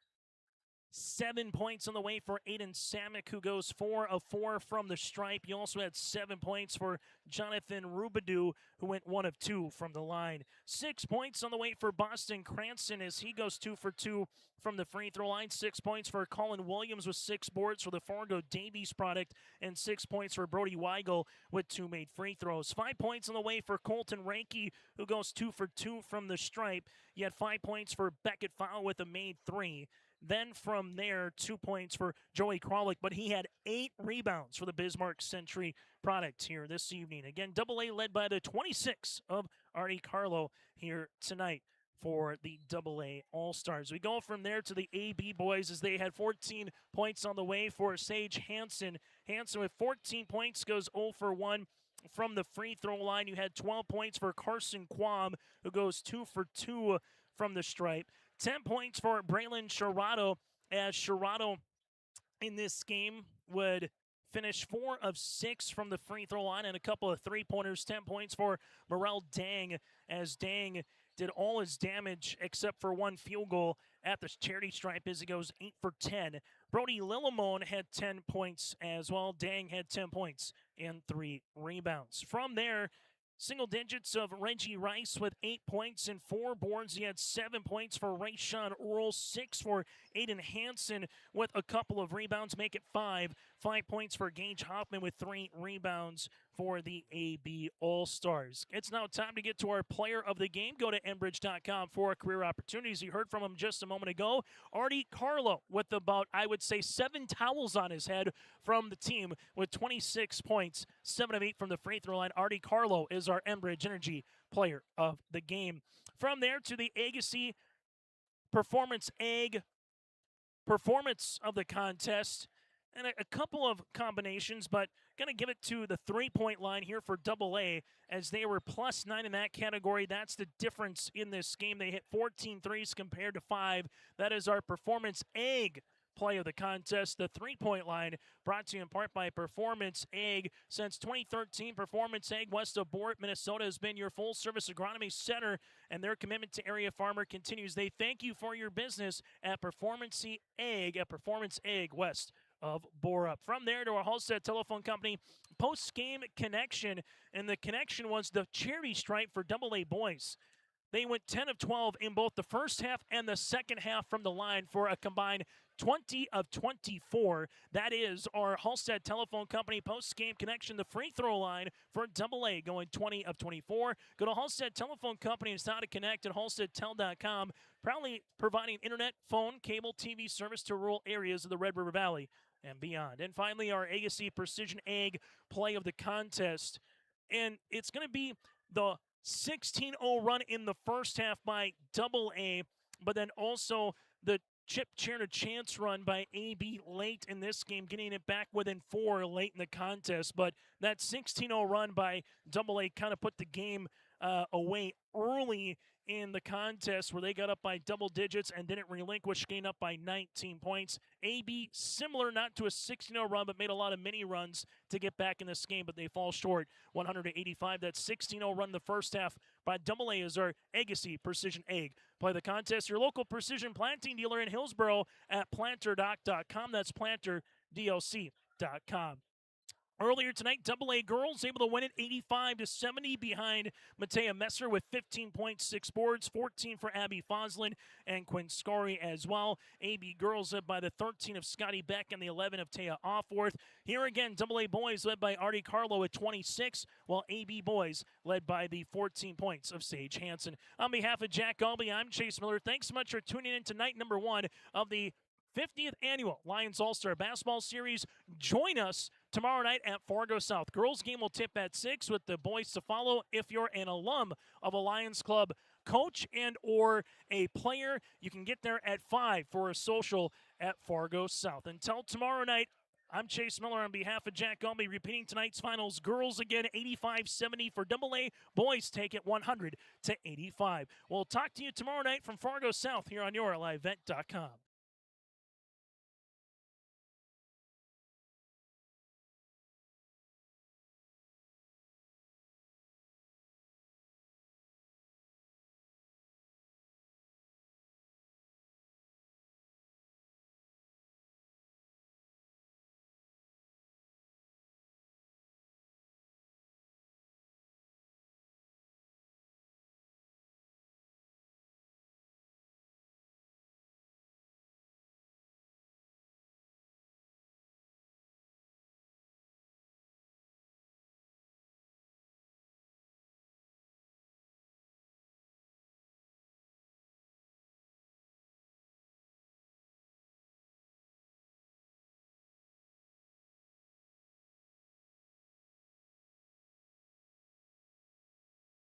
7 points on the way for Aiden Samick, who goes 4 of 4 from the stripe. You also had 7 points for Jonathan Rubidou, who went 1 of 2 from the line. 6 points on the way for Boston Cranston as he goes 2 for 2 from the free throw line. 6 points for Colin Williams with 6 boards for the Fargo Davies product, and 6 points for Brody Weigel with 2 made free throws. 5 points on the way for Colton Ranke, who goes 2 for 2 from the stripe. You had 5 points for Beckett Fowle with a made 3. Then from there, 2 points for Joey Kralik, but he had 8 rebounds for the Bismarck Century product here this evening. Again, AA led by the 26 of Artie Carlo here tonight for the AA All-Stars. We go from there to the AB boys as they had 14 points on the way for Sage Hansen. Hansen with 14 points goes 0 for 1 from the free throw line. You had 12 points for Carson Quam, who goes 2 for 2 from the stripe. 10 points for Braylon Sherrado, as Sherrado in this game would finish 4 of 6 from the free throw line and a couple of three-pointers. 10 points for Morel Dang, as Dang did all his damage except for 1 field goal at the charity stripe as he goes 8 for 10. Brody Lillimone had 10 points as well. Dang had 10 points and 3 rebounds. From there, single digits of Reggie Rice with 8 points and 4 boards. He had 7 points for Rayshawn Earl, 6 for Aiden Hansen with a couple of rebounds, make it 5. 5 points for Gage Hoffman with 3 rebounds for the AB All-Stars. It's now time to get to our player of the game. Go to Enbridge.com for career opportunities. You heard from him just a moment ago. Artie Carlo with about, I would say, 7 towels on his head from the team with 26 points, 7 of 8 from the free throw line. Artie Carlo is our Enbridge Energy player of the game. From there to the Agassi Performance Egg performance of the contest. And a couple of combinations, but going to give it to the three-point line here for AA as they were +9 in that category. That's the difference in this game. They hit 14 threes compared to 5. That is our Performance Egg play of the contest. The three-point line brought to you in part by Performance Egg. Since 2013, Performance Egg west of Boort, Minnesota has been your full-service agronomy center, and their commitment to area farmer continues. They thank you for your business at Performance Egg west of Borup. From there to our Halstead Telephone Company post-game connection, and the connection was the charity stripe for AA boys. They went 10 of 12 in both the first half and the second half from the line for a combined 20 of 24. That is our Halstead Telephone Company post-game connection, the free throw line for AA going 20 of 24. Go to Halstead Telephone Company and start to connect at halsteadtel.com, proudly providing internet, phone, cable, TV service to rural areas of the Red River Valley and beyond. And finally, our Agassi Precision Egg play of the contest. And it's going to be the 16-0 run in the first half by AA, but then also the Chip Cherna chance run by AB late in this game, getting it back within 4 late in the contest. But that 16-0 run by AA kind of put the game away early in the contest where they got up by double digits and didn't relinquish, gained up by 19 points. AB, similar, not to a 16-0 run, but made a lot of mini runs to get back in this game, but they fall short, 100-85. That 16-0 run the first half by AA is our Agassi Precision Egg. Play the contest, your local precision planting dealer in Hillsboro at planterdoc.com. That's planterdlc.com. Earlier tonight, AA girls able to win it 85-70 behind Matea Messer with 15.6 boards, 14 for Abby Foslin and Quinn Scorey as well. AB girls led by the 13 of Scotty Beck and the 11 of Taya Offworth. Here again, AA boys led by Artie Carlo at 26, while AB boys led by the 14 points of Sage Hansen. On behalf of Jack Albee, I'm Chase Miller. Thanks so much for tuning in to night number 1 of the 50th Annual Lions All-Star Basketball Series. Join us tomorrow night at Fargo South. Girls game will tip at 6 with the boys to follow. If you're an alum of a Lions Club coach and or a player, you can get there at 5 for a social at Fargo South. Until tomorrow night, I'm Chase Miller on behalf of Jack Albee, repeating tonight's finals. Girls again, 85-70 for AA. Boys take it 100-85. We'll talk to you tomorrow night from Fargo South here on YourLiveVet.com.